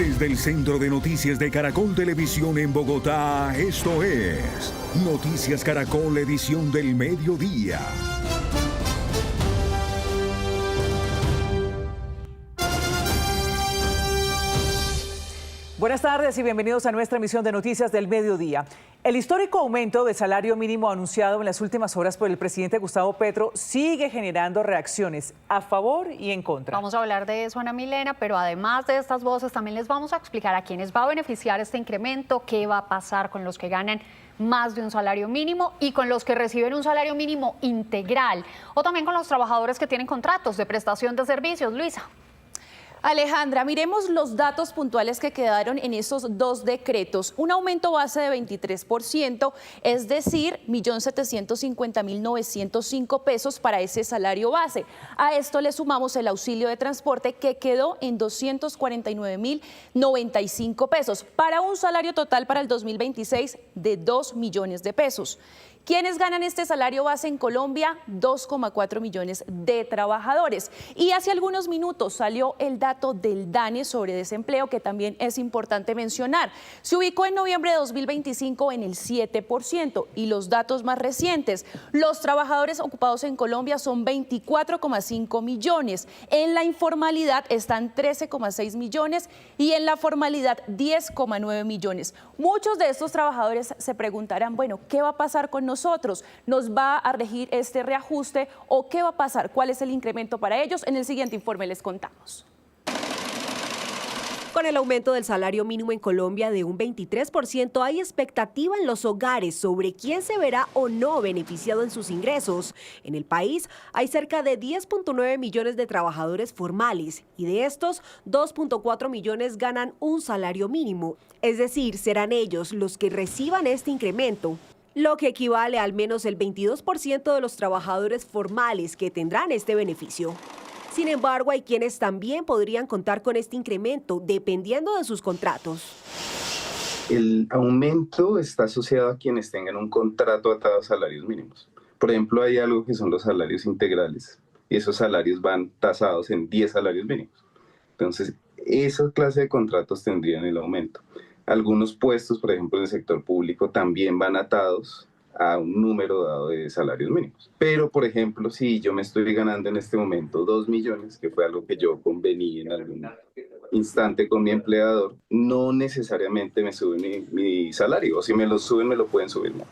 Desde el Centro de Noticias de Caracol Televisión en Bogotá, esto es Noticias Caracol, edición del mediodía. Buenas tardes y bienvenidos a nuestra emisión de Noticias del Mediodía. El histórico aumento del salario mínimo anunciado en las últimas horas por el presidente Gustavo Petro sigue generando reacciones a favor y en contra. Vamos a hablar de eso, Ana Milena, pero además de estas voces también les vamos a explicar a quiénes va a beneficiar este incremento, qué va a pasar con los que ganan más de un salario mínimo y con los que reciben un salario mínimo integral, o también con los trabajadores que tienen contratos de prestación de servicios. Luisa. Alejandra, miremos los datos puntuales que quedaron en esos dos decretos. Un aumento base de 23%, es decir, 1.750.905 pesos para ese salario base. A esto le sumamos el auxilio de transporte que quedó en 249.095 pesos, para un salario total para el 2026 de 2 millones de pesos. ¿Quiénes ganan este salario base en Colombia? 2,4 millones de trabajadores. Y hace algunos minutos salió el dato del DANE sobre desempleo, que también es importante mencionar. Se ubicó en noviembre de 2025 en el 7%. Y los datos más recientes, los trabajadores ocupados en Colombia son 24,5 millones. En la informalidad están 13,6 millones y en la formalidad 10,9 millones. Muchos de estos trabajadores se preguntarán, bueno, ¿qué va a pasar con nosotros? ¿Nos va a regir este reajuste o qué va a pasar? ¿Cuál es el incremento para ellos? En el siguiente informe les contamos. Con el aumento del salario mínimo en Colombia de un 23%, hay expectativa en los hogares sobre quién se verá o no beneficiado en sus ingresos. En el país hay cerca de 10,9 millones de trabajadores formales y de estos, 2,4 millones ganan un salario mínimo. Es decir, serán ellos los que reciban este incremento, lo que equivale a al menos el 22% de los trabajadores formales que tendrán este beneficio. Sin embargo, hay quienes también podrían contar con este incremento dependiendo de sus contratos. El aumento está asociado a quienes tengan un contrato atado a salarios mínimos. Por ejemplo, hay algo que son los salarios integrales y esos salarios van tasados en 10 salarios mínimos. Entonces, esa clase de contratos tendrían el aumento. Algunos puestos, por ejemplo, en el sector público, también van atados a un número dado de salarios mínimos. Pero, por ejemplo, si yo me estoy ganando en este momento 2 millones, que fue algo que yo convení en algún instante con mi empleador, no necesariamente me suben mi salario, o si me lo suben, me lo pueden subir más.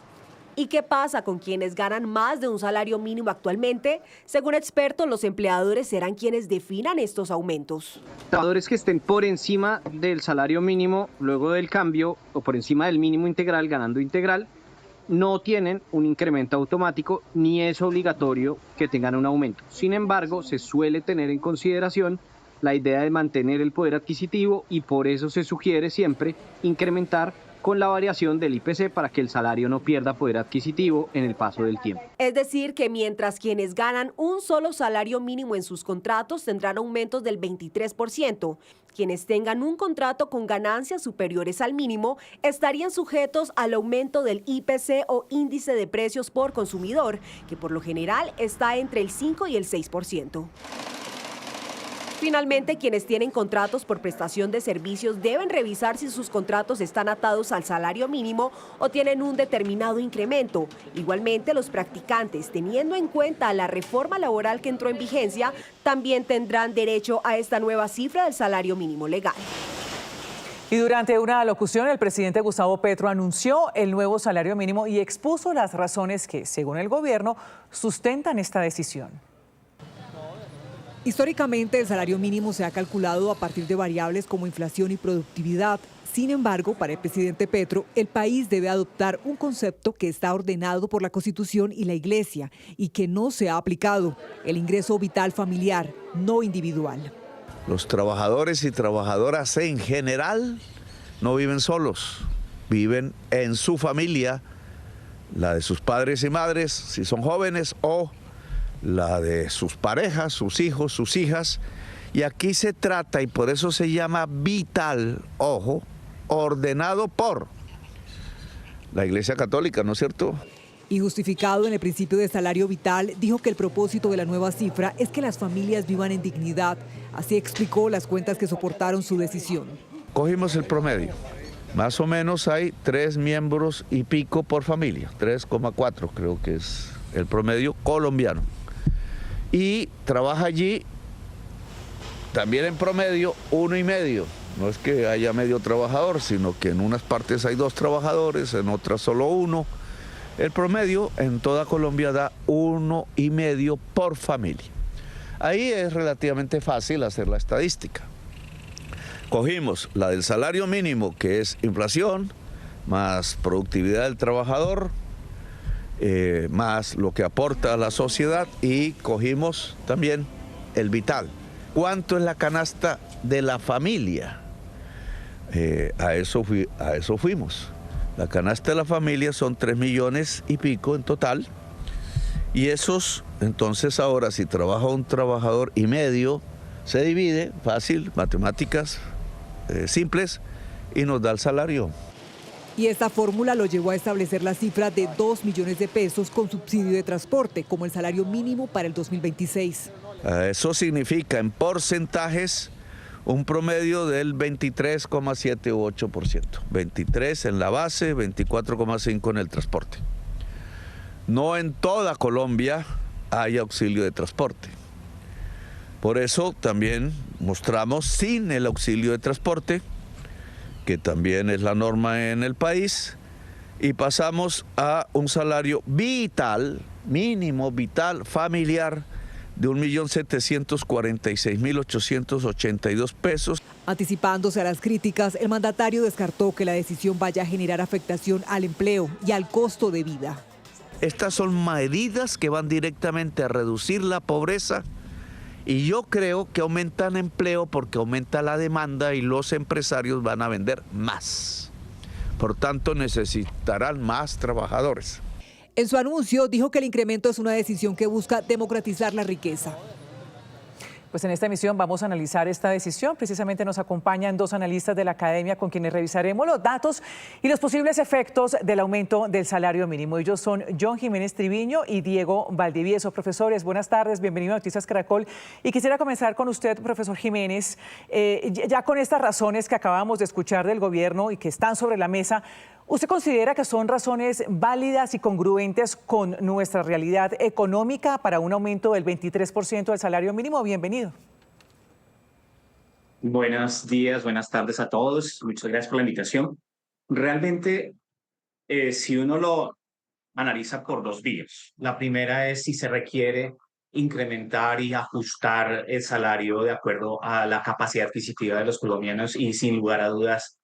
¿Y qué pasa con quienes ganan más de un salario mínimo actualmente? Según expertos, los empleadores serán quienes definan estos aumentos. Trabajadores que estén por encima del salario mínimo luego del cambio o por encima del mínimo integral, ganando integral, no tienen un incremento automático ni es obligatorio que tengan un aumento. Sin embargo, se suele tener en consideración la idea de mantener el poder adquisitivo y por eso se sugiere siempre incrementar con la variación del IPC para que el salario no pierda poder adquisitivo en el paso del tiempo. Es decir, que mientras quienes ganan un solo salario mínimo en sus contratos tendrán aumentos del 23%, quienes tengan un contrato con ganancias superiores al mínimo estarían sujetos al aumento del IPC o índice de precios por consumidor, que por lo general está entre el 5 y el 6%. Finalmente, quienes tienen contratos por prestación de servicios deben revisar si sus contratos están atados al salario mínimo o tienen un determinado incremento. Igualmente, los practicantes, teniendo en cuenta la reforma laboral que entró en vigencia, también tendrán derecho a esta nueva cifra del salario mínimo legal. Y durante una locución, el presidente Gustavo Petro anunció el nuevo salario mínimo y expuso las razones que, según el gobierno, sustentan esta decisión. Históricamente, el salario mínimo se ha calculado a partir de variables como inflación y productividad. Sin embargo, para el presidente Petro, el país debe adoptar un concepto que está ordenado por la Constitución y la Iglesia y que no se ha aplicado: el ingreso vital familiar, no individual. Los trabajadores y trabajadoras en general no viven solos, viven en su familia, la de sus padres y madres, si son jóvenes, o la de sus parejas, sus hijos, sus hijas. Y aquí se trata, y por eso se llama vital, ojo, ordenado por la Iglesia Católica, ¿no es cierto? Y justificado en el principio de salario vital, dijo que el propósito de la nueva cifra es que las familias vivan en dignidad. Así explicó las cuentas que soportaron su decisión. cogimos el promedio. Más o menos hay 3 miembros y pico por familia, 3,4 creo que es el promedio colombiano. Y trabaja allí también en promedio 1,5. No es que haya medio trabajador, sino que en unas partes hay 2 trabajadores, en otras solo 1. El promedio en toda Colombia da 1,5 por familia. Ahí es relativamente fácil hacer la estadística. Cogimos la del salario mínimo, que es inflación, más productividad del trabajador, más lo que aporta a la sociedad, y cogimos también el vital. ¿Cuánto es la canasta de la familia? A eso fuimos. La canasta de la familia son 3 millones y pico en total. Y esos, entonces ahora, si trabaja un trabajador y medio, se divide, fácil, matemáticas simples, y nos da el salario. Y esta fórmula lo llevó a establecer la cifra de 2 millones de pesos con subsidio de transporte, como el salario mínimo para el 2026. Eso significa en porcentajes un promedio del 23,78%. 23 en la base, 24,5 en el transporte. No en toda Colombia hay auxilio de transporte. Por eso también mostramos sin el auxilio de transporte, que también es la norma en el país, y pasamos a un salario vital, mínimo vital, familiar, de 1.746.882 pesos. Anticipándose a las críticas, el mandatario descartó que la decisión vaya a generar afectación al empleo y al costo de vida. Estas son medidas que van directamente a reducir la pobreza, y yo creo que aumentan empleo porque aumenta la demanda y los empresarios van a vender más. Por tanto, necesitarán más trabajadores. En su anuncio dijo que el incremento es una decisión que busca democratizar la riqueza. Pues en esta emisión vamos a analizar esta decisión. Precisamente nos acompañan 2 analistas de la academia con quienes revisaremos los datos y los posibles efectos del aumento del salario mínimo. Ellos son John Jiménez Triviño y Diego Valdivieso. Profesores, buenas tardes, bienvenido a Noticias Caracol. Y quisiera comenzar con usted, profesor Jiménez. Ya con estas razones que acabamos de escuchar del gobierno y que están sobre la mesa, ¿usted considera que son razones válidas y congruentes con nuestra realidad económica para un aumento del 23% del salario mínimo? Bienvenido. Buenos días, buenas tardes a todos. Muchas gracias por la invitación. Realmente, si uno lo analiza por 2 vías. La primera es si se requiere incrementar y ajustar el salario de acuerdo a la capacidad adquisitiva de los colombianos, y sin lugar a dudas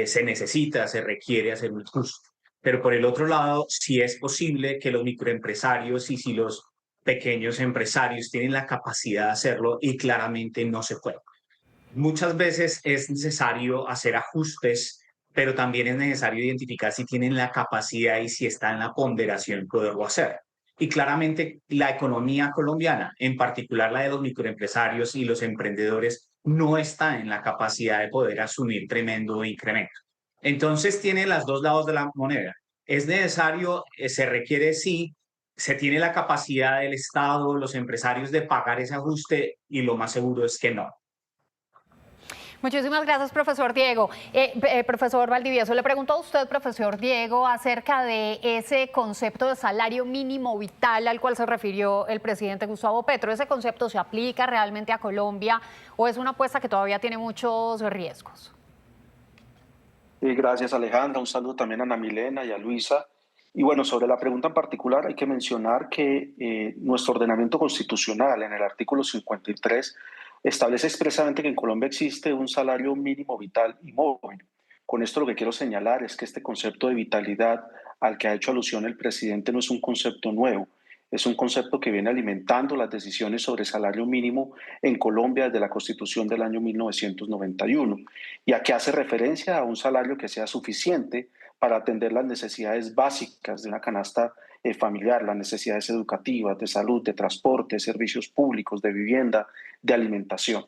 se necesita, se requiere hacer un ajuste. Pero por el otro lado, si es posible que los microempresarios y si los pequeños empresarios tienen la capacidad de hacerlo, y claramente no se puede. Muchas veces es necesario hacer ajustes, pero también es necesario identificar si tienen la capacidad y si está en la ponderación poderlo hacer. Y claramente la economía colombiana, en particular la de los microempresarios y los emprendedores, no está en la capacidad de poder asumir tremendo incremento. Entonces tiene los 2 lados de la moneda. Es necesario, se requiere sí, se tiene la capacidad del Estado, los empresarios, de pagar ese ajuste, y lo más seguro es que no. Muchísimas gracias, profesor Diego. Profesor Valdivieso, le pregunto a usted, profesor Diego, acerca de ese concepto de salario mínimo vital al cual se refirió el presidente Gustavo Petro. ¿Ese concepto se aplica realmente a Colombia o es una apuesta que todavía tiene muchos riesgos? Gracias, Alejandra. Un saludo también a Ana Milena y a Luisa. Y bueno, sobre la pregunta en particular, hay que mencionar que nuestro ordenamiento constitucional, en el artículo 53, establece expresamente que en Colombia existe un salario mínimo vital y móvil. Con esto lo que quiero señalar es que este concepto de vitalidad al que ha hecho alusión el presidente no es un concepto nuevo, es un concepto que viene alimentando las decisiones sobre salario mínimo en Colombia desde la Constitución del año 1991, y a que hace referencia a un salario que sea suficiente para atender las necesidades básicas de una canasta familiar, las necesidades educativas, de salud, de transporte, de servicios públicos, de vivienda, de alimentación.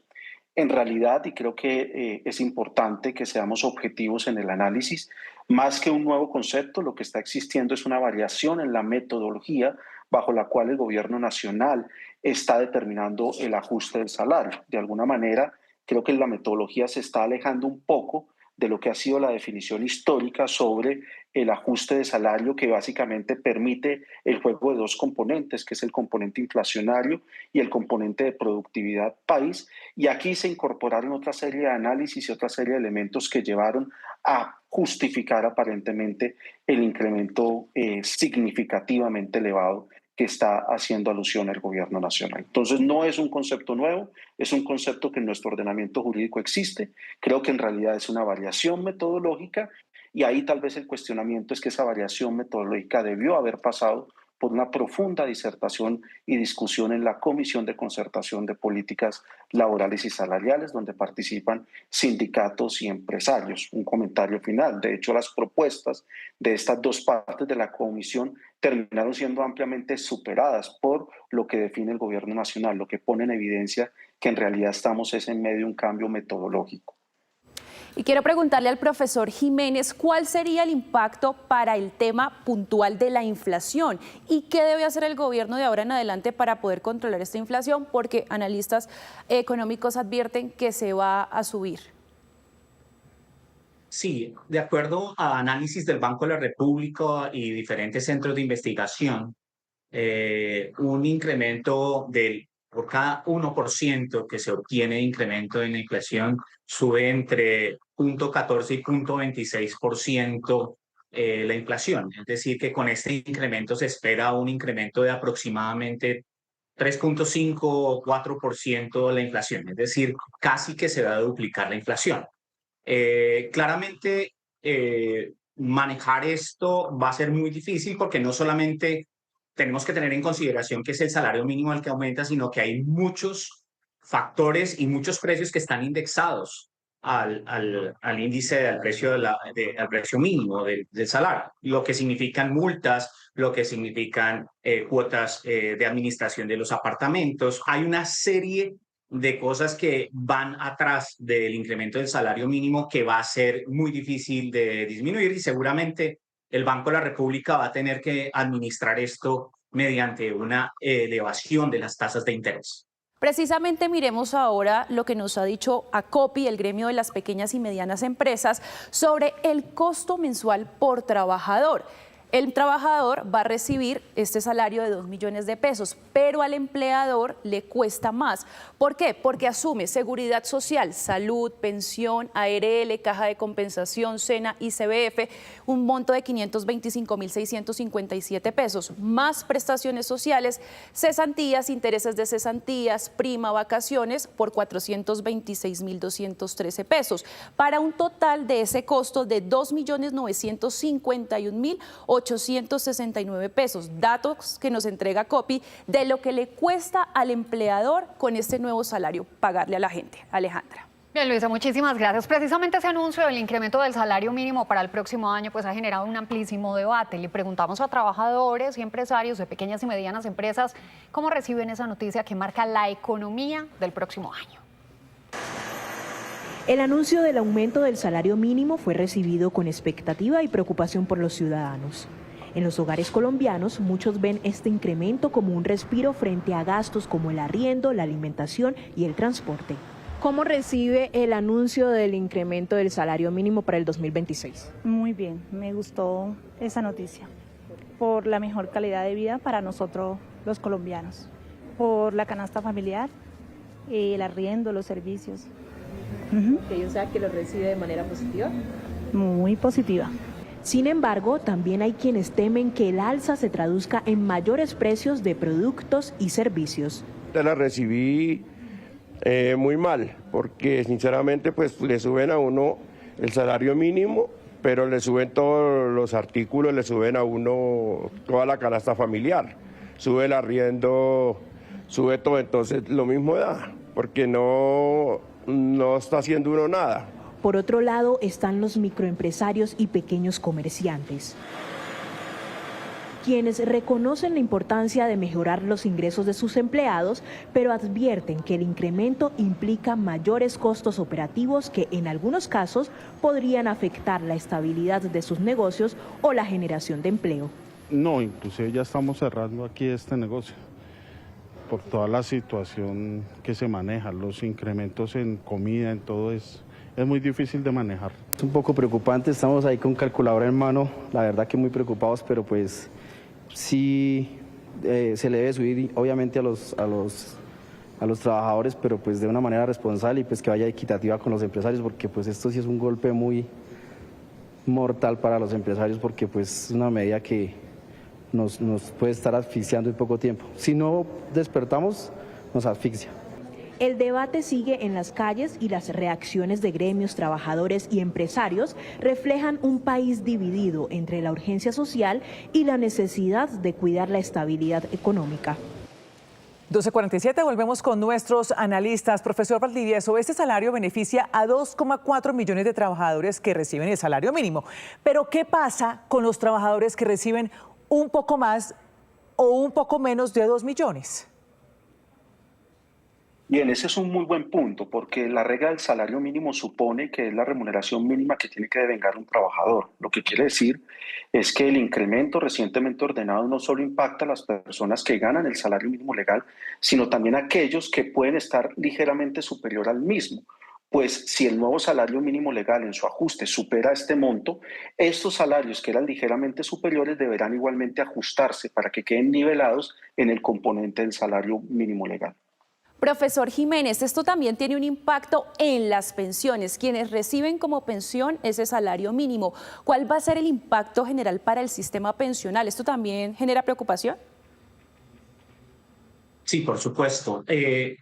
En realidad, y creo que es importante que seamos objetivos en el análisis, más que un nuevo concepto, lo que está existiendo es una variación en la metodología bajo la cual el gobierno nacional está determinando el ajuste del salario. De alguna manera, Creo que la metodología se está alejando un poco de lo que ha sido la definición histórica sobre el ajuste de salario, que básicamente permite el juego de dos componentes, que es el componente inflacionario y el componente de productividad país. Y aquí se incorporaron otra serie de análisis y otra serie de elementos que llevaron a justificar aparentemente el incremento significativamente elevado que está haciendo alusión al gobierno nacional. Entonces no es un concepto nuevo, es un concepto que en nuestro ordenamiento jurídico existe. Creo que en realidad es una variación metodológica y ahí tal vez el cuestionamiento es que esa variación metodológica debió haber pasado por una profunda disertación y discusión en la Comisión de Concertación de Políticas Laborales y Salariales, donde participan sindicatos y empresarios. Un comentario final. De hecho, las propuestas de estas dos partes de la comisión terminaron siendo ampliamente superadas por lo que define el gobierno nacional, lo que pone en evidencia que en realidad estamos en medio de un cambio metodológico. Y quiero preguntarle al profesor Jiménez cuál sería el impacto para el tema puntual de la inflación y qué debe hacer el gobierno de ahora en adelante para poder controlar esta inflación, porque analistas económicos advierten que se va a subir. Sí, de acuerdo a análisis del Banco de la República y diferentes centros de investigación, un incremento por cada 1% que se obtiene de incremento en la inflación sube entre 0.14 y 0.26% la inflación. Es decir, que con este incremento se espera un incremento de aproximadamente 3.5 o 4% de la inflación. Es decir, casi que se va a duplicar la inflación. Claramente, manejar esto va a ser muy difícil porque no solamente tenemos que tener en consideración que es el salario mínimo el que aumenta, sino que hay muchos factores y muchos precios que están indexados al índice del precio, al precio mínimo del salario, lo que significan multas, lo que significan cuotas de administración de los apartamentos. Hay una serie de cosas que van atrás del incremento del salario mínimo que va a ser muy difícil de disminuir y seguramente el Banco de la República va a tener que administrar esto mediante una elevación de las tasas de interés. Precisamente miremos ahora lo que nos ha dicho ACOPI, el gremio de las pequeñas y medianas empresas, sobre el costo mensual por trabajador. El trabajador va a recibir este salario de 2 millones de pesos, pero al empleador le cuesta más. ¿Por qué? Porque asume seguridad social, salud, pensión, ARL, caja de compensación, SENA y CBF, un monto de 525.657 pesos, más prestaciones sociales, cesantías, intereses de cesantías, prima, vacaciones, por 426.213 pesos, para un total de ese costo de 2.951.869 pesos, datos que nos entrega ACOPI de lo que le cuesta al empleador con este nuevo salario pagarle a la gente. Alejandra. Bien, Luisa, muchísimas gracias. Precisamente ese anuncio del incremento del salario mínimo para el próximo año pues ha generado un amplísimo debate. Le preguntamos a trabajadores y empresarios de pequeñas y medianas empresas cómo reciben esa noticia que marca la economía del próximo año. El anuncio del aumento del salario mínimo fue recibido con expectativa y preocupación por los ciudadanos. En los hogares colombianos, muchos ven este incremento como un respiro frente a gastos como el arriendo, la alimentación y el transporte. ¿Cómo recibe el anuncio del incremento del salario mínimo para el 2026? Muy bien, me gustó esa noticia por la mejor calidad de vida para nosotros los colombianos, por la canasta familiar, el arriendo, los servicios. ¿O sea que lo recibe de manera positiva? Muy positiva. Sin embargo, también hay quienes temen que el alza se traduzca en mayores precios de productos y servicios. La recibí muy mal, porque sinceramente pues le suben a uno el salario mínimo, pero le suben todos los artículos, le suben a uno toda la canasta familiar, sube el arriendo, sube todo, entonces lo mismo da, porque no está haciendo uno nada. Por otro lado están los microempresarios y pequeños comerciantes, quienes reconocen la importancia de mejorar los ingresos de sus empleados, pero advierten que el incremento implica mayores costos operativos que en algunos casos podrían afectar la estabilidad de sus negocios o la generación de empleo. No, inclusive ya estamos cerrando aquí este negocio, por toda la situación que se maneja, los incrementos en comida, en todo es muy difícil de manejar. Es un poco preocupante, estamos ahí con calculadora en mano, la verdad que muy preocupados, pero pues sí se le debe subir obviamente a los trabajadores, pero pues de una manera responsable y pues que vaya equitativa con los empresarios, porque pues esto sí es un golpe muy mortal para los empresarios, porque pues es una medida que nos puede estar asfixiando en poco tiempo. Si no despertamos, nos asfixia. El debate sigue en las calles y las reacciones de gremios, trabajadores y empresarios reflejan un país dividido entre la urgencia social y la necesidad de cuidar la estabilidad económica. 12:47, volvemos con nuestros analistas. Profesor Valdivieso, este salario beneficia a 2,4 millones de trabajadores que reciben el salario mínimo. Pero ¿qué pasa con los trabajadores que reciben un poco más o un poco menos de 2 millones? Bien, ese es un muy buen punto, porque la regla del salario mínimo supone que es la remuneración mínima que tiene que devengar un trabajador. Lo que quiere decir es que el incremento recientemente ordenado no solo impacta a las personas que ganan el salario mínimo legal, sino también a aquellos que pueden estar ligeramente superior al mismo. Pues si el nuevo salario mínimo legal en su ajuste supera este monto, estos salarios que eran ligeramente superiores deberán igualmente ajustarse para que queden nivelados en el componente del salario mínimo legal. Profesor Jiménez, esto también tiene un impacto en las pensiones, quienes reciben como pensión ese salario mínimo. ¿Cuál va a ser el impacto general para el sistema pensional? ¿Esto también genera preocupación? Sí, por supuesto. El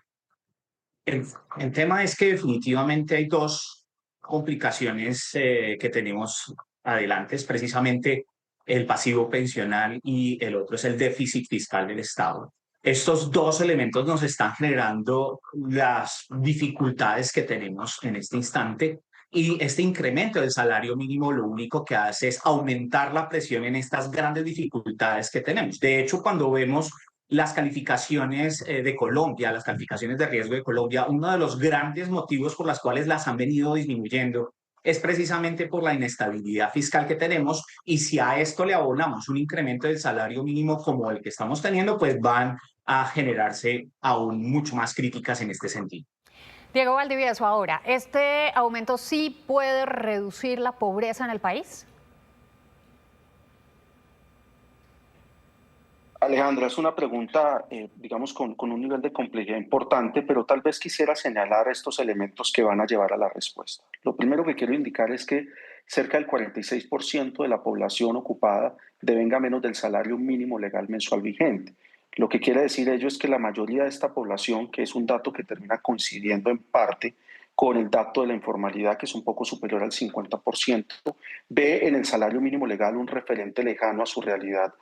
tema es que definitivamente hay dos complicaciones que tenemos adelante, es precisamente el pasivo pensional y el otro es el déficit fiscal del Estado. Estos dos elementos nos están generando las dificultades que tenemos en este instante y este incremento del salario mínimo lo único que hace es aumentar la presión en estas grandes dificultades que tenemos. De hecho, cuando vemos las calificaciones de Colombia, las calificaciones de riesgo de Colombia, uno de los grandes motivos por los cuales las han venido disminuyendo es precisamente por la inestabilidad fiscal que tenemos y si a esto le abonamos un incremento del salario mínimo como el que estamos teniendo, pues van a generarse aún mucho más críticas en este sentido. Diego Valdivieso, ahora, ¿este aumento sí puede reducir la pobreza en el país? Alejandra, es una pregunta, digamos, con un nivel de complejidad importante, pero tal vez quisiera señalar estos elementos que van a llevar a la respuesta. Lo primero que quiero indicar es que cerca del 46% de la población ocupada devenga menos del salario mínimo legal mensual vigente. Lo que quiere decir ello es que la mayoría de esta población, que es un dato que termina coincidiendo en parte con el dato de la informalidad, que es un poco superior al 50%, ve en el salario mínimo legal un referente lejano a su realidad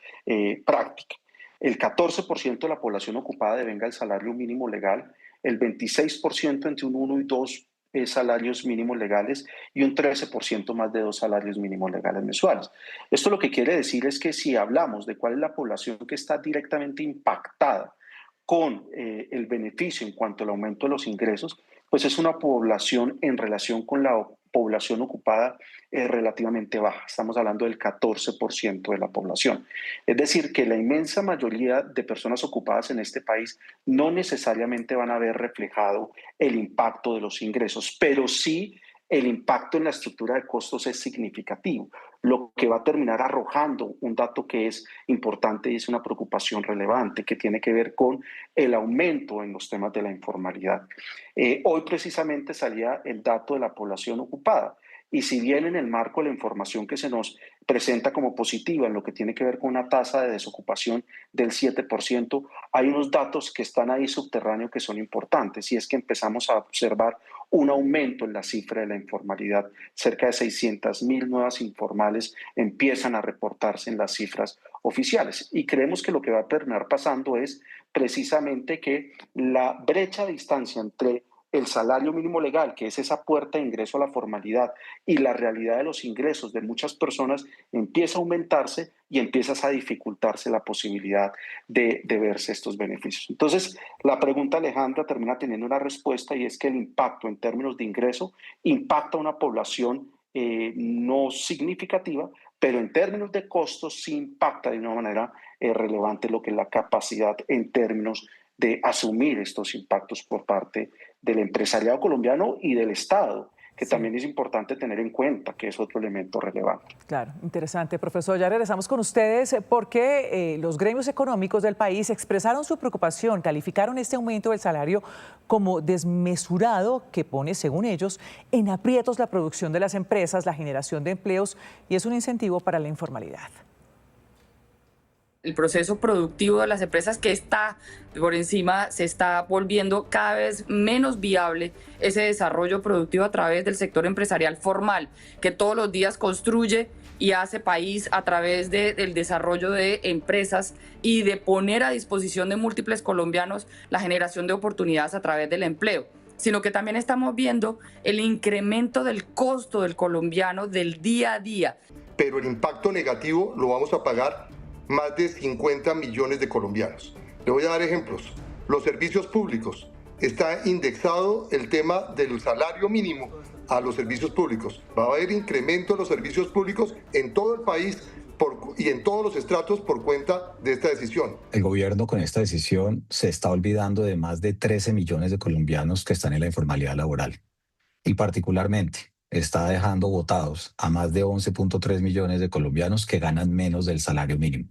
práctica. El 14% de la población ocupada devenga el salario mínimo legal, el 26% entre un 1 y 2 salarios mínimos legales y un 13% más de 2 salarios mínimos legales mensuales. Esto lo que quiere decir es que si hablamos de cuál es la población que está directamente impactada con el beneficio en cuanto al aumento de los ingresos, pues es una población en relación con la población ocupada relativamente baja. Estamos hablando del 14% de la población. Es decir, que la inmensa mayoría de personas ocupadas en este país no necesariamente van a ver reflejado el impacto de los ingresos, pero sí el impacto en la estructura de costos es significativo, lo que va a terminar arrojando un dato que es importante y es una preocupación relevante que tiene que ver con el aumento en los temas de la informalidad. Hoy precisamente salía el dato de la población ocupada y si bien en el marco de la información que se nos presenta como positiva en lo que tiene que ver con una tasa de desocupación del 7%, hay unos datos que están ahí subterráneos que son importantes y es que empezamos a observar un aumento en la cifra de la informalidad. Cerca de 600,000 nuevas informales empiezan a reportarse en las cifras oficiales y creemos que lo que va a terminar pasando es precisamente que la brecha de distancia entre el salario mínimo legal, que es esa puerta de ingreso a la formalidad, y la realidad de los ingresos de muchas personas empieza a aumentarse y empieza a dificultarse la posibilidad de verse estos beneficios. Entonces, la pregunta, Alejandra, termina teniendo una respuesta y es que el impacto en términos de ingreso impacta a una población no significativa, pero en términos de costos sí impacta de una manera relevante lo que es la capacidad en términos de asumir estos impactos por parte del empresariado colombiano y del Estado, que también es importante tener en cuenta, que es otro elemento relevante. Claro, interesante. Profesor, ya regresamos con ustedes porque los gremios económicos del país expresaron su preocupación, calificaron este aumento del salario como desmesurado que pone, según ellos, en aprietos la producción de las empresas, la generación de empleos y es un incentivo para la informalidad. El proceso productivo de las empresas que está por encima se está volviendo cada vez menos viable ese desarrollo productivo a través del sector empresarial formal, que todos los días construye y hace país a través del desarrollo de empresas y de poner a disposición de múltiples colombianos la generación de oportunidades a través del empleo, sino que también estamos viendo el incremento del costo del colombiano del día a día. Pero el impacto negativo lo vamos a pagar más de 50 millones de colombianos. Le voy a dar ejemplos. Los servicios públicos. Está indexado el tema del salario mínimo a los servicios públicos. Va a haber incremento de los servicios públicos en todo el país y en todos los estratos por cuenta de esta decisión. El gobierno con esta decisión se está olvidando de más de 13 millones de colombianos que están en la informalidad laboral. Y particularmente está dejando botados a más de 11.3 millones de colombianos que ganan menos del salario mínimo.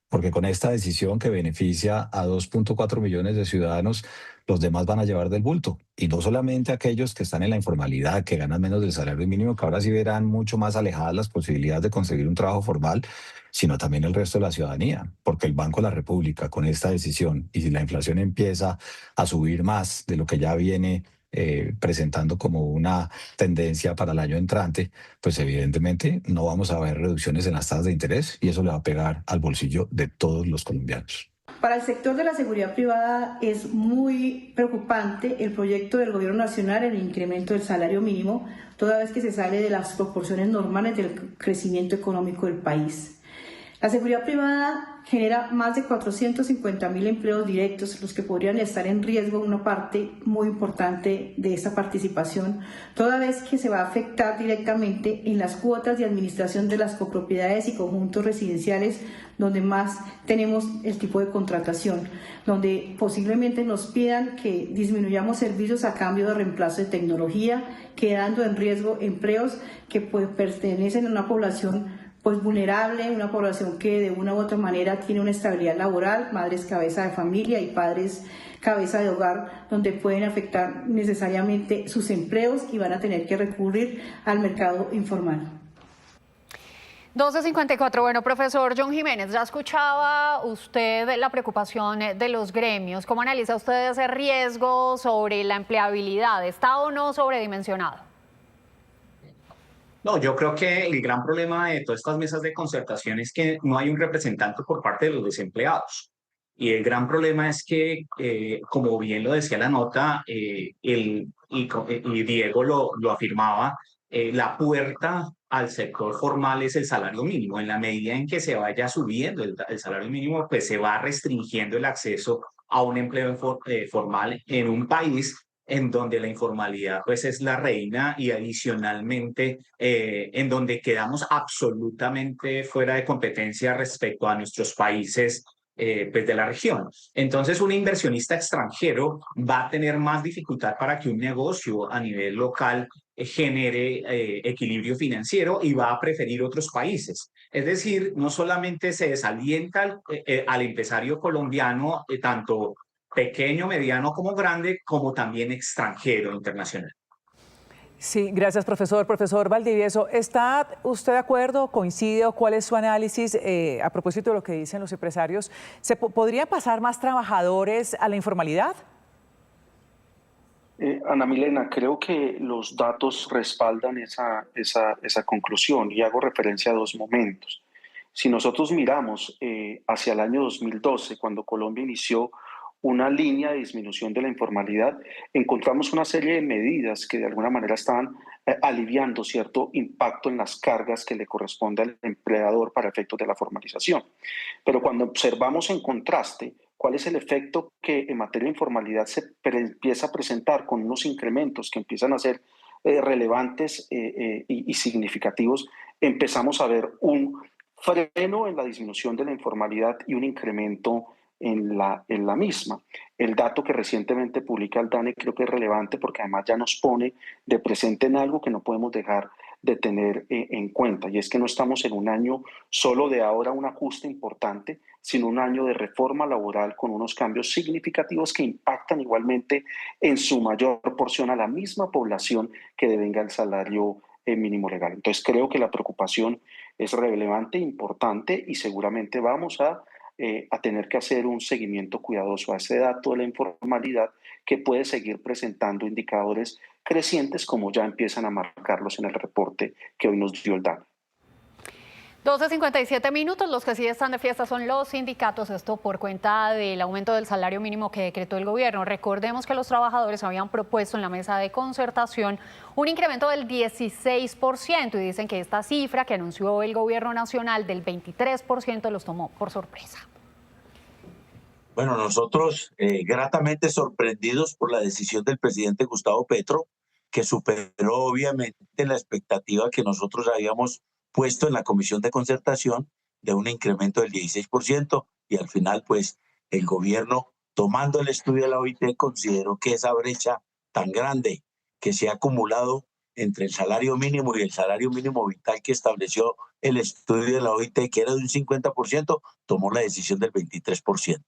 Porque con esta decisión que beneficia a 2.4 millones de ciudadanos, los demás van a llevar del bulto. Y no solamente aquellos que están en la informalidad, que ganan menos del salario mínimo, que ahora sí verán mucho más alejadas las posibilidades de conseguir un trabajo formal, sino también el resto de la ciudadanía. Porque el Banco de la República, con esta decisión, y si la inflación empieza a subir más de lo que ya viene presentando como una tendencia para el año entrante, pues evidentemente no vamos a ver reducciones en las tasas de interés y eso le va a pegar al bolsillo de todos los colombianos. Para el sector de la seguridad privada es muy preocupante el proyecto del Gobierno Nacional en el incremento del salario mínimo, toda vez que se sale de las proporciones normales del crecimiento económico del país. La seguridad privada genera más de 450.000 empleos directos, los que podrían estar en riesgo, una parte muy importante de esta participación, toda vez que se va a afectar directamente en las cuotas de administración de las copropiedades y conjuntos residenciales, donde más tenemos el tipo de contratación, donde posiblemente nos pidan que disminuyamos servicios a cambio de reemplazo de tecnología, quedando en riesgo empleos que pertenecen a una población vulnerable, una población que de una u otra manera tiene una estabilidad laboral, madres cabeza de familia y padres cabeza de hogar, donde pueden afectar necesariamente sus empleos y van a tener que recurrir al mercado informal. 12:54. Bueno, profesor John Jiménez, ya escuchaba usted la preocupación de los gremios. ¿Cómo analiza usted ese riesgo sobre la empleabilidad? ¿Está o no sobredimensionado? No, yo creo que el gran problema de todas estas mesas de concertación es que no hay un representante por parte de los desempleados. Y el gran problema es que, como bien lo decía la nota, y Diego lo afirmaba, la puerta al sector formal es el salario mínimo. En la medida en que se vaya subiendo el salario mínimo, pues se va restringiendo el acceso a un empleo formal en un país en donde la informalidad pues es la reina y adicionalmente en donde quedamos absolutamente fuera de competencia respecto a nuestros países pues de la región. Entonces un inversionista extranjero va a tener más dificultad para que un negocio a nivel local genere equilibrio financiero y va a preferir otros países. Es decir, no solamente se desalienta al empresario colombiano, tanto pequeño, mediano como grande, como también extranjero, internacional. Sí, gracias, profesor. Profesor Valdivieso, ¿está usted de acuerdo? ¿Coincide o cuál es su análisis a propósito de lo que dicen los empresarios? ¿Se podría pasar más trabajadores a la informalidad? Ana Milena, creo que los datos respaldan esa conclusión y hago referencia a dos momentos. Si nosotros miramos hacia el año 2012, cuando Colombia inició una línea de disminución de la informalidad, encontramos una serie de medidas que de alguna manera estaban aliviando cierto impacto en las cargas que le corresponde al empleador para efectos de la formalización. Pero cuando observamos en contraste cuál es el efecto que en materia de informalidad se empieza a presentar con unos incrementos que empiezan a ser relevantes y significativos, empezamos a ver un freno en la disminución de la informalidad y un incremento en la misma. El dato que recientemente publica el DANE creo que es relevante porque además ya nos pone de presente en algo que no podemos dejar de tener en cuenta, y es que no estamos en un año solo de ahora un ajuste importante, sino un año de reforma laboral con unos cambios significativos que impactan igualmente en su mayor proporción a la misma población que devenga el salario mínimo legal. Entonces creo que la preocupación es relevante, importante, y seguramente vamos a tener que hacer un seguimiento cuidadoso a ese dato de la informalidad que puede seguir presentando indicadores crecientes como ya empiezan a marcarlos en el reporte que hoy nos dio el DANE. 12:57 minutos, los que sí están de fiesta son los sindicatos, esto por cuenta del aumento del salario mínimo que decretó el gobierno. Recordemos que los trabajadores habían propuesto en la mesa de concertación un incremento del 16% y dicen que esta cifra que anunció el gobierno nacional del 23% los tomó por sorpresa. Bueno, nosotros gratamente sorprendidos por la decisión del presidente Gustavo Petro, que superó obviamente la expectativa que nosotros habíamos puesto en la comisión de concertación de un incremento del 16%, y al final pues el gobierno, tomando el estudio de la OIT, consideró que esa brecha tan grande que se ha acumulado entre el salario mínimo y el salario mínimo vital que estableció el estudio de la OIT, que era de un 50%, tomó la decisión del 23%.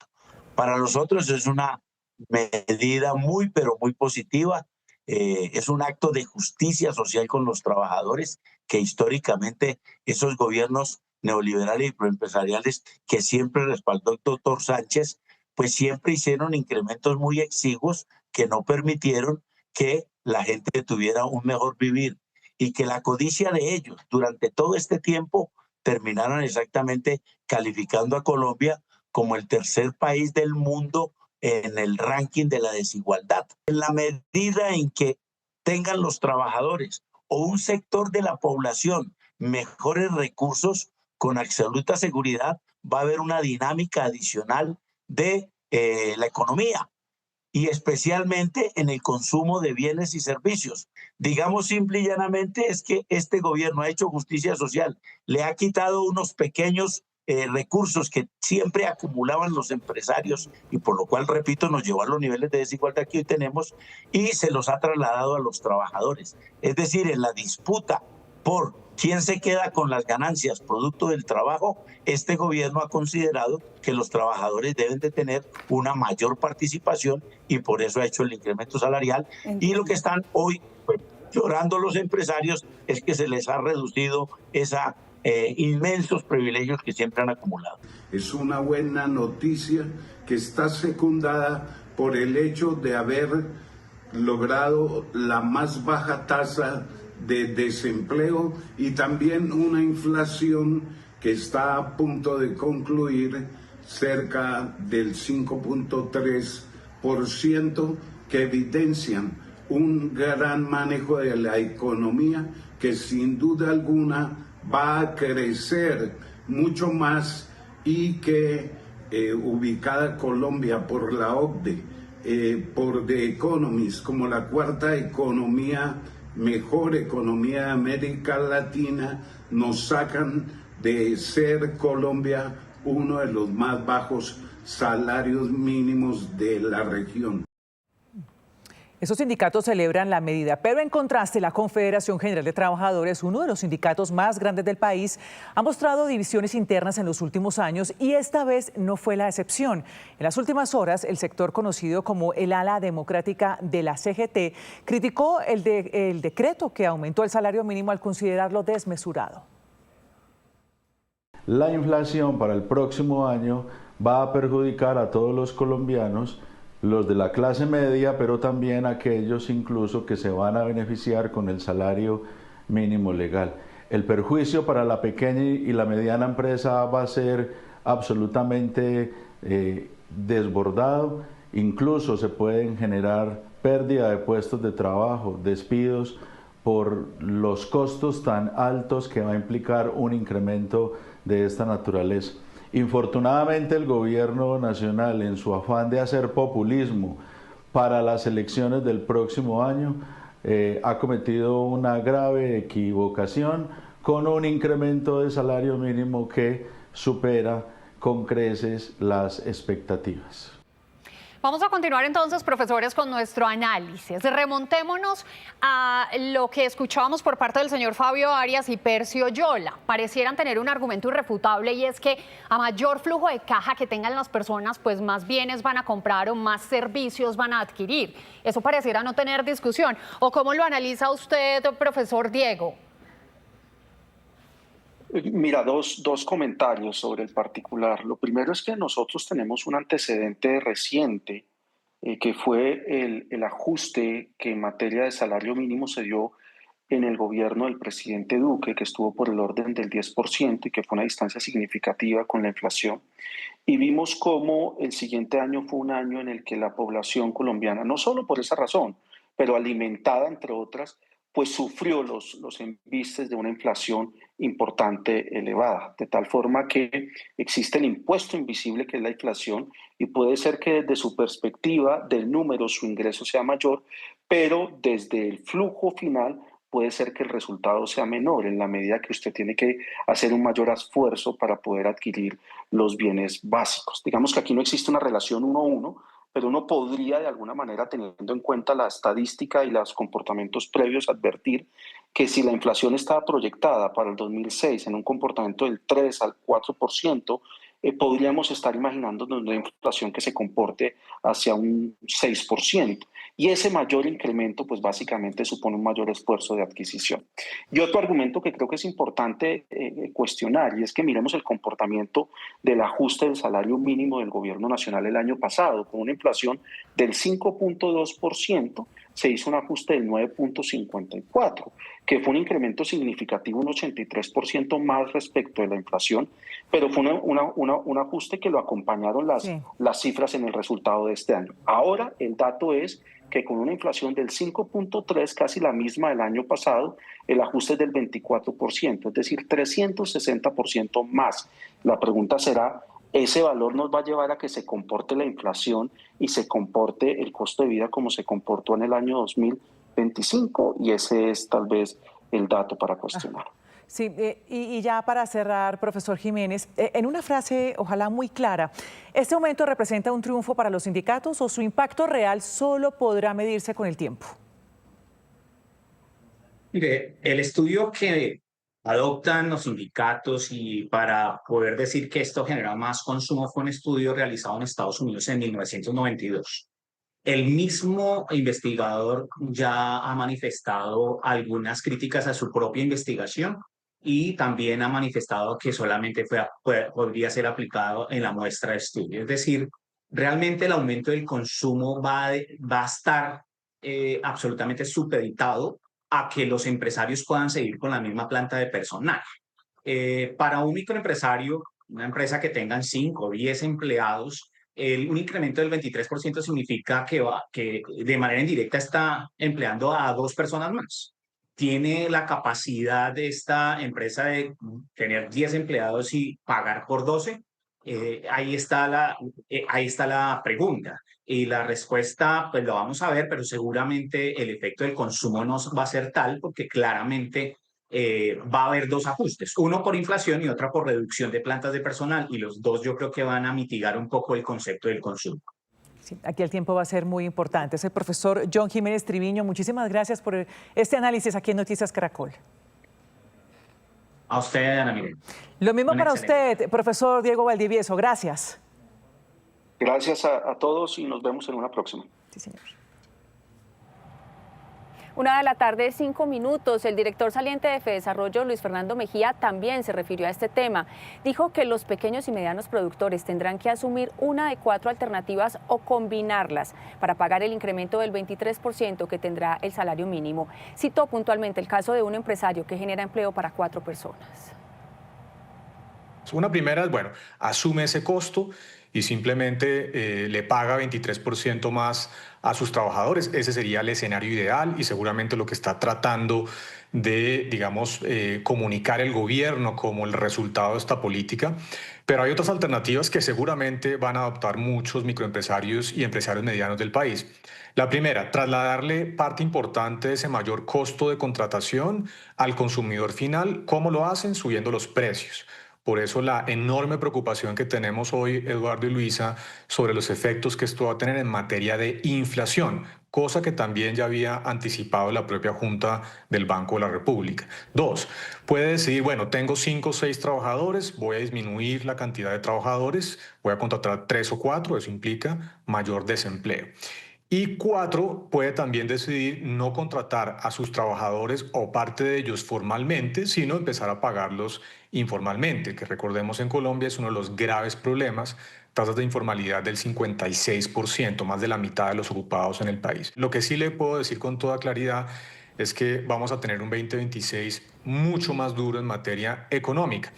Para nosotros es una medida muy, pero muy positiva. Es un acto de justicia social con los trabajadores que históricamente esos gobiernos neoliberales y proempresariales que siempre respaldó el doctor Sánchez, pues siempre hicieron incrementos muy exiguos que no permitieron que la gente tuviera un mejor vivir, y que la codicia de ellos durante todo este tiempo terminaron exactamente calificando a Colombia como el tercer país del mundo en el ranking de la desigualdad. En la medida en que tengan los trabajadores o un sector de la población mejores recursos, con absoluta seguridad va a haber una dinámica adicional de la economía, y especialmente en el consumo de bienes y servicios. Digamos simple y llanamente es que este gobierno ha hecho justicia social, le ha quitado unos pequeños recursos que siempre acumulaban los empresarios, y por lo cual, repito, nos llevó a los niveles de desigualdad que hoy tenemos, y se los ha trasladado a los trabajadores. Es decir, en la disputa por quién se queda con las ganancias producto del trabajo, este gobierno ha considerado que los trabajadores deben de tener una mayor participación, y por eso ha hecho el incremento salarial. Y lo que están hoy llorando los empresarios es que se les ha reducido esa inmensos privilegios que siempre han acumulado. Es una buena noticia que está secundada por el hecho de haber logrado la más baja tasa de desempleo y también una inflación que está a punto de concluir cerca del 5.3%, que evidencian un gran manejo de la economía que sin duda alguna va a crecer mucho más, y que ubicada Colombia por la OCDE, por The Economist, como la cuarta mejor economía de América Latina, nos sacan de ser Colombia uno de los más bajos salarios mínimos de la región. Esos sindicatos celebran la medida, pero en contraste, la Confederación General de Trabajadores, uno de los sindicatos más grandes del país, ha mostrado divisiones internas en los últimos años, y esta vez no fue la excepción. En las últimas horas, el sector conocido como el ala democrática de la CGT criticó el decreto que aumentó el salario mínimo al considerarlo desmesurado. La inflación para el próximo año va a perjudicar a todos los colombianos, los de la clase media, pero también aquellos incluso que se van a beneficiar con el salario mínimo legal. El perjuicio para la pequeña y la mediana empresa va a ser absolutamente desbordado. Incluso se pueden generar pérdida de puestos de trabajo, despidos, por los costos tan altos que va a implicar un incremento de esta naturaleza. Infortunadamente, el gobierno nacional, en su afán de hacer populismo para las elecciones del próximo año, ha cometido una grave equivocación con un incremento de salario mínimo que supera con creces las expectativas. Vamos a continuar entonces, profesores, con nuestro análisis. Remontémonos a lo que escuchábamos por parte del señor Fabio Arias y Percio Yola. Parecieran tener un argumento irrefutable y es que a mayor flujo de caja que tengan las personas, pues más bienes van a comprar o más servicios van a adquirir. Eso pareciera no tener discusión. ¿O cómo lo analiza usted, profesor Diego? Mira, dos comentarios sobre el particular. Lo primero es que nosotros tenemos un antecedente reciente, que fue el ajuste que en materia de salario mínimo se dio en el gobierno del presidente Duque, que estuvo por el orden del 10% y que fue una distancia significativa con la inflación. Y vimos cómo el siguiente año fue un año en el que la población colombiana, no solo por esa razón, pero alimentada, entre otras, pues sufrió los embistes de una inflación importante, elevada, de tal forma que existe el impuesto invisible que es la inflación y puede ser que desde su perspectiva del número su ingreso sea mayor, pero desde el flujo final puede ser que el resultado sea menor en la medida que usted tiene que hacer un mayor esfuerzo para poder adquirir los bienes básicos. Digamos que aquí no existe una relación 1-1, pero uno podría de alguna manera, teniendo en cuenta la estadística y los comportamientos previos, advertir que si la inflación estaba proyectada para el 2006 en un comportamiento del 3 al 4%, podríamos estar imaginando una inflación que se comporte hacia un 6%. Y ese mayor incremento, pues básicamente supone un mayor esfuerzo de adquisición. Y otro argumento que creo que es importante cuestionar, y es que miremos el comportamiento del ajuste del salario mínimo del gobierno nacional el año pasado. Con una inflación del 5.2%, se hizo un ajuste del 9.54%, que fue un incremento significativo, un 83% más respecto de la inflación, pero fue un ajuste que lo acompañaron las cifras en el resultado de este año. Ahora el dato es que con una inflación del 5.3%, casi la misma del año pasado, el ajuste es del 24%, es decir, 360% más. La pregunta será, ¿ese valor nos va a llevar a que se comporte la inflación y se comporte el costo de vida como se comportó en el año 2025? Y ese es tal vez el dato para cuestionar. Sí, y ya para cerrar, profesor Jiménez, en una frase ojalá muy clara, ¿este aumento representa un triunfo para los sindicatos o su impacto real solo podrá medirse con el tiempo? Mire, el estudio que adoptan los sindicatos y para poder decir que esto genera más consumo fue un estudio realizado en Estados Unidos en 1992. El mismo investigador ya ha manifestado algunas críticas a su propia investigación y también ha manifestado que solamente podría ser aplicado en la muestra de estudio. Es decir, realmente el aumento del consumo va a estar absolutamente supeditado a que los empresarios puedan seguir con la misma planta de personal. Para un microempresario, una empresa que tengan 5 o 10 empleados, un incremento del 23% significa que de manera indirecta está empleando a 2 personas más. Tiene la capacidad de esta empresa de tener 10 empleados y pagar por 12. Ahí está la pregunta. Y la respuesta, pues lo vamos a ver, pero seguramente el efecto del consumo no va a ser tal porque claramente va a haber 2 ajustes, uno por inflación y otra por reducción de plantas de personal, y los 2 yo creo que van a mitigar un poco el concepto del consumo. Sí, aquí el tiempo va a ser muy importante. Es el profesor John Jiménez Triviño. Muchísimas gracias por este análisis aquí en Noticias Caracol. A usted, Ana Miguel. Lo mismo para usted, profesor Diego Valdivieso. Gracias. Gracias a todos y nos vemos en una próxima. Sí, señor. 1:00 p.m, 5 minutos. El director saliente de Fedesarrollo, Luis Fernando Mejía, también se refirió a este tema. Dijo que los pequeños y medianos productores tendrán que asumir una de 4 alternativas o combinarlas para pagar el incremento del 23% que tendrá el salario mínimo. Citó puntualmente el caso de un empresario que genera empleo para 4 personas. Una primera es, bueno, asume ese costo y simplemente le paga 23% más a sus trabajadores. Ese sería el escenario ideal y seguramente lo que está tratando de, digamos, comunicar el gobierno como el resultado de esta política. Pero hay otras alternativas que seguramente van a adoptar muchos microempresarios y empresarios medianos del país. La primera, trasladarle parte importante de ese mayor costo de contratación al consumidor final. ¿Cómo lo hacen? Subiendo los precios. Por eso la enorme preocupación que tenemos hoy, Eduardo y Luisa, sobre los efectos que esto va a tener en materia de inflación, cosa que también ya había anticipado la propia Junta del Banco de la República. 2, puede decidir, bueno, tengo 5 o 6 trabajadores, voy a disminuir la cantidad de trabajadores, voy a contratar 3 o 4, eso implica mayor desempleo. Y 4, puede también decidir no contratar a sus trabajadores o parte de ellos formalmente, sino empezar a pagarlos informalmente, que recordemos en Colombia es uno de los graves problemas, tasas de informalidad del 56%, más de la mitad de los ocupados en el país. Lo que sí le puedo decir con toda claridad es que vamos a tener un 2026 mucho más duro en materia económica.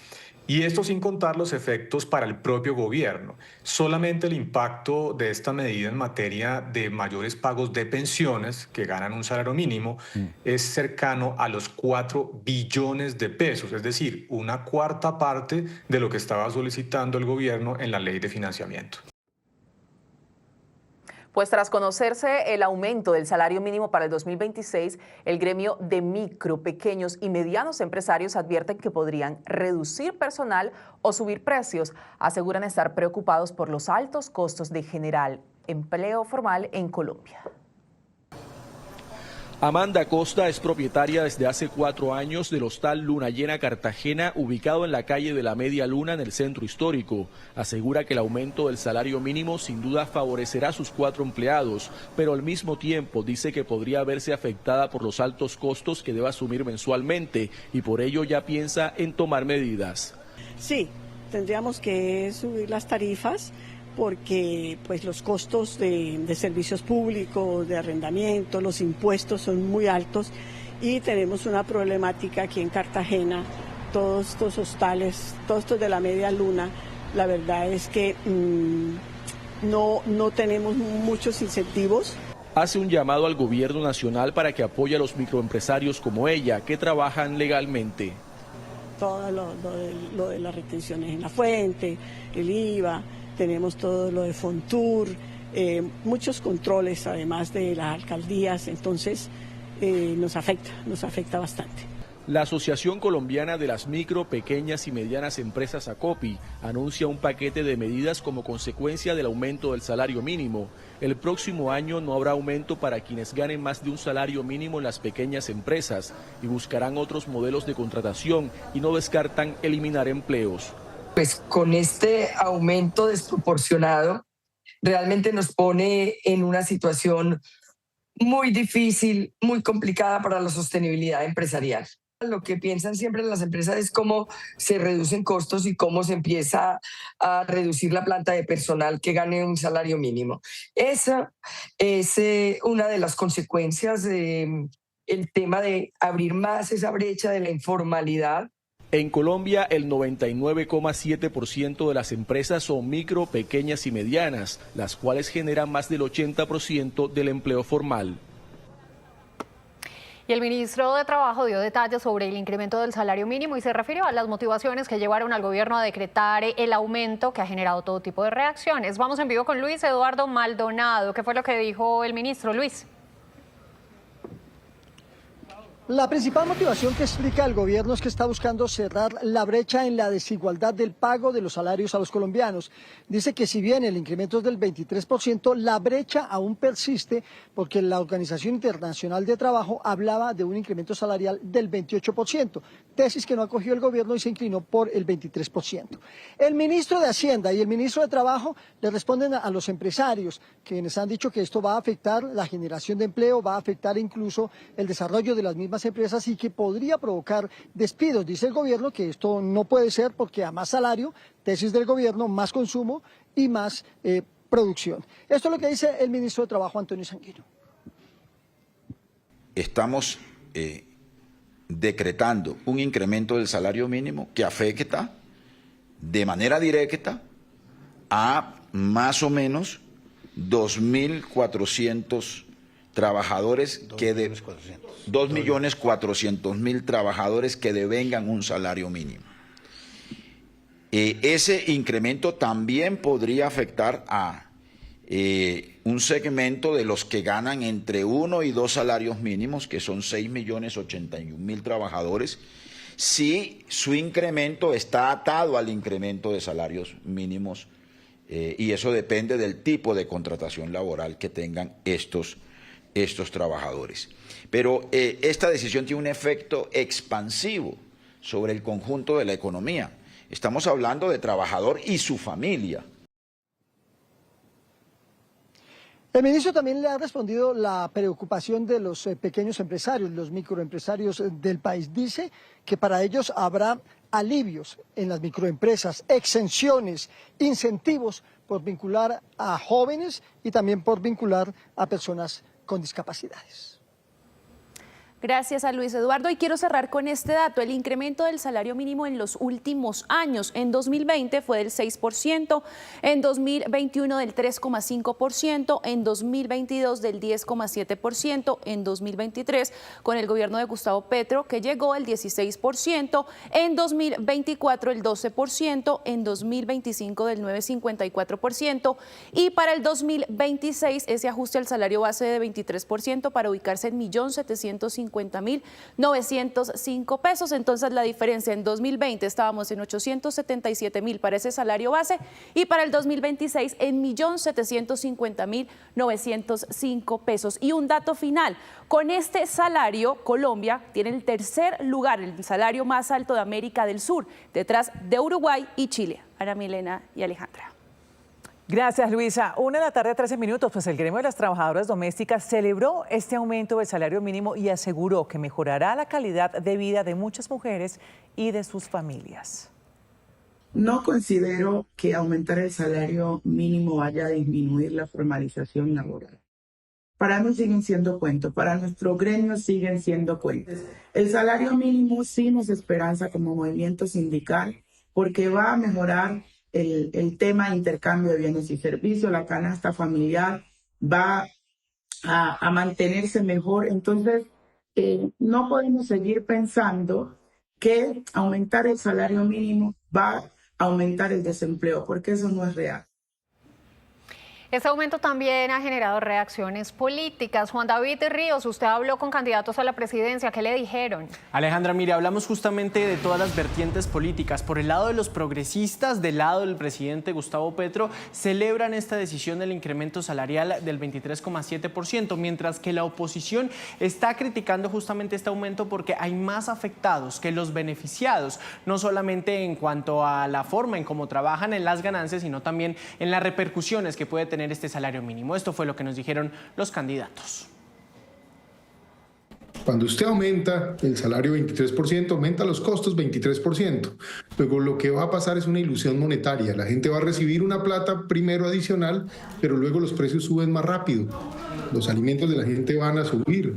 Y esto sin contar los efectos para el propio gobierno. Solamente el impacto de esta medida en materia de mayores pagos de pensiones que ganan un salario mínimo es cercano a los 4 billones de pesos, es decir, una cuarta parte de lo que estaba solicitando el gobierno en la ley de financiamiento. Pues tras conocerse el aumento del salario mínimo para el 2026, el gremio de micro, pequeños y medianos empresarios advierten que podrían reducir personal o subir precios. Aseguran estar preocupados por los altos costos de generar empleo formal en Colombia. Amanda Costa es propietaria desde hace 4 años del hostal Luna Llena Cartagena, ubicado en la calle de la Media Luna en el centro histórico. Asegura que el aumento del salario mínimo sin duda favorecerá a sus 4 empleados, pero al mismo tiempo dice que podría verse afectada por los altos costos que debe asumir mensualmente y por ello ya piensa en tomar medidas. Sí, tendríamos que subir las tarifas, porque pues los costos de servicios públicos, de arrendamiento, los impuestos son muy altos y tenemos una problemática aquí en Cartagena, todos estos hostales, todos estos de la Media Luna, la verdad es que no tenemos muchos incentivos. Hace un llamado al gobierno nacional para que apoye a los microempresarios como ella, que trabajan legalmente. Todo lo de las retenciones en la fuente, el IVA, tenemos todo lo de Fontur, muchos controles además de las alcaldías, entonces nos afecta bastante. La Asociación Colombiana de las Micro, Pequeñas y Medianas Empresas ACOPI anuncia un paquete de medidas como consecuencia del aumento del salario mínimo. El próximo año no habrá aumento para quienes ganen más de un salario mínimo en las pequeñas empresas y buscarán otros modelos de contratación y no descartan eliminar empleos. Pues con este aumento desproporcionado realmente nos pone en una situación muy difícil, muy complicada para la sostenibilidad empresarial. Lo que piensan siempre las empresas es cómo se reducen costos y cómo se empieza a reducir la planta de personal que gane un salario mínimo. Esa es una de las consecuencias del tema de abrir más esa brecha de la informalidad. En Colombia, el 99,7% de las empresas son micro, pequeñas y medianas, las cuales generan más del 80% del empleo formal. Y el ministro de Trabajo dio detalles sobre el incremento del salario mínimo y se refirió a las motivaciones que llevaron al gobierno a decretar el aumento que ha generado todo tipo de reacciones. Vamos en vivo con Luis Eduardo Maldonado. ¿Qué fue lo que dijo el ministro, Luis? La principal motivación que explica el gobierno es que está buscando cerrar la brecha en la desigualdad del pago de los salarios a los colombianos. Dice que si bien el incremento es del 23%, la brecha aún persiste porque la Organización Internacional de Trabajo hablaba de un incremento salarial del 28%, tesis que no acogió el gobierno y se inclinó por el 23%. El ministro de Hacienda y el ministro de Trabajo le responden a los empresarios, quienes han dicho que esto va a afectar la generación de empleo, va a afectar incluso el desarrollo de las mismas empresas y que podría provocar despidos. Dice el gobierno que esto no puede ser porque a más salario, tesis del gobierno, más consumo y más producción. Esto es lo que dice el ministro de Trabajo, Antonio Sanguino. Estamos decretando un incremento del salario mínimo que afecta de manera directa a más o menos 2.400 trabajadores que 2.400.000 trabajadores que devengan un salario mínimo. Ese incremento también podría afectar a un segmento de los que ganan entre 1 y 2 salarios mínimos, que son 6.081.000 trabajadores, si su incremento está atado al incremento de salarios mínimos, y eso depende del tipo de contratación laboral que tengan estos trabajadores. Pero esta decisión tiene un efecto expansivo sobre el conjunto de la economía. Estamos hablando de trabajador y su familia. El ministro también le ha respondido la preocupación de los pequeños empresarios, los microempresarios del país. Dice que para ellos habrá alivios en las microempresas, exenciones, incentivos por vincular a jóvenes y también por vincular a personas con discapacidades. Gracias a Luis Eduardo, y quiero cerrar con este dato. El incremento del salario mínimo en los últimos años, en 2020 fue del 6%, en 2021 del 3,5%, en 2022 del 10,7%, en 2023 con el gobierno de Gustavo Petro, que llegó al 16%, en 2024 el 12%, en 2025 del 9,54%, y para el 2026 ese ajuste al salario base de 23% para ubicarse en 1.750.905 pesos. Entonces la diferencia: en 2020 estábamos en 877.000 para ese salario base, y para el 2026 en 1.750.905 pesos. Y un dato final: con este salario Colombia tiene el tercer lugar, el salario más alto de América del Sur, detrás de Uruguay y Chile. Ana Milena y Alejandra. Gracias, Luisa. 1:13 p.m, pues el gremio de las trabajadoras domésticas celebró este aumento del salario mínimo y aseguró que mejorará la calidad de vida de muchas mujeres y de sus familias. No considero que aumentar el salario mínimo vaya a disminuir la formalización laboral. Para mí siguen siendo cuentos, para nuestro gremio siguen siendo cuentos. El salario mínimo sí nos esperanza como movimiento sindical, porque va a mejorar el tema de intercambio de bienes y servicios, la canasta familiar va a mantenerse mejor. Entonces, no podemos seguir pensando que aumentar el salario mínimo va a aumentar el desempleo, porque eso no es real. Este aumento también ha generado reacciones políticas. Juan David Ríos, usted habló con candidatos a la presidencia, ¿qué le dijeron? Alejandra, mire, hablamos justamente de todas las vertientes políticas. Por el lado de los progresistas, del lado del presidente Gustavo Petro, celebran esta decisión del incremento salarial del 23,7%, mientras que la oposición está criticando justamente este aumento porque hay más afectados que los beneficiados, no solamente en cuanto a la forma en cómo trabajan, en las ganancias, sino también en las repercusiones que puede tener este salario mínimo. Esto fue lo que nos dijeron los candidatos. Cuando usted aumenta el salario 23%, aumenta los costos 23%. Luego lo que va a pasar es una ilusión monetaria. La gente va a recibir una plata primero adicional, pero luego los precios suben más rápido. Los alimentos de la gente van a subir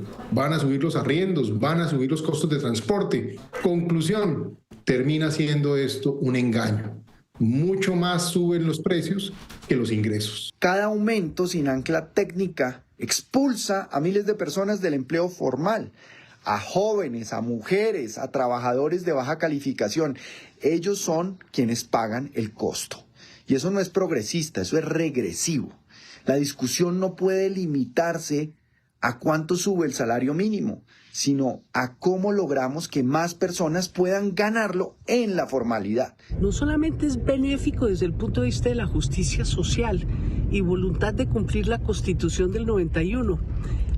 los arriendos, van a subir los costos de transporte. Conclusión, termina siendo esto un engaño. Mucho más suben los precios que los ingresos. Cada aumento sin ancla técnica expulsa a miles de personas del empleo formal, a jóvenes, a mujeres, a trabajadores de baja calificación. Ellos son quienes pagan el costo. Y eso no es progresista, eso es regresivo. La discusión no puede limitarse a cuánto sube el salario mínimo, sino a cómo logramos que más personas puedan ganarlo en la formalidad. No solamente es benéfico desde el punto de vista de la justicia social y voluntad de cumplir la Constitución del 91,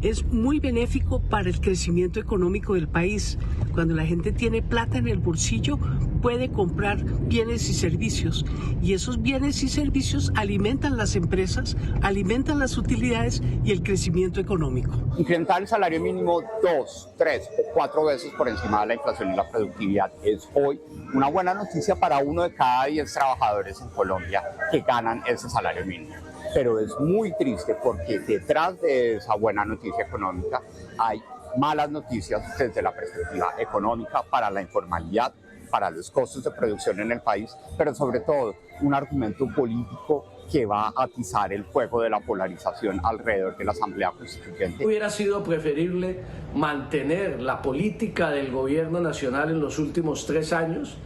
es muy benéfico para el crecimiento económico del país. Cuando la gente tiene plata en el bolsillo, puede comprar bienes y servicios, y esos bienes y servicios alimentan las empresas, alimentan las utilidades y el crecimiento económico. Incrementar el salario mínimo 2, 3 o 4 veces por encima de la inflación y la productividad es hoy una buena noticia para 1 de cada 10 trabajadores en Colombia que ganan ese salario mínimo. Pero es muy triste porque detrás de esa buena noticia económica hay malas noticias desde la perspectiva económica para la informalidad, para los costos de producción en el país, pero sobre todo un argumento político que va a atizar el fuego de la polarización alrededor de la Asamblea Constituyente. Hubiera sido preferible mantener la política del gobierno nacional en los últimos 3 años,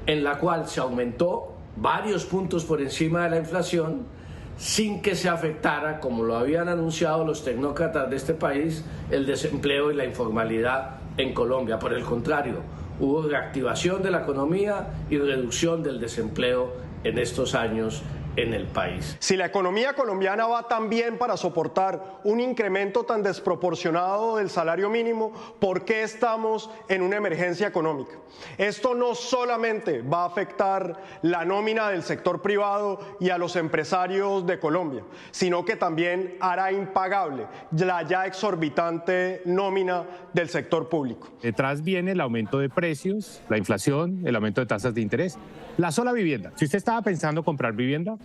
en la cual se aumentó varios puntos por encima de la inflación, sin que se afectara, como lo habían anunciado los tecnócratas de este país, el desempleo y la informalidad en Colombia. Por el contrario, hubo reactivación de la economía y reducción del desempleo en estos años en el país. Si la economía colombiana va tan bien para soportar un incremento tan desproporcionado del salario mínimo, ¿por qué estamos en una emergencia económica? Esto no solamente va a afectar la nómina del sector privado y a los empresarios de Colombia, sino que también hará impagable la ya exorbitante nómina del sector público. Detrás viene el aumento de precios, la inflación, el aumento de tasas de interés. La sola vivienda. Si usted estaba pensando comprar vivienda,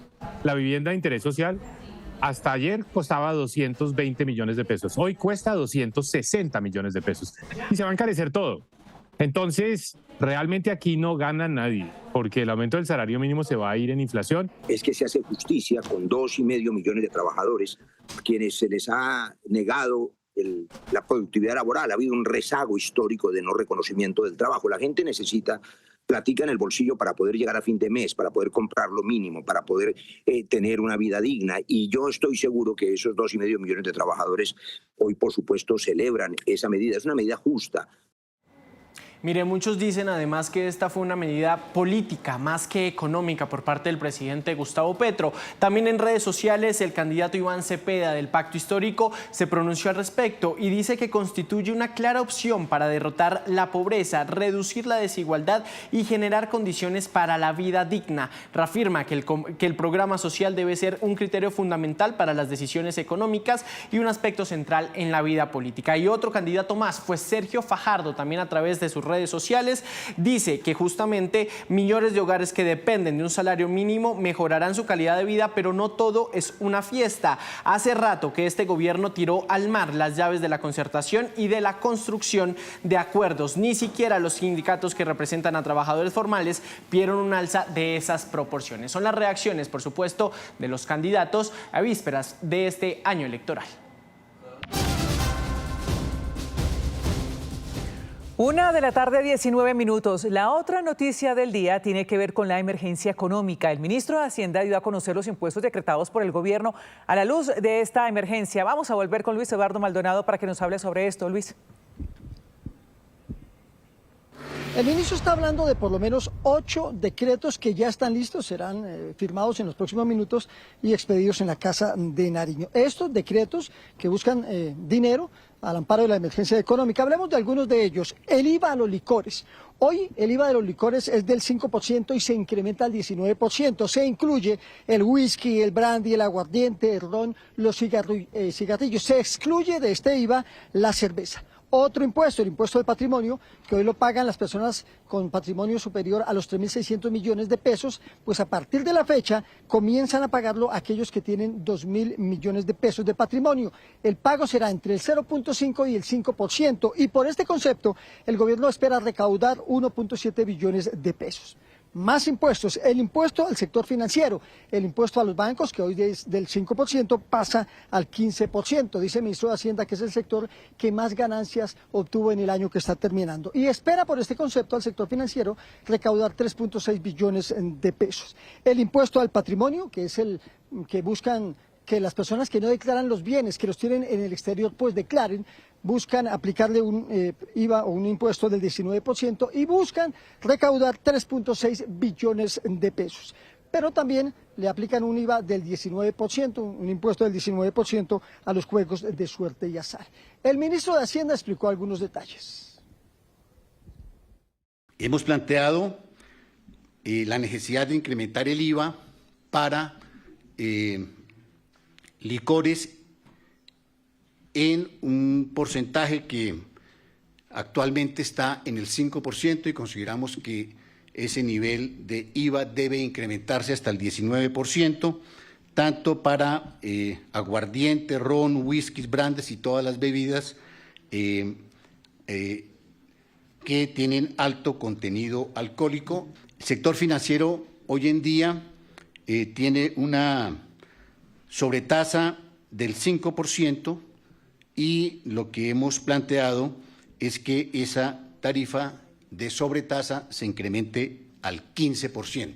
la vivienda de interés social hasta ayer costaba 220 millones de pesos. Hoy cuesta 260 millones de pesos. Y se va a encarecer todo. Entonces, realmente aquí no gana nadie, porque el aumento del salario mínimo se va a ir en inflación. Es que se hace justicia con 2,5 millones de trabajadores a quienes se les ha negado la productividad laboral. Ha habido un rezago histórico de no reconocimiento del trabajo. La gente necesita platica en el bolsillo para poder llegar a fin de mes, para poder comprar lo mínimo, para poder tener una vida digna. Y yo estoy seguro que esos 2,5 millones de trabajadores hoy, por supuesto, celebran esa medida. Es una medida justa. Mire, muchos dicen además que esta fue una medida política más que económica por parte del presidente Gustavo Petro. También en redes sociales el candidato Iván Cepeda del Pacto Histórico se pronunció al respecto y dice que constituye una clara opción para derrotar la pobreza, reducir la desigualdad y generar condiciones para la vida digna. Reafirma que el programa social debe ser un criterio fundamental para las decisiones económicas y un aspecto central en la vida política. Y otro candidato más fue Sergio Fajardo, también a través de sus redes sociales, dice que justamente millones de hogares que dependen de un salario mínimo mejorarán su calidad de vida, pero no todo es una fiesta. Hace rato que este gobierno tiró al mar las llaves de la concertación y de la construcción de acuerdos. Ni siquiera los sindicatos que representan a trabajadores formales vieron un alza de esas proporciones. Son las reacciones, por supuesto, de los candidatos a vísperas de este año electoral. 1:19 p.m. La otra noticia del día tiene que ver con la emergencia económica. El ministro de Hacienda dio a conocer los impuestos decretados por el gobierno a la luz de esta emergencia. Vamos a volver con Luis Eduardo Maldonado para que nos hable sobre esto. Luis. El ministro está hablando de por lo menos 8 decretos que ya están listos, serán firmados en los próximos minutos y expedidos en la Casa de Nariño. Estos decretos que buscan dinero al amparo de la emergencia económica. Hablemos de algunos de ellos. El IVA a los licores. Hoy el IVA de los licores es del 5% y se incrementa al 19%. Se incluye el whisky, el brandy, el aguardiente, el ron, los cigarrillos. Se excluye de este IVA la cerveza. Otro impuesto, el impuesto de patrimonio, que hoy lo pagan las personas con patrimonio superior a los 3.600 millones de pesos, pues a partir de la fecha comienzan a pagarlo aquellos que tienen 2.000 millones de pesos de patrimonio. El pago será entre el 0.5 y el 5%, y por este concepto el gobierno espera recaudar 1.7 billones de pesos. Más impuestos, el impuesto al sector financiero, el impuesto a los bancos, que hoy es del 5%, pasa al 15%. Dice el ministro de Hacienda que es el sector que más ganancias obtuvo en el año que está terminando. Y espera por este concepto al sector financiero recaudar 3.6 billones de pesos. El impuesto al patrimonio, que es el que buscan que las personas que no declaran los bienes, que los tienen en el exterior, pues declaren, buscan aplicarle un IVA o un impuesto del 19% y buscan recaudar 3.6 billones de pesos. Pero también le aplican un IVA del 19%, un impuesto del 19% a los juegos de suerte y azar. El ministro de Hacienda explicó algunos detalles. Hemos planteado la necesidad de incrementar el IVA para licores en un porcentaje que actualmente está en el 5% y consideramos que ese nivel de IVA debe incrementarse hasta el 19%, tanto para aguardiente, ron, whiskies, brandes y todas las bebidas que tienen alto contenido alcohólico. El sector financiero hoy en día tiene una sobretasa del 5% y lo que hemos planteado es que esa tarifa de sobretasa se incremente al 15%.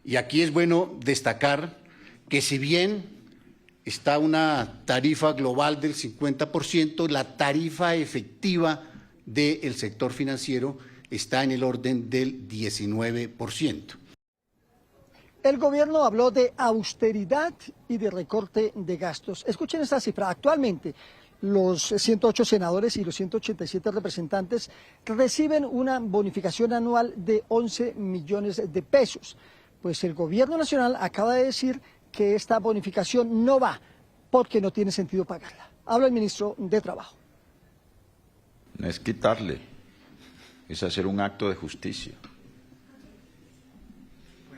Y aquí es bueno destacar que si bien está una tarifa global del 50%, la tarifa efectiva del sector financiero está en el orden del 19%. El gobierno habló de austeridad y de recorte de gastos. Escuchen esta cifra. Actualmente, los 108 senadores y los 187 representantes reciben una bonificación anual de 11 millones de pesos. Pues el gobierno nacional acaba de decir que esta bonificación no va porque no tiene sentido pagarla. Habla el ministro de Trabajo. No es quitarle, es hacer un acto de justicia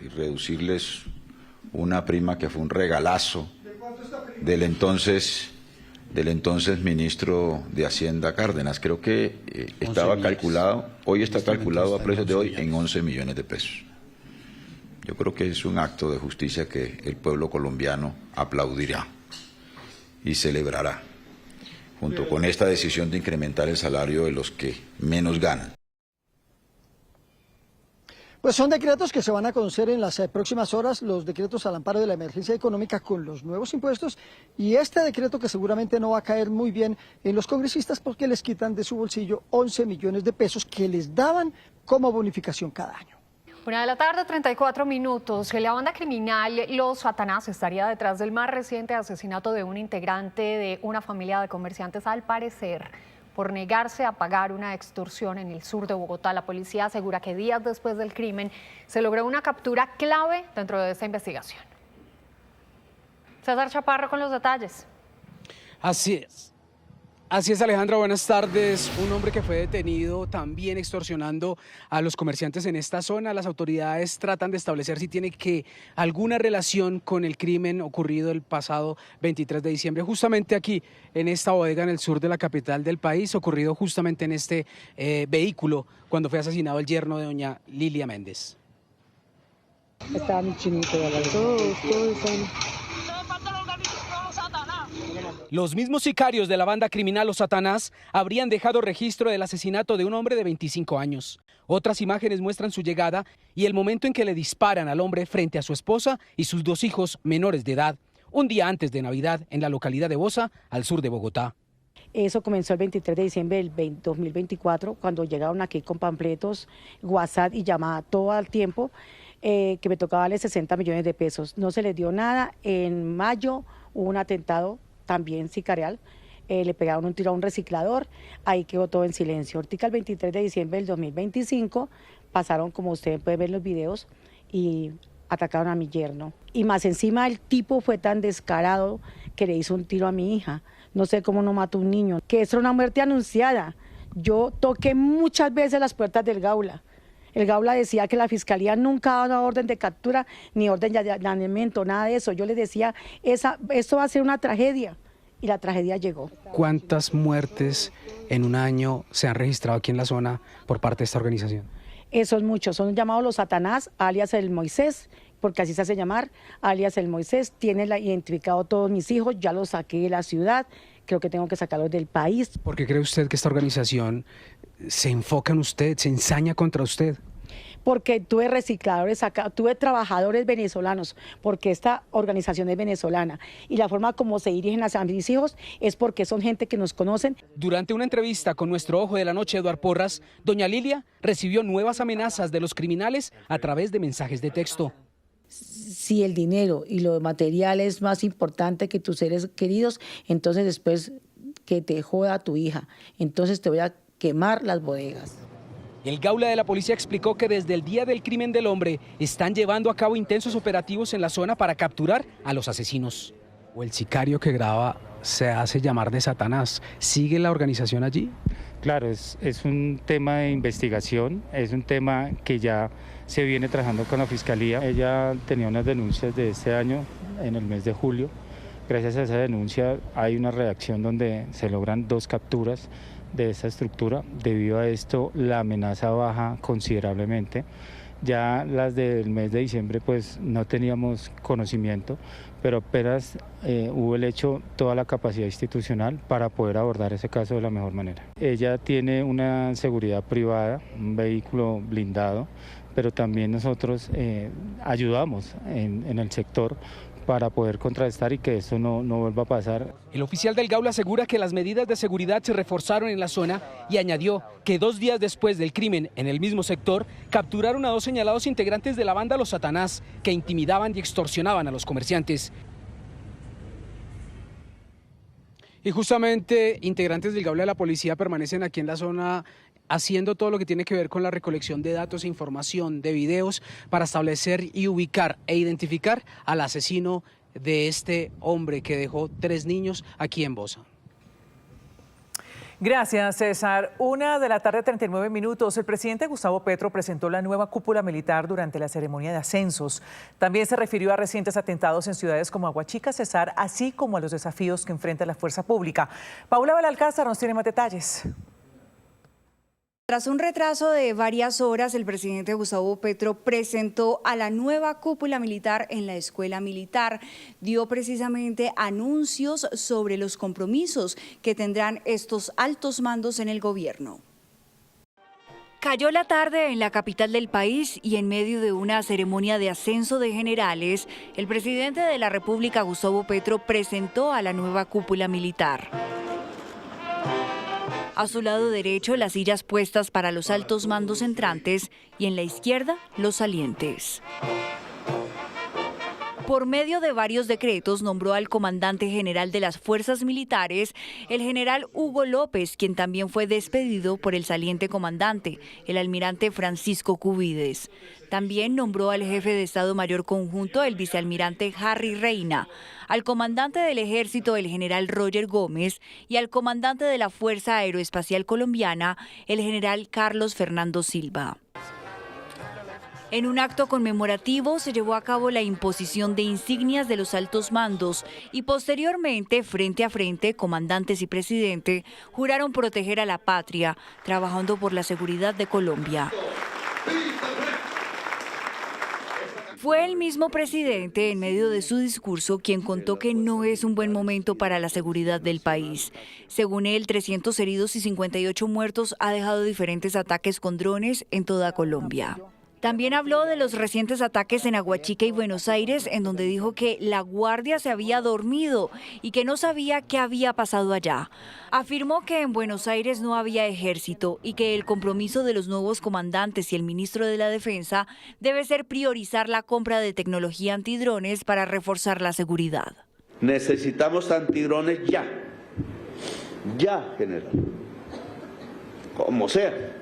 y reducirles una prima que fue un regalazo del entonces ministro de Hacienda Cárdenas. Creo que estaba calculado, hoy está calculado a precios de hoy en 11 millones de pesos. Yo creo que es un acto de justicia que el pueblo colombiano aplaudirá y celebrará, junto con esta decisión de incrementar el salario de los que menos ganan. Pues son decretos que se van a conocer en las próximas horas, los decretos al amparo de la emergencia económica con los nuevos impuestos y este decreto que seguramente no va a caer muy bien en los congresistas porque les quitan de su bolsillo 11 millones de pesos que les daban como bonificación cada año. 1:34 p.m. La banda criminal Los Satanás estaría detrás del más reciente asesinato de un integrante de una familia de comerciantes, al parecer por negarse a pagar una extorsión en el sur de Bogotá. La policía asegura que días después del crimen se logró una captura clave dentro de esta investigación. César Chaparro con los detalles. Así es, Alejandra, buenas tardes. Un hombre que fue detenido también extorsionando a los comerciantes en esta zona. Las autoridades tratan de establecer si tiene alguna relación con el crimen ocurrido el pasado 23 de diciembre, justamente aquí en esta bodega en el sur de la capital del país, ocurrido justamente en este vehículo cuando fue asesinado el yerno de doña Lilia Méndez. Estaba mi chinito, todos están... Los mismos sicarios de la banda criminal Los Satanás habrían dejado registro del asesinato de un hombre de 25 años. Otras imágenes muestran su llegada y el momento en que le disparan al hombre frente a su esposa y sus 2 hijos menores de edad, un día antes de Navidad en la localidad de Bosa, al sur de Bogotá. Eso comenzó el 23 de diciembre del 2024, cuando llegaron aquí con panfletos, WhatsApp y llamada todo el tiempo, que me tocaba darle 60 millones de pesos. No se les dio nada. En mayo hubo un atentado también sicarial, le pegaron un tiro a un reciclador, ahí quedó todo en silencio. Ahorita el 23 de diciembre del 2025 pasaron, como ustedes pueden ver en los videos, y atacaron a mi yerno. Y más encima el tipo fue tan descarado que le hizo un tiro a mi hija. No sé cómo no mató a un niño, que es una muerte anunciada. Yo toqué muchas veces las puertas del Gaula. El Gaula decía que la Fiscalía nunca ha dado orden de captura ni orden de allanamiento, nada de eso. Yo les decía, esto va a ser una tragedia, y la tragedia llegó. ¿Cuántas muertes en un año se han registrado aquí en la zona por parte de esta organización? Son muchos, son llamados Los Satanás, alias el Moisés, porque así se hace llamar, alias el Moisés. Tiene identificado todos mis hijos, ya los saqué de la ciudad, creo que tengo que sacarlos del país. ¿Por qué cree usted que esta organización se enfoca en usted, se ensaña contra usted? Porque tuve recicladores acá, tuve trabajadores venezolanos, porque esta organización es venezolana y la forma como se dirigen hacia mis hijos es porque son gente que nos conocen. Durante una entrevista con nuestro ojo de la noche, Eduardo Porras, doña Lilia recibió nuevas amenazas de los criminales a través de mensajes de texto. Si el dinero y lo material es más importante que tus seres queridos, entonces después que te joda tu hija, entonces te voy a quemar las bodegas. El Gaula de la policía explicó que desde el día del crimen del hombre están llevando a cabo intensos operativos en la zona para capturar a los asesinos. O el sicario que graba se hace llamar de Satanás. ¿Sigue la organización allí? Claro, es un tema de investigación, es un tema que ya se viene trabajando con la Fiscalía. Ella tenía unas denuncias de este año, en el mes de julio. Gracias a esa denuncia hay una redacción donde se logran 2 capturas de esta estructura. Debido a esto, la amenaza baja considerablemente. Ya las del mes de diciembre pues no teníamos conocimiento, pero apenas hubo el hecho, toda la capacidad institucional para poder abordar ese caso de la mejor manera. Ella tiene una seguridad privada, un vehículo blindado, pero también nosotros ayudamos en el sector para poder contrarrestar y que esto no vuelva a pasar. El oficial del Gaula asegura que las medidas de seguridad se reforzaron en la zona y añadió que 2 días después del crimen en el mismo sector, capturaron a 2 señalados integrantes de la banda Los Satanás que intimidaban y extorsionaban a los comerciantes. Y justamente integrantes del Gaula de la policía permanecen aquí en la zona haciendo todo lo que tiene que ver con la recolección de datos e información, de videos, para establecer y ubicar e identificar al asesino de este hombre que dejó 3 niños aquí en Bosa. Gracias, César. 1:39 p.m. El presidente Gustavo Petro presentó la nueva cúpula militar durante la ceremonia de ascensos. También se refirió a recientes atentados en ciudades como Aguachica, Cesar, así como a los desafíos que enfrenta la fuerza pública. Paula Belalcázar nos tiene más detalles. Tras un retraso de varias horas, el presidente Gustavo Petro presentó a la nueva cúpula militar en la Escuela Militar. Dio precisamente anuncios sobre los compromisos que tendrán estos altos mandos en el gobierno. Cayó la tarde en la capital del país y en medio de una ceremonia de ascenso de generales, el presidente de la República, Gustavo Petro, presentó a la nueva cúpula militar. A su lado derecho, las sillas puestas para los altos mandos entrantes y en la izquierda, los salientes. Por medio de varios decretos, nombró al comandante general de las fuerzas militares, el general Hugo López, quien también fue despedido por el saliente comandante, el almirante Francisco Cubides. También nombró al jefe de Estado Mayor Conjunto, el vicealmirante Harry Reina, al comandante del Ejército, el general Roger Gómez, y al comandante de la Fuerza Aeroespacial Colombiana, el general Carlos Fernando Silva. En un acto conmemorativo se llevó a cabo la imposición de insignias de los altos mandos y posteriormente, frente a frente, comandantes y presidente juraron proteger a la patria, trabajando por la seguridad de Colombia. Fue el mismo presidente, en medio de su discurso, quien contó que no es un buen momento para la seguridad del país. Según él, 300 heridos y 58 muertos ha dejado diferentes ataques con drones en toda Colombia. También habló de los recientes ataques en Aguachica y Buenos Aires, en donde dijo que la guardia se había dormido y que no sabía qué había pasado allá. Afirmó que en Buenos Aires no había ejército y que el compromiso de los nuevos comandantes y el ministro de la Defensa debe ser priorizar la compra de tecnología antidrones para reforzar la seguridad. Necesitamos antidrones ya, general, como sea.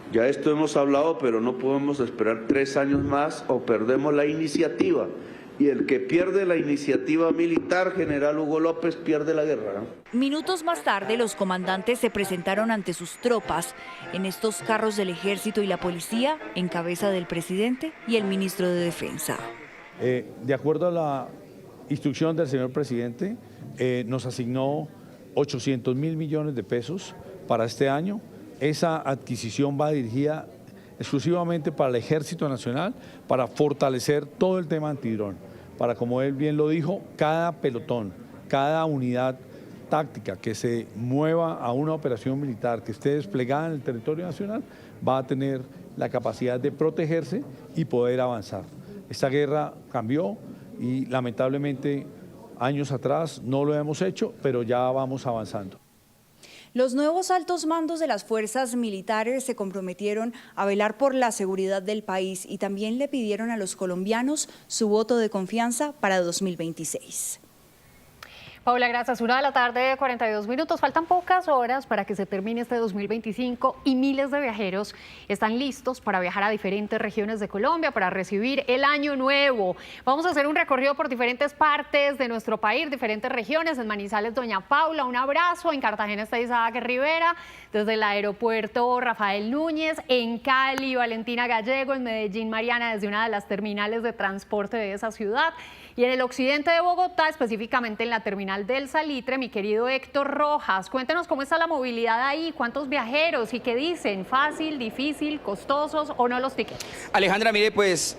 Ya esto hemos hablado, pero no podemos esperar 3 años más o perdemos la iniciativa. Y el que pierde la iniciativa militar, general Hugo López, pierde la guerra, ¿no? Minutos más tarde, los comandantes se presentaron ante sus tropas en estos carros del ejército y la policía, en cabeza del presidente y el ministro de Defensa. De acuerdo a la instrucción del señor presidente, nos asignó 800.000 millones de pesos para este año. Esa adquisición va dirigida exclusivamente para el Ejército Nacional, para fortalecer todo el tema antidrón, para, como él bien lo dijo, cada pelotón, cada unidad táctica que se mueva a una operación militar que esté desplegada en el territorio nacional va a tener la capacidad de protegerse y poder avanzar. Esta guerra cambió y lamentablemente años atrás no lo hemos hecho, pero ya vamos avanzando. Los nuevos altos mandos de las fuerzas militares se comprometieron a velar por la seguridad del país y también le pidieron a los colombianos su voto de confianza para 2026. Paula, gracias. 1:42 p.m. Faltan pocas horas para que se termine este 2025 y miles de viajeros están listos para viajar a diferentes regiones de Colombia para recibir el año nuevo. Vamos a hacer un recorrido por diferentes partes de nuestro país, diferentes regiones. En Manizales, doña Paula, un abrazo. En Cartagena está Isaac Rivera, desde el aeropuerto Rafael Núñez. En Cali, Valentina Gallego. En Medellín, Mariana, desde una de las terminales de transporte de esa ciudad. Y en el occidente de Bogotá, específicamente en la terminal del Salitre, mi querido Héctor Rojas, cuéntenos cómo está la movilidad ahí, cuántos viajeros y qué dicen, fácil, difícil, costosos o no los tiquetes. Alejandra, mire, pues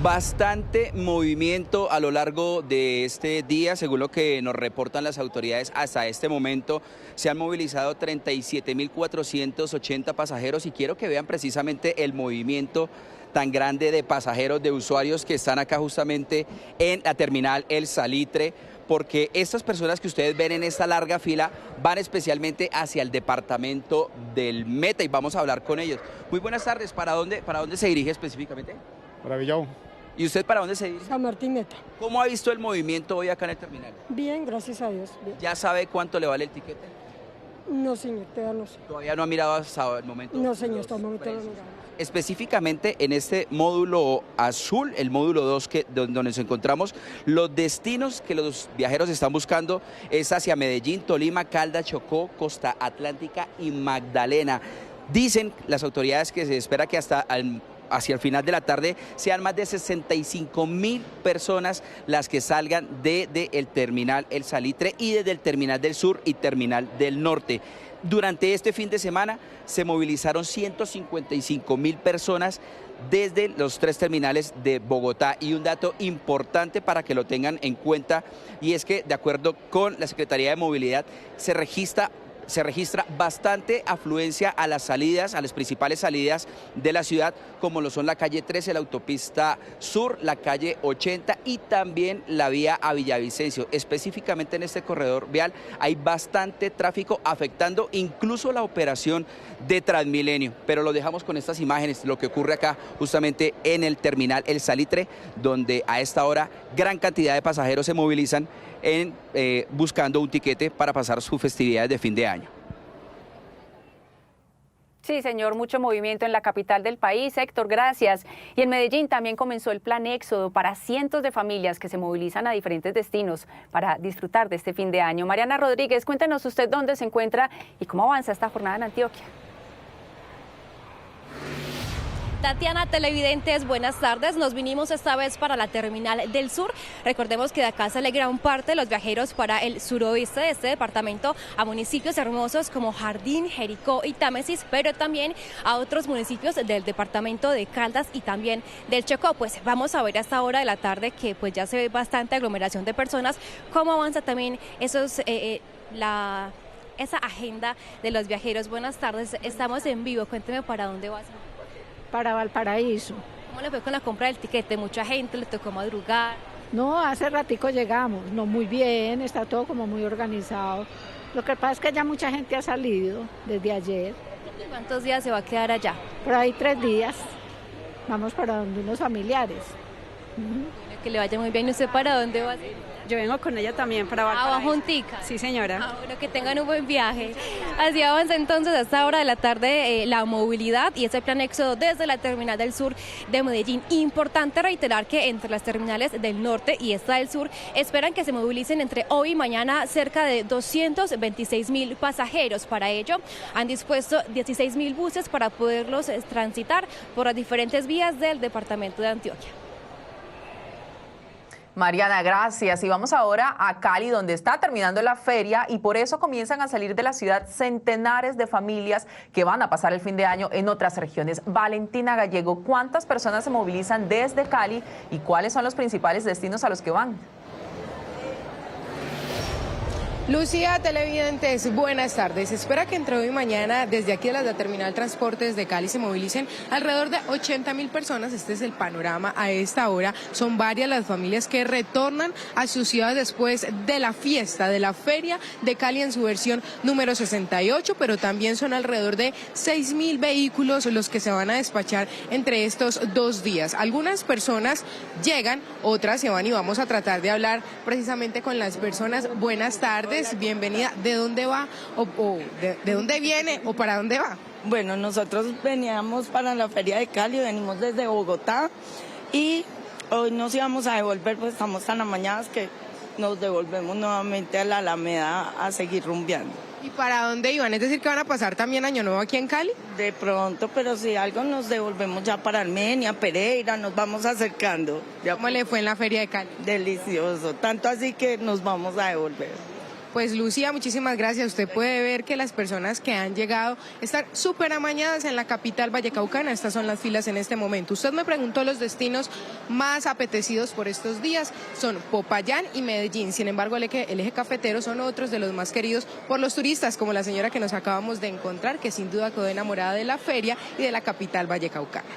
Bastante movimiento a lo largo de este día, según lo que nos reportan las autoridades. Hasta este momento se han movilizado 37.480 pasajeros y quiero que vean precisamente el movimiento tan grande de pasajeros, de usuarios que están acá justamente en la terminal El Salitre, porque estas personas que ustedes ven en esta larga fila van especialmente hacia el departamento del Meta y vamos a hablar con ellos. Muy buenas tardes, ¿para dónde se dirige específicamente? Para Villao. ¿Y usted para dónde se dirige? San Martín Meta. ¿Cómo ha visto el movimiento hoy acá en el terminal? Bien, gracias a Dios. Bien. ¿Ya sabe cuánto le vale el tiquete? No, señor, todavía no sé. ¿Todavía no ha mirado hasta el momento? No, señor, hasta el momento no he mirado. Específicamente en este módulo azul, el módulo 2 donde nos encontramos, los destinos que los viajeros están buscando es hacia Medellín, Tolima, Caldas, Chocó, Costa Atlántica y Magdalena. Dicen las autoridades que se espera que hacia el final de la tarde sean más de 65.000 personas las que salgan desde el terminal El Salitre y desde el terminal del sur y terminal del norte. Durante este fin de semana se movilizaron 155.000 personas desde los 3 terminales de Bogotá. Y un dato importante para que lo tengan en cuenta, y es que de acuerdo con la Secretaría de Movilidad se registra bastante afluencia a las salidas, a las principales salidas de la ciudad, como lo son la calle 13, la autopista sur, la calle 80 y también la vía a Villavicencio. Específicamente en este corredor vial hay bastante tráfico afectando incluso la operación de Transmilenio. Pero lo dejamos con estas imágenes, lo que ocurre acá justamente en el terminal El Salitre, donde a esta hora gran cantidad de pasajeros se movilizan buscando un tiquete para pasar sus festividades de fin de año. Sí, señor, mucho movimiento en la capital del país, Héctor, gracias. Y en Medellín también comenzó el plan Éxodo para cientos de familias que se movilizan a diferentes destinos para disfrutar de este fin de año. Mariana Rodríguez, cuéntenos usted dónde se encuentra y cómo avanza esta jornada en Antioquia. Tatiana, televidentes, buenas tardes. Nos vinimos esta vez para la Terminal del Sur. Recordemos que de acá sale gran parte de los viajeros para el suroeste de este departamento, a municipios hermosos como Jardín, Jericó y Támesis, pero también a otros municipios del departamento de Caldas y también del Chocó. Pues vamos a ver a esta hora de la tarde que pues ya se ve bastante aglomeración de personas, cómo avanza también esa agenda de los viajeros. Buenas tardes, estamos en vivo. Cuénteme para dónde vas. Para Valparaíso. ¿Cómo le fue con la compra del tiquete? ¿Mucha gente? ¿Le tocó madrugar? No, hace ratico llegamos, no muy bien, está todo como muy organizado. Lo que pasa es que ya mucha gente ha salido desde ayer. ¿Cuántos días se va a quedar allá? Por ahí 3 días. Vamos para donde unos familiares. Que le vaya muy bien. ¿Y usted para dónde va? Yo vengo con ella también para Valparaíso. ¿Va juntica? Sí, señora. Bueno, que tengan un buen viaje. Así avanza entonces a esta hora de la tarde la movilidad y ese plan Éxodo desde la Terminal del Sur de Medellín. Importante reiterar que entre las terminales del norte y esta del sur esperan que se movilicen entre hoy y mañana cerca de 226.000 pasajeros. Para ello han dispuesto 16.000 buses para poderlos transitar por las diferentes vías del departamento de Antioquia. Mariana, gracias. Y vamos ahora a Cali, donde está terminando la feria y por eso comienzan a salir de la ciudad centenares de familias que van a pasar el fin de año en otras regiones. Valentina Gallego, ¿cuántas personas se movilizan desde Cali y cuáles son los principales destinos a los que van? Lucía, televidentes, buenas tardes. Se espera que entre hoy y mañana, desde aquí de la Terminal Transportes de Cali, se movilicen alrededor de 80.000 personas. Este es el panorama a esta hora. Son varias las familias que retornan a sus ciudades después de la fiesta, de la Feria de Cali en su versión número 68, pero también son alrededor de 6.000 vehículos los que se van a despachar entre estos 2 días. Algunas personas llegan, otras se van y vamos a tratar de hablar precisamente con las personas. Buenas tardes. Bienvenida. ¿De dónde va de dónde viene o para dónde va? Bueno, nosotros veníamos para la Feria de Cali, venimos desde Bogotá y hoy nos íbamos a devolver, pues estamos tan amañadas que nos devolvemos nuevamente a la Alameda a seguir rumbeando. ¿Y para dónde iban? ¿Es decir que van a pasar también Año Nuevo aquí en Cali? De pronto, pero si algo nos devolvemos ya para Armenia, Pereira, nos vamos acercando. ¿Cómo le fue en la Feria de Cali? Delicioso, tanto así que nos vamos a devolver. Pues Lucía, muchísimas gracias. Usted puede ver que las personas que han llegado están súper amañadas en la capital vallecaucana. Estas son las filas en este momento. Usted me preguntó los destinos más apetecidos por estos días. Son Popayán y Medellín. Sin embargo, el eje cafetero son otros de los más queridos por los turistas, como la señora que nos acabamos de encontrar, que sin duda quedó enamorada de la feria y de la capital vallecaucana.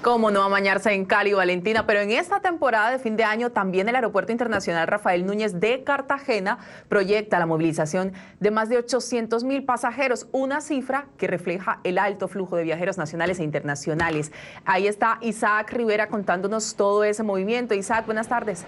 Cómo no amañarse en Cali, Valentina, pero en esta temporada de fin de año también el Aeropuerto Internacional Rafael Núñez de Cartagena proyecta la movilización de más de 800.000 pasajeros, una cifra que refleja el alto flujo de viajeros nacionales e internacionales. Ahí está Isaac Rivera contándonos todo ese movimiento. Isaac, buenas tardes.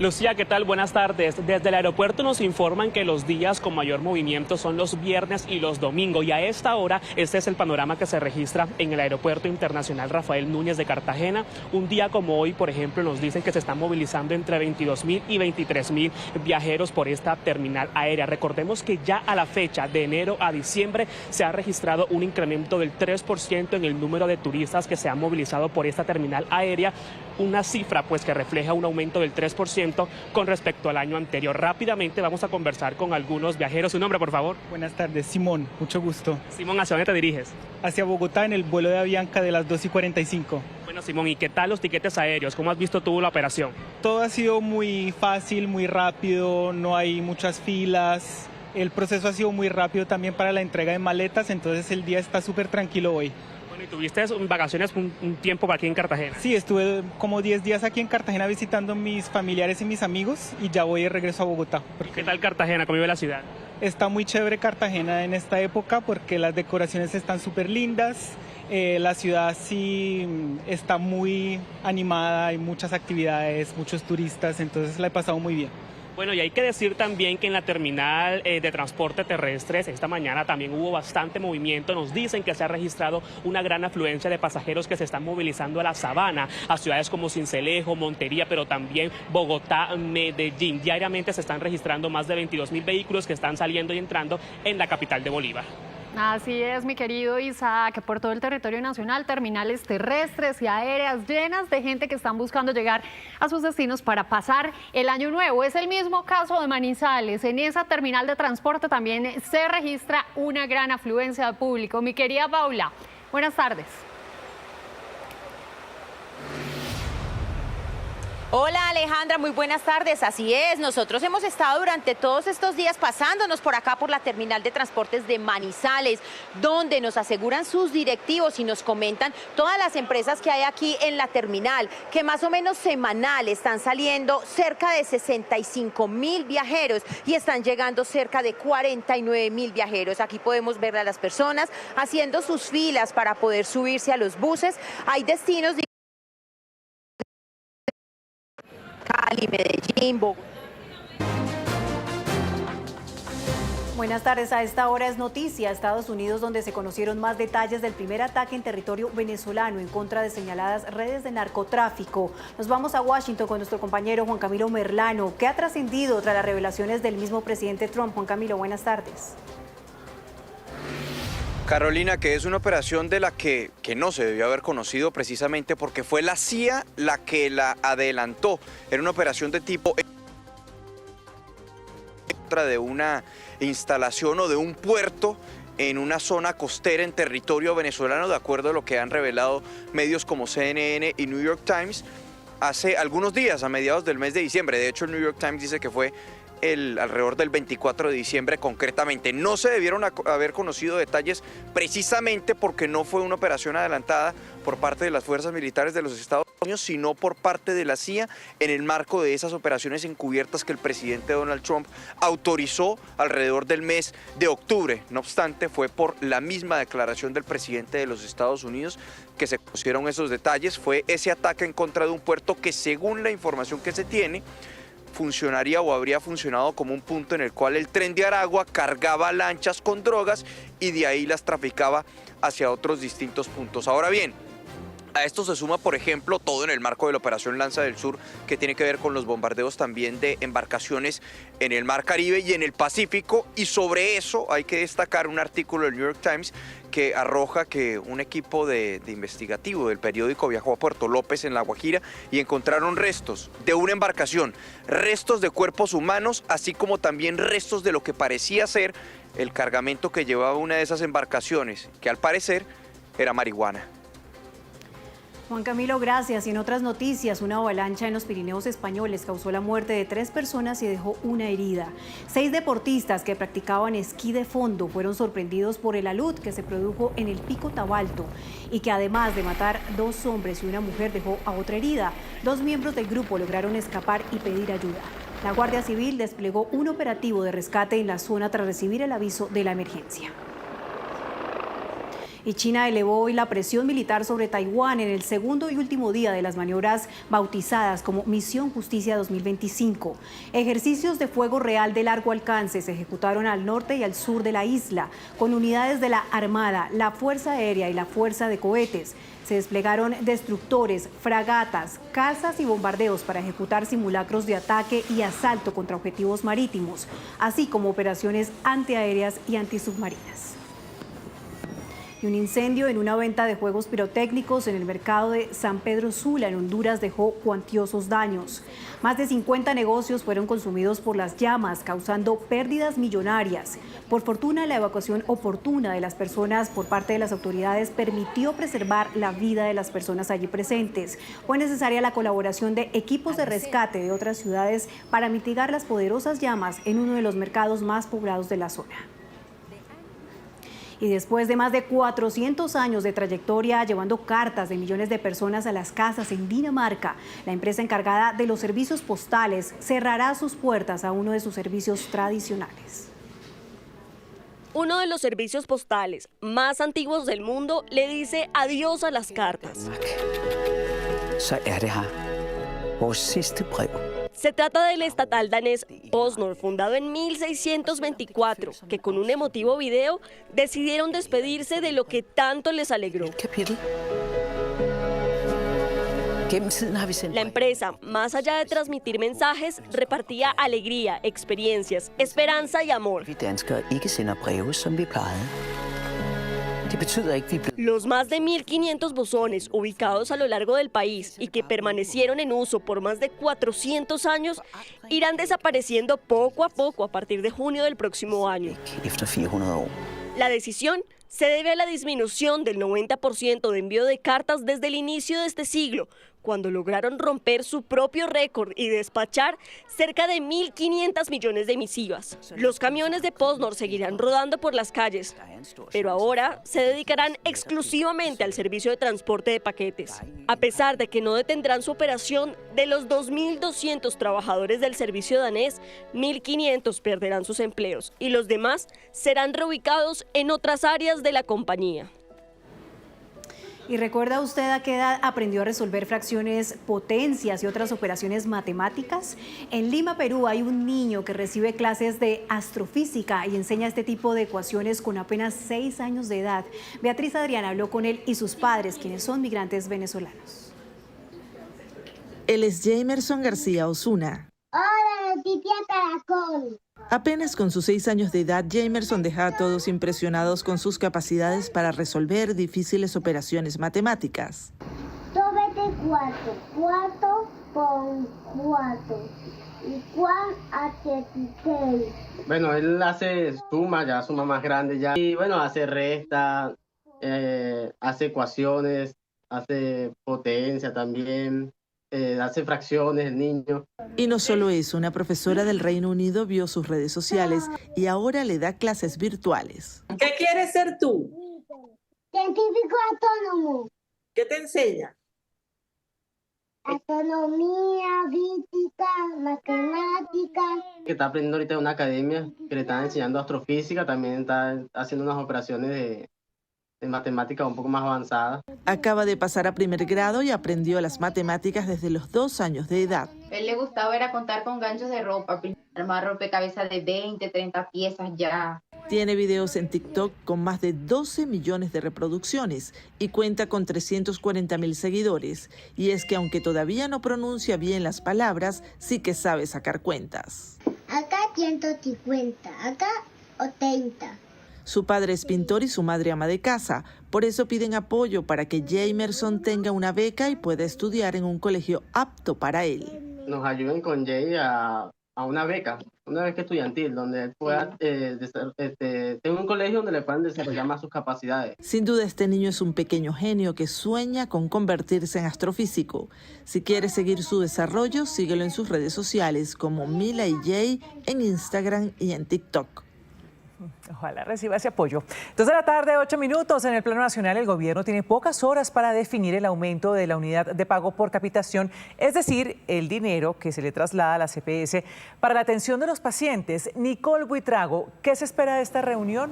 Lucía, ¿qué tal? Buenas tardes. Desde el aeropuerto nos informan que los días con mayor movimiento son los viernes y los domingos, y a esta hora este es el panorama que se registra en el Aeropuerto Internacional Rafael Núñez de Cartagena. Un día como hoy, por ejemplo, nos dicen que se están movilizando entre 22.000 y 23.000 viajeros por esta terminal aérea. Recordemos que ya a la fecha de enero a diciembre se ha registrado un incremento del 3% en el número de turistas que se han movilizado por esta terminal aérea, una cifra pues que refleja un aumento del 3% con respecto al año anterior. Rápidamente vamos a conversar con algunos viajeros. ¿Su nombre, por favor? Buenas tardes, Simón, mucho gusto. Simón, ¿hacia dónde te diriges? Hacia Bogotá en el vuelo de Avianca de las 2:45. Bueno, Simón, ¿y qué tal los tiquetes aéreos? ¿Cómo has visto tú la operación? Todo ha sido muy fácil, muy rápido, no hay muchas filas. El proceso ha sido muy rápido también para la entrega de maletas, entonces el día está súper tranquilo hoy. Bueno, ¿y tuviste vacaciones un tiempo aquí en Cartagena? Sí, estuve como 10 días aquí en Cartagena visitando mis familiares y mis amigos y ya voy de regreso a Bogotá. ¿Qué tal Cartagena? ¿Cómo vive la ciudad? Está muy chévere Cartagena en esta época porque las decoraciones están súper lindas, la ciudad sí está muy animada, hay muchas actividades, muchos turistas, entonces la he pasado muy bien. Bueno, y hay que decir también que en la terminal de transporte terrestres esta mañana también hubo bastante movimiento. Nos dicen que se ha registrado una gran afluencia de pasajeros que se están movilizando a la Sabana, a ciudades como Sincelejo, Montería, pero también Bogotá, Medellín. Diariamente se están registrando más de 22.000 vehículos que están saliendo y entrando en la capital de Bolívar. Así es, mi querido Isaac, por todo el territorio nacional, terminales terrestres y aéreas llenas de gente que están buscando llegar a sus destinos para pasar el año nuevo. Es el mismo caso de Manizales. En esa terminal de transporte también se registra una gran afluencia de público. Mi querida Paula, buenas tardes. Hola Alejandra, muy buenas tardes. Así es, nosotros hemos estado durante todos estos días pasándonos por acá por la terminal de transportes de Manizales, donde nos aseguran sus directivos y nos comentan todas las empresas que hay aquí en la terminal, que más o menos semanal están saliendo cerca de 65.000 viajeros y están llegando cerca de 49.000 viajeros. Aquí podemos ver a las personas haciendo sus filas para poder subirse a los buses. Hay destinos Cali, Medellín, Bogotá. Buenas tardes, a esta hora es noticia Estados Unidos, donde se conocieron más detalles del primer ataque en territorio venezolano en contra de señaladas redes de narcotráfico. Nos vamos a Washington con nuestro compañero Juan Camilo Merlano. ¿Qué ha trascendido tras las revelaciones del mismo presidente Trump? Juan Camilo, buenas tardes. Carolina, que es una operación de la que no se debió haber conocido precisamente porque fue la CIA la que la adelantó. Era una operación de tipo de una instalación o de un puerto en una zona costera en territorio venezolano, de acuerdo a lo que han revelado medios como CNN y New York Times hace algunos días, a mediados del mes de diciembre. De hecho, el New York Times dice que fue alrededor del 24 de diciembre concretamente. No se debieron haber conocido detalles precisamente porque no fue una operación adelantada por parte de las fuerzas militares de los Estados Unidos, sino por parte de la CIA en el marco de esas operaciones encubiertas que el presidente Donald Trump autorizó alrededor del mes de octubre. No obstante, fue por la misma declaración del presidente de los Estados Unidos que se conocieron esos detalles. Fue ese ataque en contra de un puerto que, según la información que se tiene, funcionaría o habría funcionado como un punto en el cual el Tren de Aragua cargaba lanchas con drogas y de ahí las traficaba hacia otros distintos puntos. Ahora bien, A esto se suma, por ejemplo, todo en el marco de la Operación Lanza del Sur, que tiene que ver con los bombardeos también de embarcaciones en el Mar Caribe y en el Pacífico. Y sobre eso hay que destacar un artículo del New York Times que arroja que un equipo de investigativo del periódico viajó a Puerto López, en La Guajira, y encontraron restos de una embarcación, restos de cuerpos humanos, así como también restos de lo que parecía ser el cargamento que llevaba una de esas embarcaciones, que al parecer era marihuana. Juan Camilo, gracias. Y en otras noticias, una avalancha en los Pirineos españoles causó la muerte de 3 personas y dejó una herida. 6 deportistas que practicaban esquí de fondo fueron sorprendidos por el alud que se produjo en el Pico Tabalto y que además de matar 2 hombres y una mujer dejó a otra herida. 2 miembros del grupo lograron escapar y pedir ayuda. La Guardia Civil desplegó un operativo de rescate en la zona tras recibir el aviso de la emergencia. Y China elevó hoy la presión militar sobre Taiwán en el segundo y último día de las maniobras bautizadas como Misión Justicia 2025. Ejercicios de fuego real de largo alcance se ejecutaron al norte y al sur de la isla, con unidades de la Armada, la Fuerza Aérea y la Fuerza de Cohetes. Se desplegaron destructores, fragatas, cazas y bombardeos para ejecutar simulacros de ataque y asalto contra objetivos marítimos, así como operaciones antiaéreas y antisubmarinas. Y un incendio en una venta de juegos pirotécnicos en el mercado de San Pedro Sula, en Honduras, dejó cuantiosos daños. Más de 50 negocios fueron consumidos por las llamas, causando pérdidas millonarias. Por fortuna, la evacuación oportuna de las personas por parte de las autoridades permitió preservar la vida de las personas allí presentes. Fue necesaria la colaboración de equipos de rescate de otras ciudades para mitigar las poderosas llamas en uno de los mercados más poblados de la zona. Y después de más de 400 años de trayectoria llevando cartas de millones de personas a las casas en Dinamarca, la empresa encargada de los servicios postales cerrará sus puertas a uno de sus servicios tradicionales. Uno de los servicios postales más antiguos del mundo le dice adiós a las cartas. Se trata del estatal danés PostNord, fundado en 1624, que con un emotivo video decidieron despedirse de lo que tanto les alegró. La empresa, más allá de transmitir mensajes, repartía alegría, experiencias, esperanza y amor. Los más de 1.500 buzones ubicados a lo largo del país y que permanecieron en uso por más de 400 años irán desapareciendo poco a poco a partir de junio del próximo año. La decisión se debe a la disminución del 90% de envío de cartas desde el inicio de este siglo, cuando lograron romper su propio récord y despachar cerca de 1.500 millones de misivas. Los camiones de PostNord seguirán rodando por las calles, pero ahora se dedicarán exclusivamente al servicio de transporte de paquetes. A pesar de que no detendrán su operación, de los 2.200 trabajadores del servicio danés, 1.500 perderán sus empleos y los demás serán reubicados en otras áreas de la compañía. ¿Y recuerda usted a qué edad aprendió a resolver fracciones, potencias y otras operaciones matemáticas? En Lima, Perú, hay un niño que recibe clases de astrofísica y enseña este tipo de ecuaciones con apenas 6 años de edad. Beatriz Adriana habló con él y sus padres, quienes son migrantes venezolanos. Él es Jamerson García Osuna. Hola, Noticia Caracol. Apenas con sus 6 años de edad, Jamerson deja a todos impresionados con sus capacidades para resolver difíciles operaciones matemáticas. 2 veces 4, 4 por 4, igual a 16. Bueno, él hace suma, ya suma más grande ya. Y bueno, hace resta, hace ecuaciones, hace potencia también. Hace fracciones el niño. Y no solo eso, una profesora del Reino Unido vio sus redes sociales y ahora le da clases virtuales. ¿Qué quieres ser tú? Científico autónomo. ¿Qué te enseña? Astronomía, física, matemática. Que está aprendiendo ahorita en una academia que le están enseñando astrofísica, también está haciendo unas operaciones de matemática un poco más avanzada. Acaba de pasar a primer grado y aprendió las matemáticas desde los 2 años de edad. Él le gustaba era contar con ganchos de ropa, armar rompecabezas de 20, 30 piezas ya. Tiene videos en TikTok con más de 12 millones de reproducciones y cuenta con 340.000 seguidores. Y es que aunque todavía no pronuncia bien las palabras, sí que sabe sacar cuentas. Acá 150, acá 80. Su padre es pintor y su madre ama de casa. Por eso piden apoyo para que Jamerson tenga una beca y pueda estudiar en un colegio apto para él. Nos ayuden con Jay a una beca estudiantil, donde él pueda tener un colegio donde le puedan desarrollar más sus capacidades. Sin duda este niño es un pequeño genio que sueña con convertirse en astrofísico. Si quieres seguir su desarrollo, síguelo en sus redes sociales como Mila y Jay en Instagram y en TikTok. Ojalá reciba ese apoyo. 2 de la tarde, 8 minutos. En el plano nacional, el gobierno tiene pocas horas para definir el aumento de la unidad de pago por capitación, es decir, el dinero que se le traslada a la CPS para la atención de los pacientes. Nicole Buitrago, ¿qué se espera de esta reunión?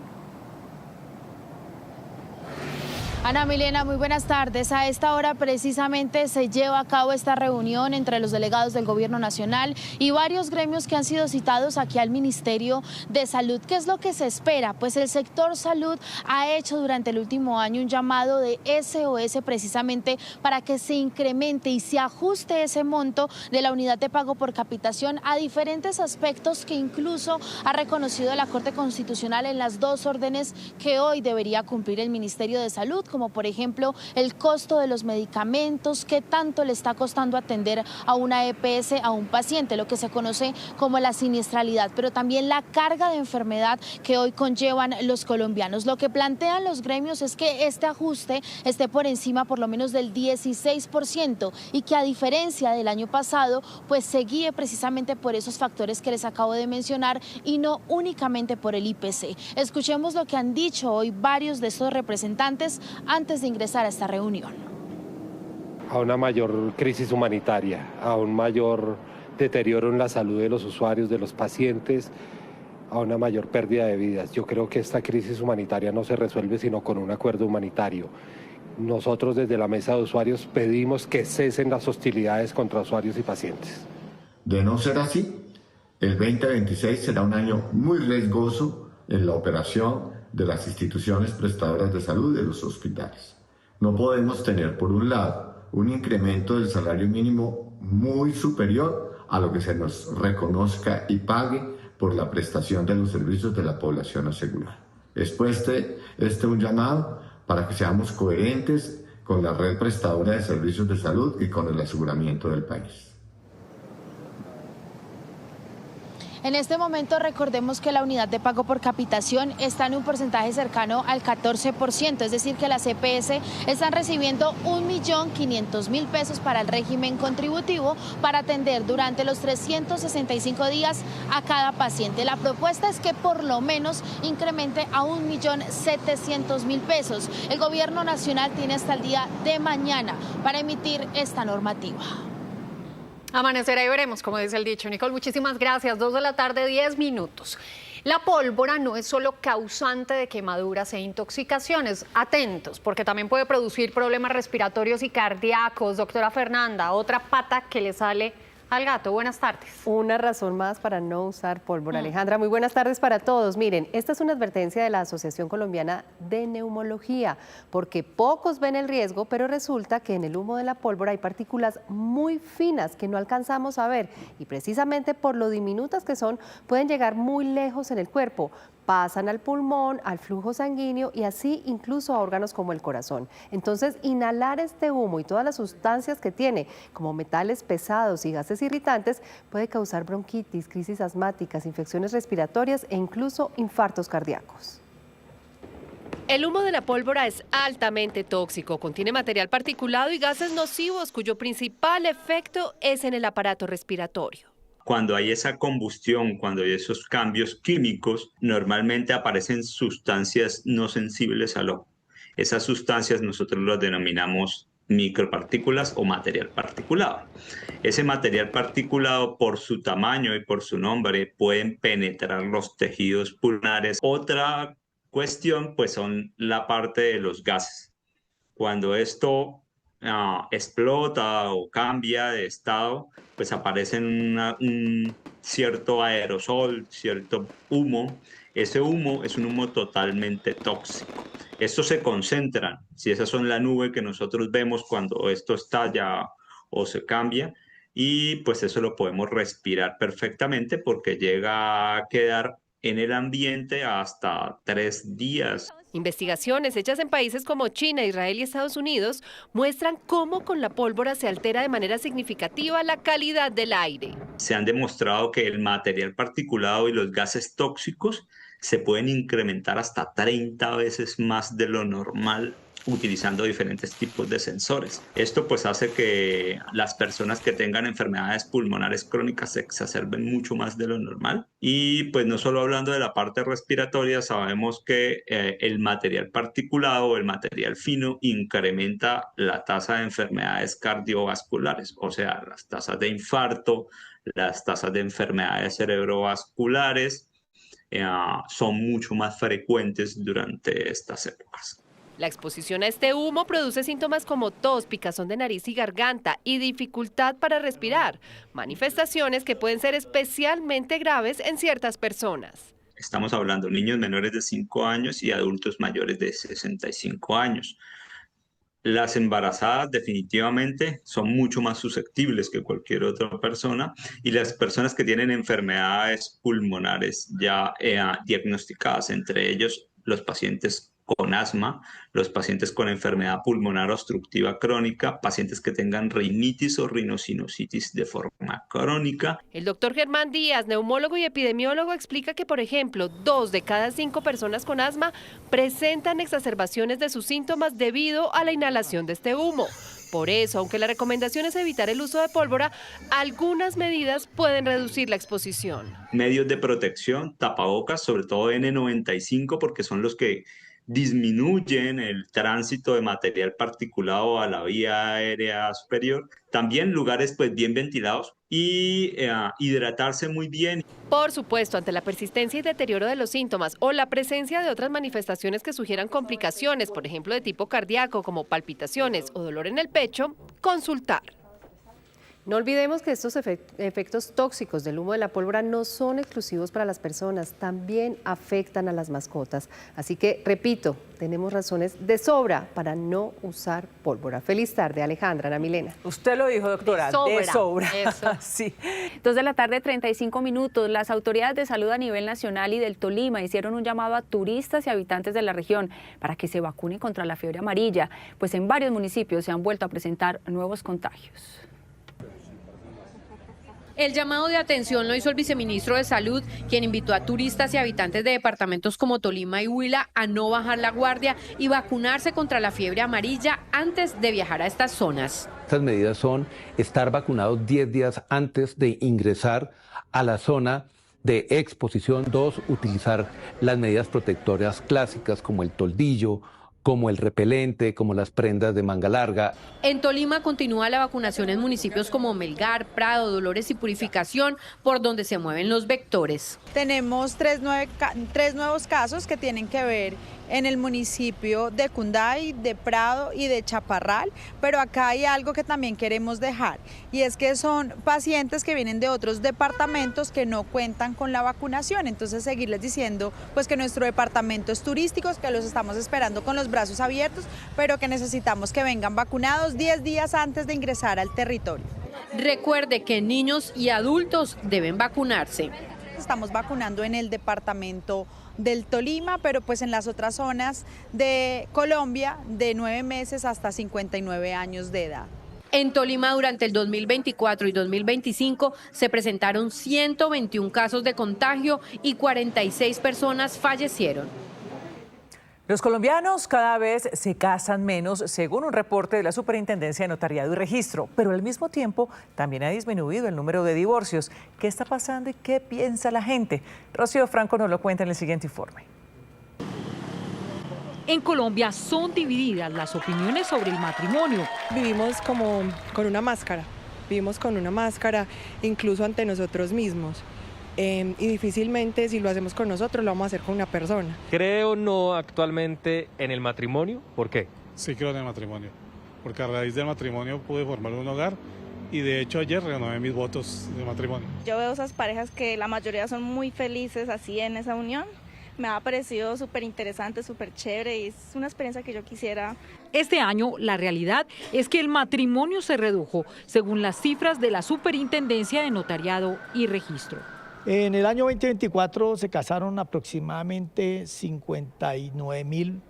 Ana Milena, muy buenas tardes. A esta hora precisamente se lleva a cabo esta reunión entre los delegados del Gobierno Nacional y varios gremios que han sido citados aquí al Ministerio de Salud. ¿Qué es lo que se espera? Pues el sector salud ha hecho durante el último año un llamado de SOS precisamente para que se incremente y se ajuste ese monto de la unidad de pago por capitación a diferentes aspectos que incluso ha reconocido la Corte Constitucional en las 2 órdenes que hoy debería cumplir el Ministerio de Salud, como por ejemplo el costo de los medicamentos, qué tanto le está costando atender a una EPS a un paciente, lo que se conoce como la siniestralidad, pero también la carga de enfermedad que hoy conllevan los colombianos. Lo que plantean los gremios es que este ajuste esté por encima por lo menos del 16% y que a diferencia del año pasado, pues se guíe precisamente por esos factores que les acabo de mencionar y no únicamente por el IPC. Escuchemos lo que han dicho hoy varios de estos representantes antes de ingresar a esta reunión. A una mayor crisis humanitaria, a un mayor deterioro en la salud de los usuarios, de los pacientes, a una mayor pérdida de vidas. Yo creo que esta crisis humanitaria no se resuelve sino con un acuerdo humanitario. Nosotros desde la mesa de usuarios pedimos que cesen las hostilidades contra usuarios y pacientes. De no ser así, el 2026 será un año muy riesgoso en la operación de las instituciones prestadoras de salud de los hospitales. No podemos tener, por un lado, un incremento del salario mínimo muy superior a lo que se nos reconozca y pague por la prestación de los servicios de la población asegurada. Después de un llamado para que seamos coherentes con la red prestadora de servicios de salud y con el aseguramiento del país. En este momento recordemos que la unidad de pago por capitación está en un porcentaje cercano al 14%, es decir que las EPS están recibiendo 1.500.000 pesos para el régimen contributivo para atender durante los 365 días a cada paciente. La propuesta es que por lo menos incremente a 1.700.000 pesos. El Gobierno Nacional tiene hasta el día de mañana para emitir esta normativa. Amanecerá y veremos, como dice el dicho. Nicole, muchísimas gracias. 2 de la tarde, 10 minutos. La pólvora no es solo causante de quemaduras e intoxicaciones. Atentos, porque también puede producir problemas respiratorios y cardíacos. Doctora Fernanda, otra pata que le sale al gato. Buenas tardes. Una razón más para no usar pólvora. Alejandra, muy buenas tardes para todos. Miren, esta es una advertencia de la Asociación Colombiana de Neumología, porque pocos ven el riesgo, pero resulta que en el humo de la pólvora hay partículas muy finas que no alcanzamos a ver y precisamente por lo diminutas que son, pueden llegar muy lejos en el cuerpo. Pasan al pulmón, al flujo sanguíneo y así incluso a órganos como el corazón. Entonces, inhalar este humo y todas las sustancias que tiene, como metales pesados y gases irritantes, puede causar bronquitis, crisis asmáticas, infecciones respiratorias e incluso infartos cardíacos. El humo de la pólvora es altamente tóxico, contiene material particulado y gases nocivos cuyo principal efecto es en el aparato respiratorio. Cuando hay esa combustión, cuando hay esos cambios químicos, normalmente aparecen sustancias no sensibles al ojo. Esas sustancias nosotros las denominamos micropartículas o material particulado. Ese material particulado, por su tamaño y por su nombre, pueden penetrar los tejidos pulmonares. Otra cuestión, pues, son la parte de los gases. Cuando esto explota o cambia de estado, pues aparece un cierto aerosol, cierto humo ese humo es un humo totalmente tóxico. Estos se concentran, si esas son la nube que nosotros vemos cuando esto estalla o se cambia, y pues eso lo podemos respirar perfectamente porque llega a quedar en el ambiente hasta 3 días. Investigaciones hechas en países como China, Israel y Estados Unidos muestran cómo con la pólvora se altera de manera significativa la calidad del aire. Se han demostrado que el material particulado y los gases tóxicos se pueden incrementar hasta 30 veces más de lo normal utilizando diferentes tipos de sensores. Esto pues hace que las personas que tengan enfermedades pulmonares crónicas se exacerben mucho más de lo normal. Y pues no solo hablando de la parte respiratoria, sabemos que el material particulado o el material fino incrementa la tasa de enfermedades cardiovasculares, o sea, las tasas de infarto, las tasas de enfermedades cerebrovasculares son mucho más frecuentes durante estas épocas. La exposición a este humo produce síntomas como tos, picazón de nariz y garganta y dificultad para respirar, manifestaciones que pueden ser especialmente graves en ciertas personas. Estamos hablando de niños menores de 5 años y adultos mayores de 65 años. Las embarazadas definitivamente son mucho más susceptibles que cualquier otra persona, y las personas que tienen enfermedades pulmonares ya diagnosticadas, entre ellos los pacientes con asma, los pacientes con enfermedad pulmonar obstructiva crónica, pacientes que tengan rinitis o rinosinusitis de forma crónica. El doctor Germán Díaz, neumólogo y epidemiólogo, explica que, por ejemplo, 2 de cada 5 personas con asma presentan exacerbaciones de sus síntomas debido a la inhalación de este humo. Por eso, aunque la recomendación es evitar el uso de pólvora, algunas medidas pueden reducir la exposición. Medios de protección, tapabocas, sobre todo N95, porque son los que disminuyen el tránsito de material particulado a la vía aérea superior. También lugares pues bien ventilados y hidratarse muy bien. Por supuesto, ante la persistencia y deterioro de los síntomas o la presencia de otras manifestaciones que sugieran complicaciones, por ejemplo de tipo cardíaco como palpitaciones o dolor en el pecho, consultar. No olvidemos que estos efectos tóxicos del humo de la pólvora no son exclusivos para las personas, también afectan a las mascotas. Así que, repito, tenemos razones de sobra para no usar pólvora. Feliz tarde, Alejandra, Ana Milena. Usted lo dijo, doctora, de sobra. Eso. Sí. 2 de la tarde, 35 minutos. Las autoridades de salud a nivel nacional y del Tolima hicieron un llamado a turistas y habitantes de la región para que se vacunen contra la fiebre amarilla, pues en varios municipios se han vuelto a presentar nuevos contagios. El llamado de atención lo hizo el viceministro de Salud, quien invitó a turistas y habitantes de departamentos como Tolima y Huila a no bajar la guardia y vacunarse contra la fiebre amarilla antes de viajar a estas zonas. Estas medidas son estar vacunados 10 días antes de ingresar a la zona de exposición. 2, utilizar las medidas protectoras clásicas como el toldillo, como el repelente, como las prendas de manga larga. En Tolima continúa la vacunación en municipios como Melgar, Prado, Dolores y Purificación, por donde se mueven los vectores. Tenemos tres nuevos casos que tienen que ver en el municipio de Cunday, de Prado y de Chaparral, pero acá hay algo que también queremos dejar, y es que son pacientes que vienen de otros departamentos que no cuentan con la vacunación. Entonces seguirles diciendo pues que nuestro departamento es turístico, que los estamos esperando con los brazos abiertos, pero que necesitamos que vengan vacunados 10 días antes de ingresar al territorio. Recuerde que niños y adultos deben vacunarse. Estamos vacunando en el departamento del Tolima, pero pues en las otras zonas de Colombia, de 9 meses hasta 59 años de edad. En Tolima, durante el 2024 y 2025, se presentaron 121 casos de contagio y 46 personas fallecieron. Los colombianos cada vez se casan menos, según un reporte de la Superintendencia de Notariado y Registro, pero al mismo tiempo también ha disminuido el número de divorcios. ¿Qué está pasando y qué piensa la gente? Rocío Franco nos lo cuenta en el siguiente informe. En Colombia son divididas las opiniones sobre el matrimonio. Vivimos como con una máscara, incluso ante nosotros mismos. Y difícilmente si lo hacemos con nosotros lo vamos a hacer con una persona. Creo no actualmente en el matrimonio. ¿Por qué? Sí creo en el matrimonio, porque a raíz del matrimonio pude formar un hogar y de hecho ayer renové mis votos de matrimonio. Yo veo esas parejas que la mayoría son muy felices así en esa unión, me ha parecido súper interesante, súper chévere y es una experiencia que yo quisiera. Este año la realidad es que el matrimonio se redujo, según las cifras de la Superintendencia de Notariado y Registro. En el año 2024 se casaron aproximadamente 59.000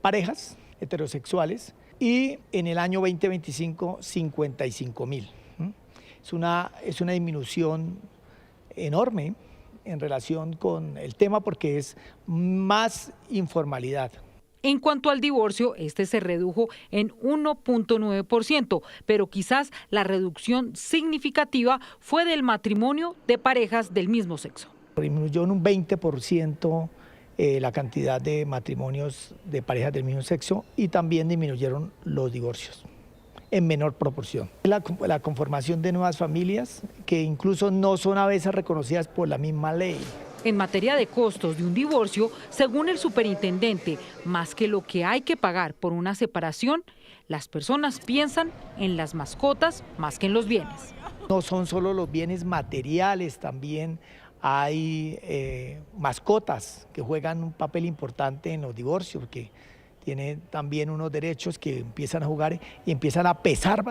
parejas heterosexuales y en el año 2025 55.000. Es una disminución enorme en relación con el tema porque es más informalidad. En cuanto al divorcio, este se redujo en 1.9%, pero quizás la reducción significativa fue del matrimonio de parejas del mismo sexo. Disminuyó en un 20% la cantidad de matrimonios de parejas del mismo sexo y también disminuyeron los divorcios en menor proporción. La conformación de nuevas familias que incluso no son a veces reconocidas por la misma ley. En materia de costos de un divorcio, según el superintendente, más que lo que hay que pagar por una separación, las personas piensan en las mascotas más que en los bienes. No son solo los bienes materiales, también hay mascotas que juegan un papel importante en los divorcios, porque tienen también unos derechos que empiezan a jugar y empiezan a pesar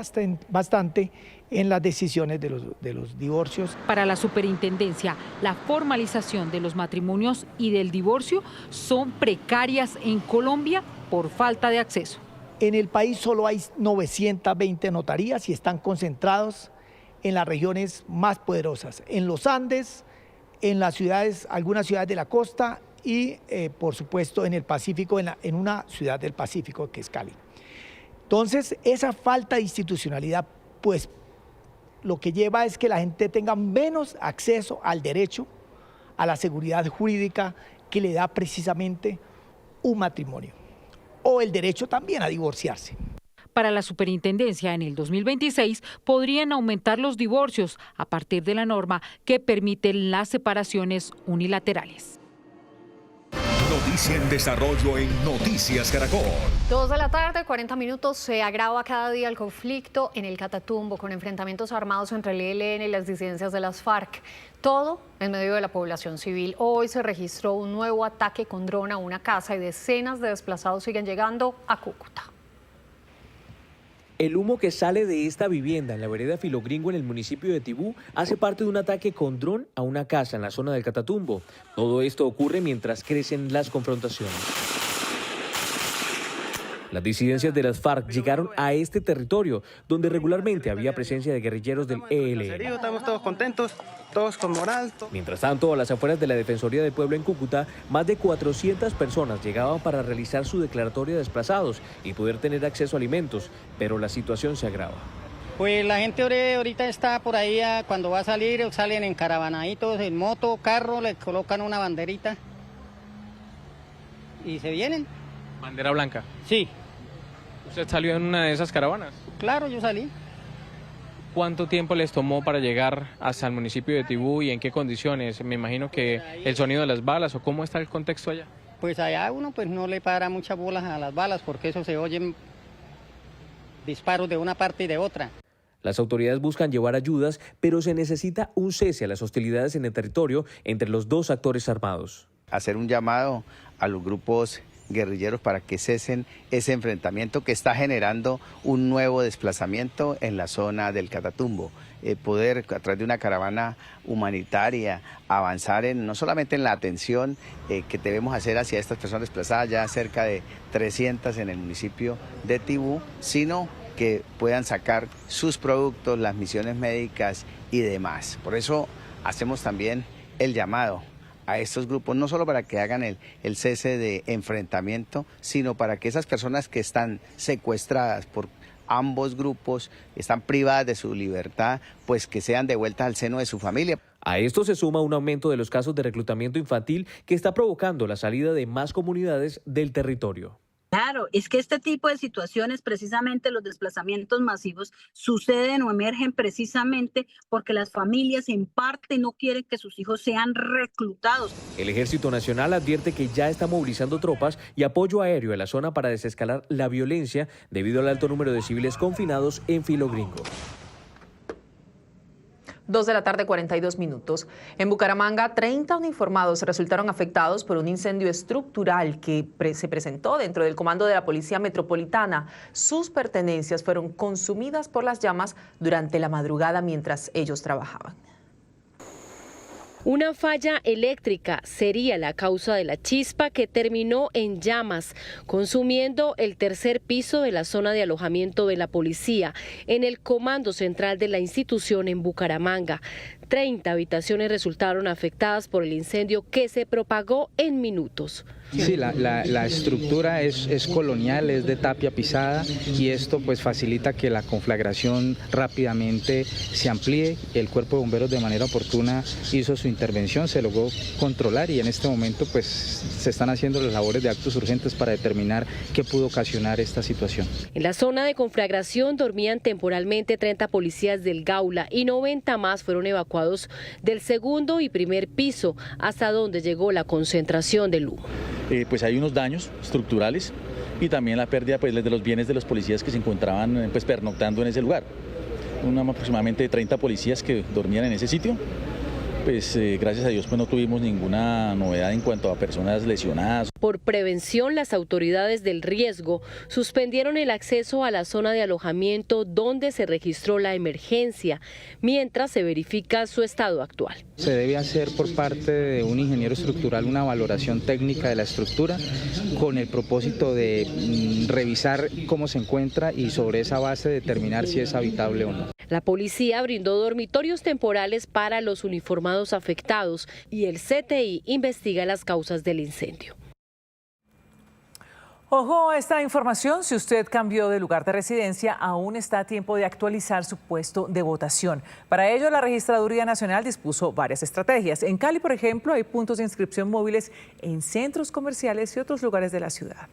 bastante en las decisiones de los divorcios. Para la superintendencia, la formalización de los matrimonios y del divorcio son precarias en Colombia por falta de acceso. En el país solo hay 920 notarías y están concentrados en las regiones más poderosas, en los Andes, en las ciudades, algunas ciudades de la costa y por supuesto en el Pacífico, en una ciudad del Pacífico que es Cali. Entonces esa falta de institucionalidad pues lo que lleva es que la gente tenga menos acceso al derecho, a la seguridad jurídica que le da precisamente un matrimonio o el derecho también a divorciarse. Para la superintendencia, en el 2026 podrían aumentar los divorcios a partir de la norma que permite las separaciones unilaterales. Noticia en desarrollo en Noticias Caracol. 2 de la tarde, 40 minutos. Se agrava cada día el conflicto en el Catatumbo con enfrentamientos armados entre el ELN y las disidencias de las FARC. Todo en medio de la población civil. Hoy se registró un nuevo ataque con dron a una casa y decenas de desplazados siguen llegando a Cúcuta. El humo que sale de esta vivienda en la vereda Filogringo en el municipio de Tibú hace parte de un ataque con dron a una casa en la zona del Catatumbo. Todo esto ocurre mientras crecen las confrontaciones. Las disidencias de las FARC llegaron a este territorio, donde regularmente había presencia de guerrilleros del ELN. Estamos todos contentos, todos con moral. Mientras tanto, a las afueras de la Defensoría del Pueblo en Cúcuta, más de 400 personas llegaban para realizar su declaratoria de desplazados y poder tener acceso a alimentos, pero la situación se agrava. Pues la gente ahorita está por ahí, cuando va a salir, salen en caravanaditos, en moto, carro, le colocan una banderita y se vienen. ¿Bandera blanca? Sí. ¿Usted salió en una de esas caravanas? Claro, yo salí. ¿Cuánto tiempo les tomó para llegar hasta el municipio de Tibú y en qué condiciones? Me imagino que el sonido de las balas o cómo está el contexto allá. Pues allá uno pues no le para muchas bolas a las balas porque eso se oyen disparos de una parte y de otra. Las autoridades buscan llevar ayudas, pero se necesita un cese a las hostilidades en el territorio entre los dos actores armados. Hacer un llamado a los grupos guerrilleros para que cesen ese enfrentamiento que está generando un nuevo desplazamiento en la zona del Catatumbo. Poder, a través de una caravana humanitaria, avanzar no solamente en la atención que debemos hacer hacia estas personas desplazadas, ya cerca de 300 en el municipio de Tibú, sino que puedan sacar sus productos, las misiones médicas y demás. Por eso hacemos también el llamado a estos grupos, no solo para que hagan el cese de enfrentamiento, sino para que esas personas que están secuestradas por ambos grupos, están privadas de su libertad, pues que sean devueltas al seno de su familia. A esto se suma un aumento de los casos de reclutamiento infantil que está provocando la salida de más comunidades del territorio. Claro, es que este tipo de situaciones, precisamente los desplazamientos masivos, suceden o emergen precisamente porque las familias en parte no quieren que sus hijos sean reclutados. El Ejército Nacional advierte que ya está movilizando tropas y apoyo aéreo en la zona para desescalar la violencia debido al alto número de civiles confinados en Filogringo. 2:42 p.m. En Bucaramanga, 30 uniformados resultaron afectados por un incendio estructural que se presentó dentro del comando de la Policía Metropolitana. Sus pertenencias fueron consumidas por las llamas durante la madrugada mientras ellos trabajaban. Una falla eléctrica sería la causa de la chispa que terminó en llamas, consumiendo el tercer piso de la zona de alojamiento de la policía en el comando central de la institución en Bucaramanga. 30 habitaciones resultaron afectadas por el incendio que se propagó en minutos. Sí, la estructura es colonial, es de tapia pisada y esto pues facilita que la conflagración rápidamente se amplíe. El Cuerpo de Bomberos de manera oportuna hizo su intervención, se logró controlar y en este momento pues se están haciendo las labores de actos urgentes para determinar qué pudo ocasionar esta situación. En la zona de conflagración dormían temporalmente 30 policías del Gaula y 90 más fueron evacuados del segundo y primer piso, hasta donde llegó la concentración del humo. Pues hay unos daños estructurales y también la pérdida pues, de los bienes de los policías que se encontraban pues, pernoctando en ese lugar. Aproximadamente 30 policías que dormían en ese sitio. Pues gracias a Dios pues no tuvimos ninguna novedad en cuanto a personas lesionadas. Por prevención, las autoridades del riesgo suspendieron el acceso a la zona de alojamiento donde se registró la emergencia, mientras se verifica su estado actual. Se debe hacer por parte de un ingeniero estructural una valoración técnica de la estructura con el propósito de revisar cómo se encuentra y sobre esa base determinar si es habitable o no. La policía brindó dormitorios temporales para los uniformados afectados y el CTI investiga las causas del incendio. Ojo a esta información, si usted cambió de lugar de residencia, aún está a tiempo de actualizar su puesto de votación. Para ello, la Registraduría Nacional dispuso varias estrategias. En Cali, por ejemplo, hay puntos de inscripción móviles en centros comerciales y otros lugares de la ciudad.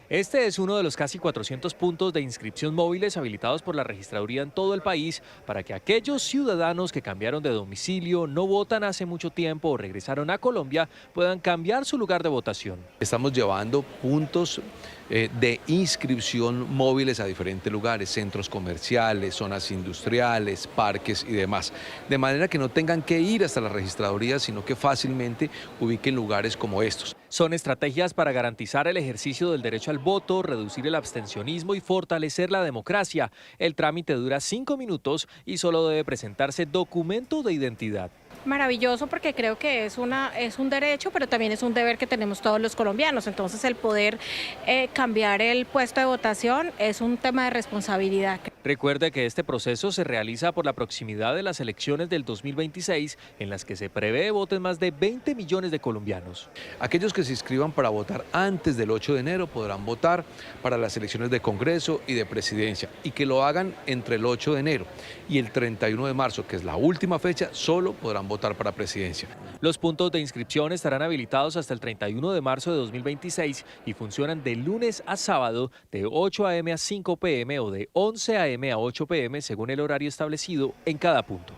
Este es uno de los casi 400 puntos de inscripción móviles habilitados por la registraduría en todo el país para que aquellos ciudadanos que cambiaron de domicilio, no votan hace mucho tiempo o regresaron a Colombia puedan cambiar su lugar de votación. Estamos llevando puntos de inscripción móviles a diferentes lugares, centros comerciales, zonas industriales, parques y demás, de manera que no tengan que ir hasta la registraduría, sino que fácilmente ubiquen lugares como estos. Son estrategias para garantizar el ejercicio del derecho al voto, reducir el abstencionismo y fortalecer la democracia. El trámite dura 5 minutos y solo debe presentarse documento de identidad. Maravilloso, porque creo que es un derecho, pero también es un deber que tenemos todos los colombianos. Entonces el poder cambiar el puesto de votación es un tema de responsabilidad. Recuerde que este proceso se realiza por la proximidad de las elecciones del 2026, en las que se prevé voten más de 20 millones de colombianos. Aquellos que se inscriban para votar antes del 8 de enero podrán votar para las elecciones de Congreso y de Presidencia, y que lo hagan entre el 8 de enero y el 31 de marzo, que es la última fecha, solo podrán votar para Presidencia. Los puntos de inscripción estarán habilitados hasta el 31 de marzo de 2026 y funcionan de lunes a sábado de 8 a.m. a 5 p.m. o de 11 a.m. a 8 p.m. según el horario establecido en cada punto.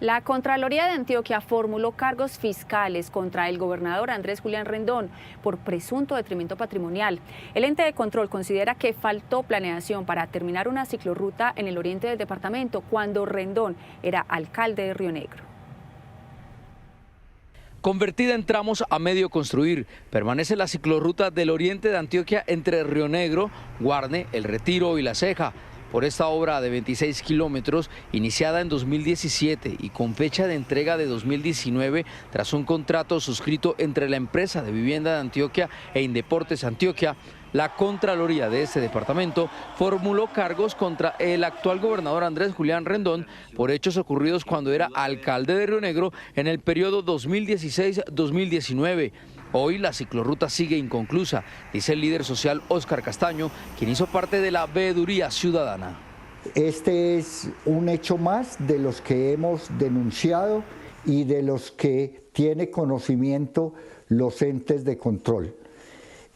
La Contraloría de Antioquia formuló cargos fiscales contra el gobernador Andrés Julián Rendón por presunto detrimento patrimonial. El ente de control considera que faltó planeación para terminar una ciclorruta en el oriente del departamento cuando Rendón era alcalde de Río Negro. Convertida en tramos a medio construir, permanece la ciclorruta del oriente de Antioquia entre Río Negro, Guarne, El Retiro y La Ceja. Por esta obra de 26 kilómetros, iniciada en 2017 y con fecha de entrega de 2019, tras un contrato suscrito entre la empresa de vivienda de Antioquia e Indeportes Antioquia, la Contraloría de este departamento formuló cargos contra el actual gobernador Andrés Julián Rendón por hechos ocurridos cuando era alcalde de Río Negro en el periodo 2016-2019. Hoy la ciclorruta sigue inconclusa, dice el líder social Óscar Castaño, quien hizo parte de la veeduría ciudadana. Este es un hecho más de los que hemos denunciado y de los que tiene conocimiento los entes de control.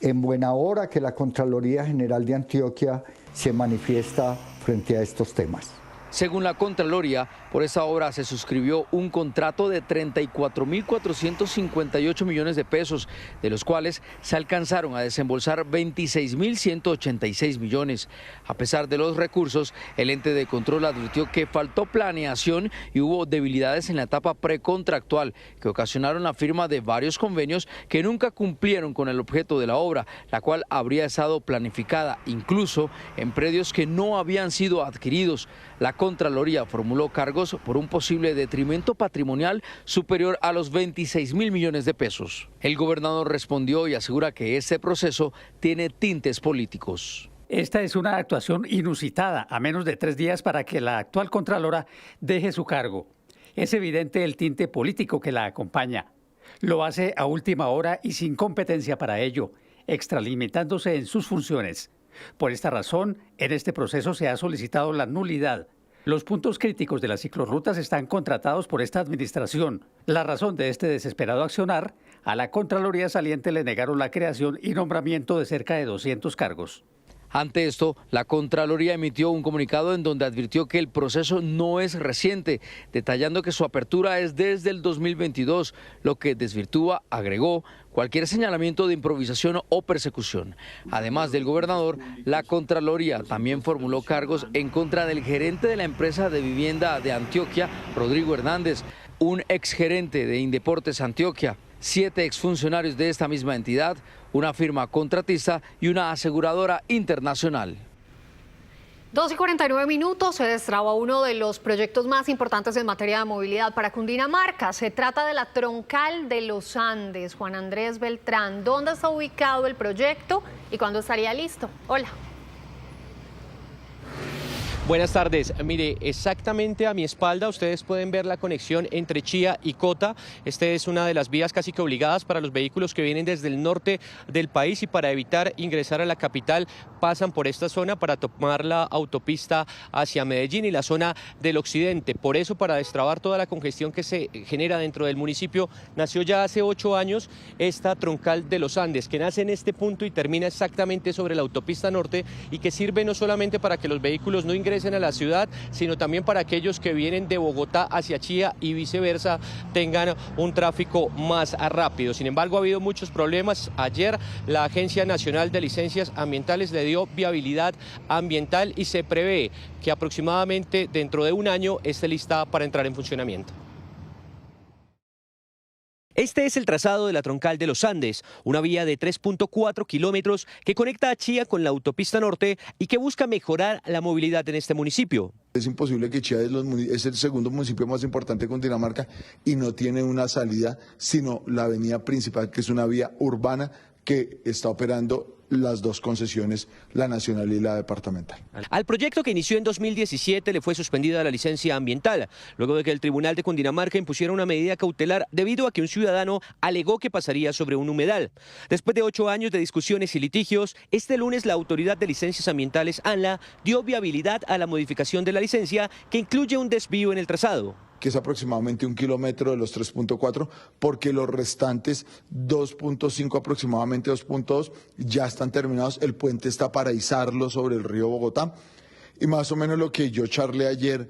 En buena hora que la Contraloría General de Antioquia se manifiesta frente a estos temas. Según la Contraloría, por esta obra se suscribió un contrato de 34.458 millones de pesos, de los cuales se alcanzaron a desembolsar 26.186 millones. A pesar de los recursos, el ente de control advirtió que faltó planeación y hubo debilidades en la etapa precontractual que ocasionaron la firma de varios convenios que nunca cumplieron con el objeto de la obra, la cual habría estado planificada incluso en predios que no habían sido adquiridos. La Contraloría formuló cargos por un posible detrimento patrimonial superior a los 26.000 millones de pesos. El gobernador respondió y asegura que este proceso tiene tintes políticos. Esta es una actuación inusitada, a menos de 3 días para que la actual Contralora deje su cargo. Es evidente el tinte político que la acompaña. Lo hace a última hora y sin competencia para ello, extralimitándose en sus funciones. Por esta razón, en este proceso se ha solicitado la nulidad. Los puntos críticos de las ciclorrutas están contratados por esta administración. La razón de este desesperado accionar, a la Contraloría saliente le negaron la creación y nombramiento de cerca de 200 cargos. Ante esto, la Contraloría emitió un comunicado en donde advirtió que el proceso no es reciente, detallando que su apertura es desde el 2022, lo que desvirtúa, agregó, cualquier señalamiento de improvisación o persecución. Además del gobernador, la Contraloría también formuló cargos en contra del gerente de la empresa de vivienda de Antioquia, Rodrigo Hernández, un exgerente de Indeportes Antioquia, 7 exfuncionarios de esta misma entidad, una firma contratista y una aseguradora internacional. 2:49 minutos, se destraba uno de los proyectos más importantes en materia de movilidad para Cundinamarca. Se trata de la Troncal de los Andes. Juan Andrés Beltrán, ¿dónde está ubicado el proyecto y cuándo estaría listo? Hola. Buenas tardes. Mire, exactamente a mi espalda ustedes pueden ver la conexión entre Chía y Cota. Esta es una de las vías casi que obligadas para los vehículos que vienen desde el norte del país y para evitar ingresar a la capital pasan por esta zona para tomar la autopista hacia Medellín y la zona del occidente. Por eso, para destrabar toda la congestión que se genera dentro del municipio, nació ya hace 8 años esta Troncal de los Andes, que nace en este punto y termina exactamente sobre la autopista norte y que sirve no solamente para que los vehículos no ingresen a la ciudad, sino también para aquellos que vienen de Bogotá hacia Chía y viceversa tengan un tráfico más rápido. Sin embargo, ha habido muchos problemas. Ayer la Agencia Nacional de Licencias Ambientales le dio viabilidad ambiental y se prevé que aproximadamente dentro de un año esté lista para entrar en funcionamiento. Este es el trazado de la Troncal de los Andes, una vía de 3.4 kilómetros que conecta a Chía con la autopista norte y que busca mejorar la movilidad en este municipio. Es imposible que Chía es el segundo municipio más importante de Cundinamarca y no tiene una salida, sino la avenida principal, que es una vía urbana que está operando las dos concesiones, la nacional y la departamental. Al proyecto que inició en 2017 le fue suspendida la licencia ambiental, luego de que el Tribunal de Cundinamarca impusiera una medida cautelar debido a que un ciudadano alegó que pasaría sobre un humedal. Después de 8 años de discusiones y litigios, este lunes la Autoridad de Licencias Ambientales, ANLA, dio viabilidad a la modificación de la licencia que incluye un desvío en el trazado, que es aproximadamente 1 kilómetro de los 3.4, porque los restantes 2.5, aproximadamente 2.2, ya están terminados. El puente está para izarlo sobre el río Bogotá. Y más o menos lo que yo charlé ayer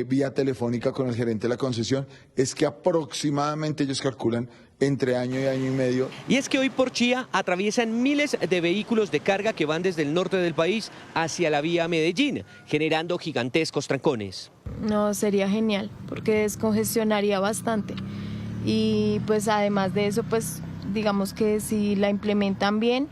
vía telefónica con el gerente de la concesión es que aproximadamente ellos calculan entre año y año y medio. Y es que hoy por Chía atraviesan miles de vehículos de carga que van desde el norte del país hacia la vía Medellín, generando gigantescos trancones. No, sería genial, porque descongestionaría bastante. Y pues además de eso, pues digamos que si la implementan bien,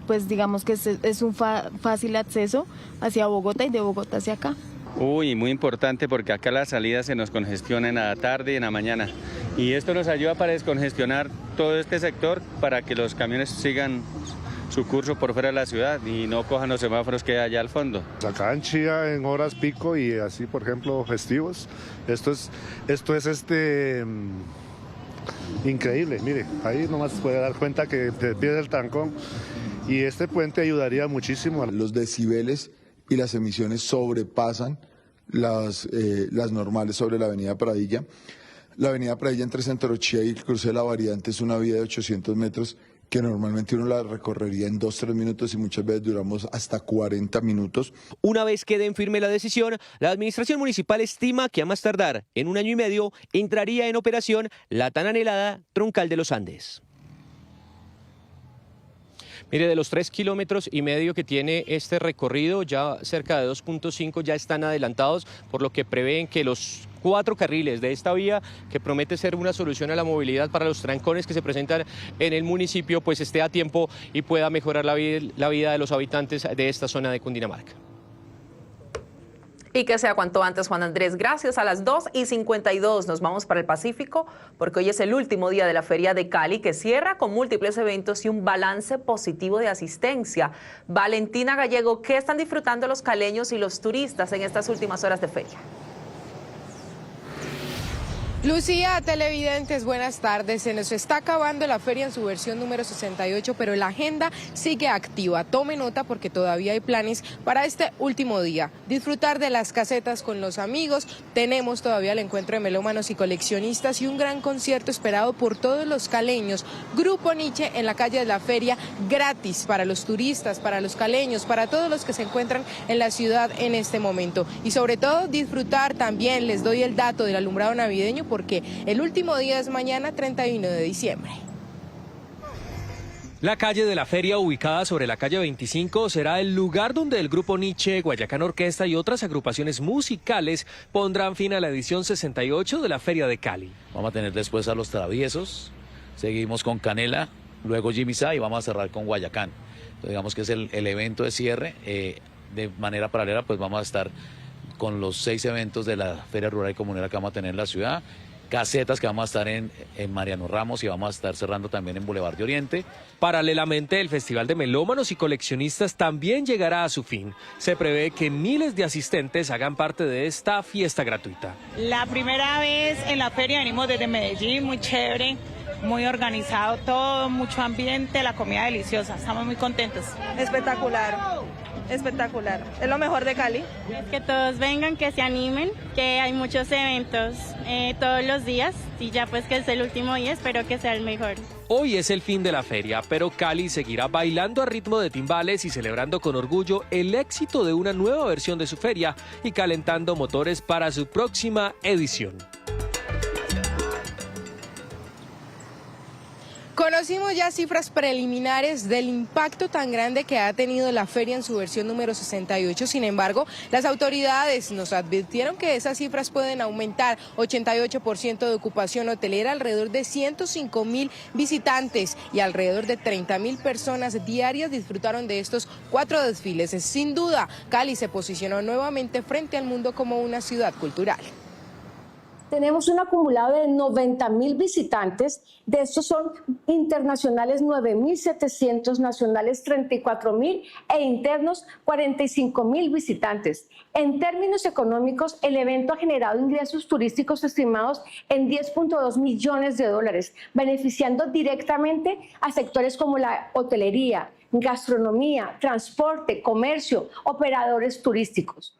pues digamos que es un fácil acceso hacia Bogotá y de Bogotá hacia acá. Uy, muy importante porque acá las salidas se nos congestionan a la tarde y en la mañana. Y esto nos ayuda para descongestionar todo este sector para que los camiones sigan su curso por fuera de la ciudad y no cojan los semáforos que hay allá al fondo. Acá en Chía en horas pico y así, por ejemplo, festivos, esto es increíble. Mire, ahí nomás se puede dar cuenta que te pierde el trancón y este puente ayudaría muchísimo. Los decibeles y las emisiones sobrepasan las normales sobre la avenida Pradilla. La avenida Pradilla entre Centro Chía y el cruce de la Variante es una vía de 800 metros que normalmente uno la recorrería en 2-3 minutos y muchas veces duramos hasta 40 minutos. Una vez quede en firme la decisión, la administración municipal estima que a más tardar en 1 año y medio entraría en operación la tan anhelada Troncal de los Andes. Mire, de los 3,5 kilómetros que tiene este recorrido, ya cerca de 2,5 ya están adelantados, por lo que prevén que los 4 carriles de esta vía, que promete ser una solución a la movilidad para los trancones que se presentan en el municipio, pues esté a tiempo y pueda mejorar la vida de los habitantes de esta zona de Cundinamarca. Y que sea cuanto antes, Juan Andrés. Gracias. A las 2:52 nos vamos para el Pacífico, porque hoy es el último día de la Feria de Cali, que cierra con múltiples eventos y un balance positivo de asistencia. Valentina Gallego, ¿qué están disfrutando los caleños y los turistas en estas últimas horas de feria? Lucía, televidentes, buenas tardes. Se nos está acabando la feria en su versión número 68, pero la agenda sigue activa. Tome nota porque todavía hay planes para este último día. Disfrutar de las casetas con los amigos. Tenemos todavía el encuentro de melómanos y coleccionistas y un gran concierto esperado por todos los caleños. Grupo Nietzsche en la calle de la feria, gratis para los turistas, para los caleños, para todos los que se encuentran en la ciudad en este momento. Y sobre todo disfrutar también, les doy el dato del alumbrado navideño, porque el último día es mañana, 31 de diciembre. La calle de la feria, ubicada sobre la calle 25, será el lugar donde el Grupo Nietzsche, Guayacán Orquesta y otras agrupaciones musicales pondrán fin a la edición 68 de la Feria de Cali. Vamos a tener después a Los Traviesos, seguimos con Canela, luego Jimmy Sa y vamos a cerrar con Guayacán. Entonces, digamos que es el evento de cierre. De manera paralela, pues vamos a estar con los 6 eventos de la Feria Rural y Comunera que vamos a tener en la ciudad. Casetas que vamos a estar en Mariano Ramos y vamos a estar cerrando también en Boulevard de Oriente. Paralelamente, el Festival de Melómanos y Coleccionistas también llegará a su fin. Se prevé que miles de asistentes hagan parte de esta fiesta gratuita. La primera vez en la feria venimos desde Medellín, muy chévere, muy organizado todo, mucho ambiente, la comida deliciosa, estamos muy contentos. Espectacular. Espectacular, es lo mejor de Cali. Que todos vengan, que se animen, que hay muchos eventos todos los días y ya pues que es el último día, espero que sea el mejor. Hoy es el fin de la feria, pero Cali seguirá bailando a ritmo de timbales y celebrando con orgullo el éxito de una nueva versión de su feria y calentando motores para su próxima edición. Conocimos ya cifras preliminares del impacto tan grande que ha tenido la feria en su versión número 68. Sin embargo, las autoridades nos advirtieron que esas cifras pueden aumentar. 88% de ocupación hotelera, alrededor de 105.000 visitantes y alrededor de 30.000 personas diarias disfrutaron de estos 4 desfiles. Sin duda, Cali se posicionó nuevamente frente al mundo como una ciudad cultural. Tenemos un acumulado de 90.000 visitantes, de estos son internacionales 9.700, nacionales 34.000 e internos 45.000 visitantes. En términos económicos, el evento ha generado ingresos turísticos estimados en $10.2 millones, beneficiando directamente a sectores como la hotelería, gastronomía, transporte, comercio, operadores turísticos.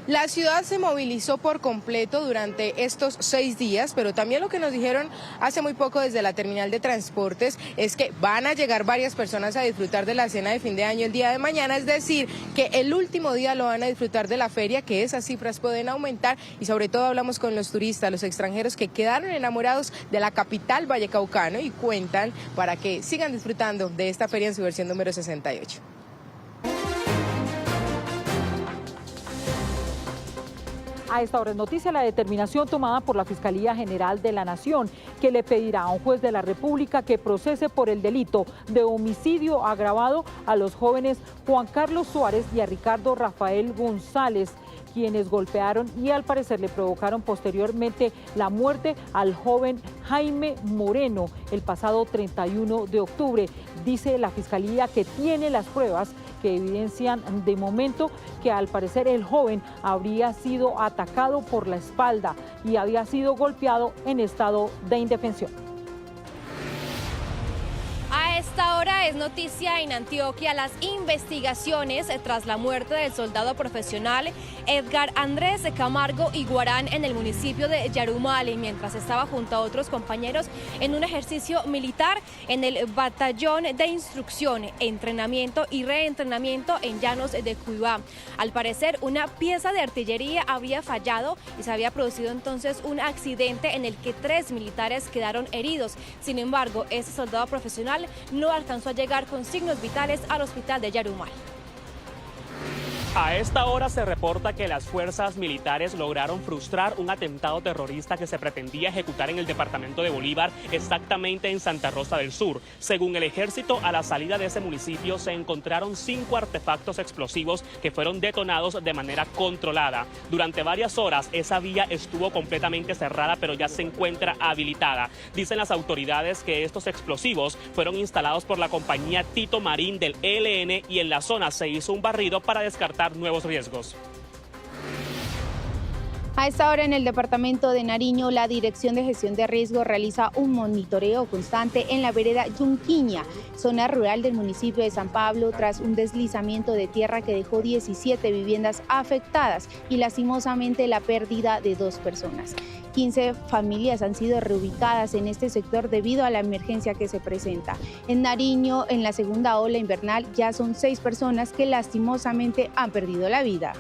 La ciudad se movilizó por completo durante estos 6 días, pero también lo que nos dijeron hace muy poco desde la terminal de transportes es que van a llegar varias personas a disfrutar de la cena de fin de año el día de mañana, es decir, que el último día lo van a disfrutar de la feria, que esas cifras pueden aumentar y sobre todo hablamos con los turistas, los extranjeros que quedaron enamorados de la capital vallecaucano y cuentan para que sigan disfrutando de esta feria en su versión número 68. A esta hora es noticia la determinación tomada por la Fiscalía General de la Nación, que le pedirá a un juez de la República que procese por el delito de homicidio agravado a los jóvenes Juan Carlos Suárez y a Ricardo Rafael González, quienes golpearon y al parecer le provocaron posteriormente la muerte al joven Jaime Moreno el pasado 31 de octubre. Dice la Fiscalía que tiene las pruebas que evidencian de momento que al parecer el joven habría sido atacado por la espalda y había sido golpeado en estado de indefensión. A A esta hora es noticia en Antioquia las investigaciones tras la muerte del soldado profesional Edgar Andrés Camargo Iguarán en el municipio de Yarumal, mientras estaba junto a otros compañeros en un ejercicio militar en el batallón de instrucción, entrenamiento y reentrenamiento en Llanos de Cuibá. Al parecer, una pieza de artillería había fallado y se había producido entonces un accidente en el que 3 militares quedaron heridos. Sin embargo, ese soldado profesional no alcanzó a llegar con signos vitales al hospital de Yarumal. A esta hora se reporta que las fuerzas militares lograron frustrar un atentado terrorista que se pretendía ejecutar en el departamento de Bolívar, exactamente en Santa Rosa del Sur. Según el ejército, a la salida de ese municipio se encontraron 5 artefactos explosivos que fueron detonados de manera controlada. Durante varias horas esa vía estuvo completamente cerrada, pero ya se encuentra habilitada. Dicen las autoridades que estos explosivos fueron instalados por la compañía Tito Marín del ELN y en la zona se hizo un barrido para descartar nuevos riesgos. A esta hora en el departamento de Nariño, la Dirección de Gestión de Riesgos realiza un monitoreo constante en la vereda Yunquiña, zona rural del municipio de San Pablo, tras un deslizamiento de tierra que dejó 17 viviendas afectadas y lastimosamente la pérdida de 2 personas. 15 familias han sido reubicadas en este sector debido a la emergencia que se presenta. En Nariño, en la segunda ola invernal, ya son 6 personas que lastimosamente han perdido la vida.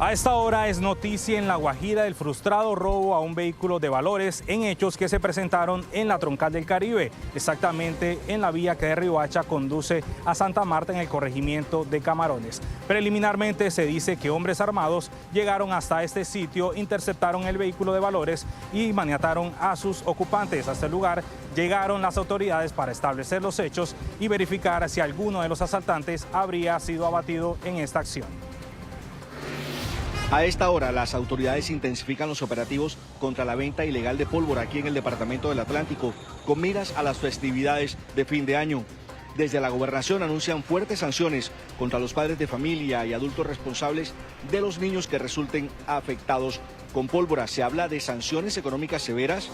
A esta hora es noticia en La Guajira el frustrado robo a un vehículo de valores en hechos que se presentaron en la Troncal del Caribe, exactamente en la vía que de Riohacha conduce a Santa Marta en el corregimiento de Camarones. Preliminarmente se dice que hombres armados llegaron hasta este sitio, interceptaron el vehículo de valores y maniataron a sus ocupantes. A este lugar llegaron las autoridades para establecer los hechos y verificar si alguno de los asaltantes habría sido abatido en esta acción. A esta hora, las autoridades intensifican los operativos contra la venta ilegal de pólvora aquí en el departamento del Atlántico, con miras a las festividades de fin de año. Desde la gobernación anuncian fuertes sanciones contra los padres de familia y adultos responsables de los niños que resulten afectados con pólvora. Se habla de sanciones económicas severas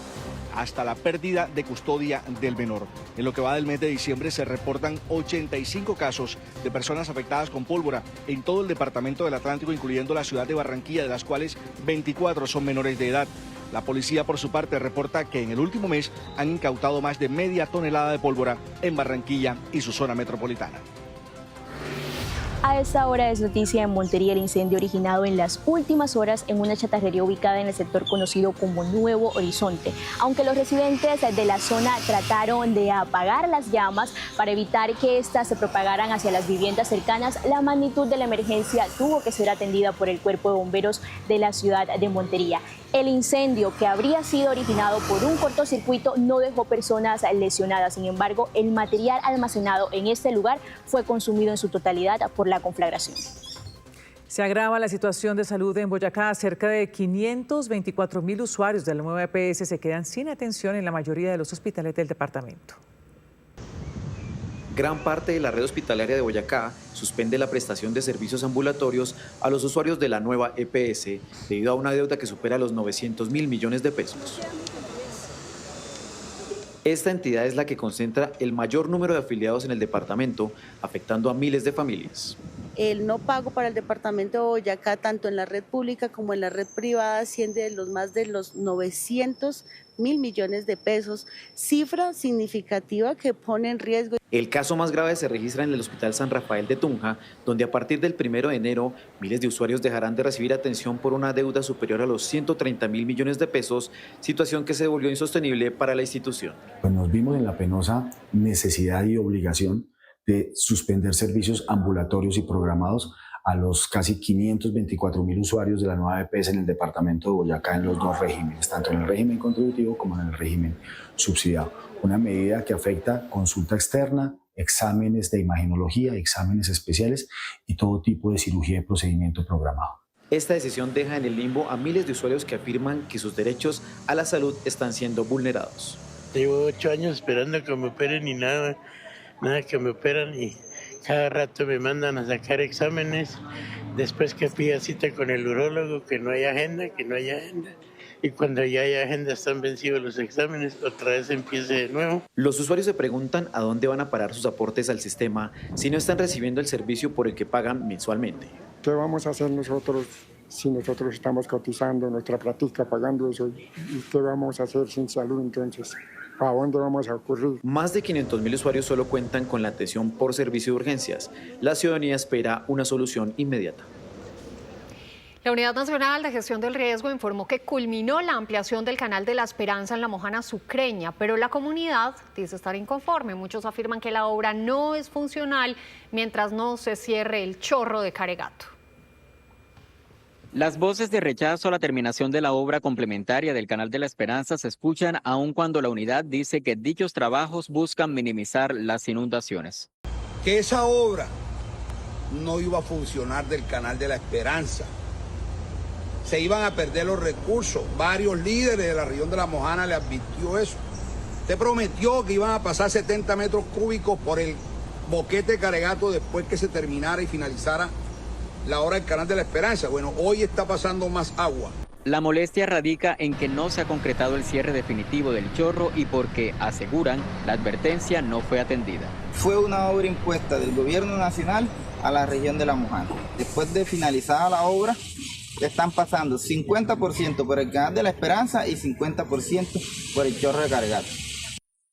hasta la pérdida de custodia del menor. En lo que va del mes de diciembre se reportan 85 casos de personas afectadas con pólvora en todo el departamento del Atlántico, incluyendo la ciudad de Barranquilla, de las cuales 24 son menores de edad. La policía, por su parte, reporta que en el último mes han incautado más de media tonelada de pólvora en Barranquilla y su zona metropolitana. A esta hora es noticia en Montería el incendio originado en las últimas horas en una chatarrería ubicada en el sector conocido como Nuevo Horizonte. Aunque los residentes de la zona trataron de apagar las llamas para evitar que éstas se propagaran hacia las viviendas cercanas, la magnitud de la emergencia tuvo que ser atendida por el Cuerpo de Bomberos de la ciudad de Montería. El incendio, que habría sido originado por un cortocircuito, no dejó personas lesionadas. Sin embargo, el material almacenado en este lugar fue consumido en su totalidad por la conflagración. Se agrava la situación de salud en Boyacá. Cerca de 524.000 usuarios de la nueva EPS se quedan sin atención en la mayoría de los hospitales del departamento. Gran parte de la red hospitalaria de Boyacá suspende la prestación de servicios ambulatorios a los usuarios de la nueva EPS debido a una deuda que supera los 900.000 millones de pesos. Esta entidad es la que concentra el mayor número de afiliados en el departamento, afectando a miles de familias. El no pago para el departamento de Boyacá, tanto en la red pública como en la red privada, asciende de más de los 900.000 millones de pesos, cifra significativa que pone en riesgo. El caso más grave se registra en el Hospital San Rafael de Tunja, donde a partir del 1 de enero, miles de usuarios dejarán de recibir atención por una deuda superior a los 130.000 millones de pesos, situación que se volvió insostenible para la institución. Pues nos vimos en la penosa necesidad y obligación de suspender servicios ambulatorios y programados a los casi 524.000 usuarios de la nueva EPS en el departamento de Boyacá en los 2 regímenes, tanto en el régimen contributivo como en el régimen subsidiado. Una medida que afecta consulta externa, exámenes de imagenología, exámenes especiales y todo tipo de cirugía y procedimiento programado. Esta decisión deja en el limbo a miles de usuarios que afirman que sus derechos a la salud están siendo vulnerados. Llevo 8 años esperando que me operen y nada que me operan, y cada rato me mandan a sacar exámenes, después que pida cita con el urólogo, que no hay agenda, y cuando ya haya agenda están vencidos los exámenes, otra vez empiece de nuevo. Los usuarios se preguntan a dónde van a parar sus aportes al sistema si no están recibiendo el servicio por el que pagan mensualmente. ¿Qué vamos a hacer nosotros si nosotros estamos cotizando nuestra plática, pagando eso? ¿Y qué vamos a hacer sin salud entonces? ¿A dónde vamos a ocurrir? Más de 500.000 usuarios solo cuentan con la atención por servicio de urgencias. La ciudadanía espera una solución inmediata. La Unidad Nacional de Gestión del Riesgo informó que culminó la ampliación del Canal de la Esperanza en la Mojana Sucreña, pero la comunidad dice estar inconforme. Muchos afirman que la obra no es funcional mientras no se cierre el chorro de Caregato. Las voces de rechazo a la terminación de la obra complementaria del Canal de la Esperanza se escuchan aun cuando la unidad dice que dichos trabajos buscan minimizar las inundaciones. Que esa obra no iba a funcionar del Canal de la Esperanza. Se iban a perder los recursos. Varios líderes de la región de la Mojana le advirtió eso. Usted prometió que iban a pasar 70 metros cúbicos por el boquete de Caregato después que se terminara y finalizara la obra del Canal de la Esperanza. Bueno, hoy está pasando más agua. La molestia radica en que no se ha concretado el cierre definitivo del chorro y porque, aseguran, la advertencia no fue atendida. Fue una obra impuesta del gobierno nacional a la región de la Mojana. Después de finalizada la obra, están pasando 50% por el Canal de la Esperanza y 50% por el chorro de Caregato.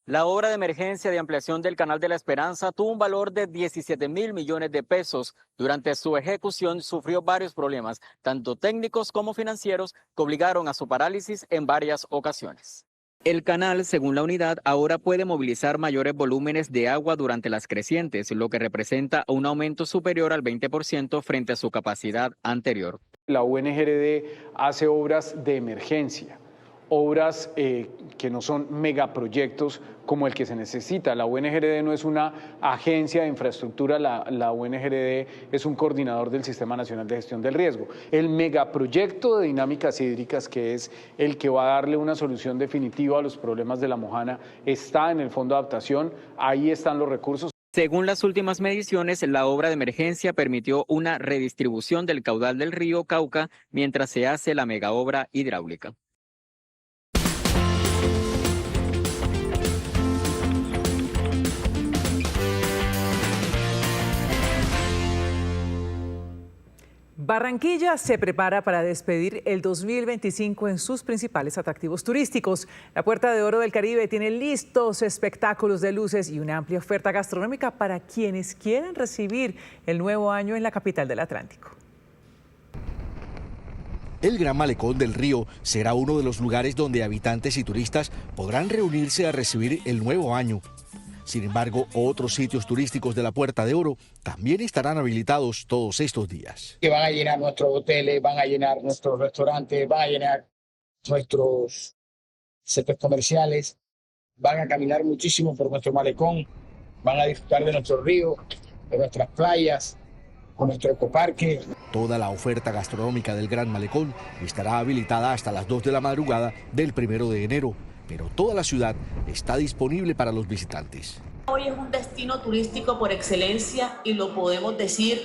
La obra de emergencia de ampliación del Canal de la Esperanza tuvo un valor de 17.000 millones de pesos. Durante su ejecución sufrió varios problemas, tanto técnicos como financieros, que obligaron a su parálisis en varias ocasiones. El canal, según la unidad, ahora puede movilizar mayores volúmenes de agua durante las crecientes, lo que representa un aumento superior al 20% frente a su capacidad anterior. La UNGRD hace obras de emergencia, obras que no son megaproyectos como el que se necesita. La UNGRD no es una agencia de infraestructura, la UNGRD es un coordinador del Sistema Nacional de Gestión del Riesgo. El megaproyecto de dinámicas hídricas, que es el que va a darle una solución definitiva a los problemas de la Mojana, está en el Fondo de Adaptación, ahí están los recursos. Según las últimas mediciones, la obra de emergencia permitió una redistribución del caudal del río Cauca mientras se hace la megaobra hidráulica. Barranquilla se prepara para despedir el 2025 en sus principales atractivos turísticos. La Puerta de Oro del Caribe tiene listos espectáculos de luces y una amplia oferta gastronómica para quienes quieran recibir el nuevo año en la capital del Atlántico. El Gran Malecón del Río será uno de los lugares donde habitantes y turistas podrán reunirse a recibir el nuevo año. Sin embargo, otros sitios turísticos de la Puerta de Oro también estarán habilitados todos estos días. Que van a llenar nuestros hoteles, van a llenar nuestros restaurantes, van a llenar nuestros centros comerciales, van a caminar muchísimo por nuestro malecón, van a disfrutar de nuestro río, de nuestras playas, con nuestro ecoparque. Toda la oferta gastronómica del Gran Malecón estará habilitada hasta las 2 de la madrugada del 1 de enero. Pero toda la ciudad está disponible para los visitantes. Hoy es un destino turístico por excelencia y lo podemos decir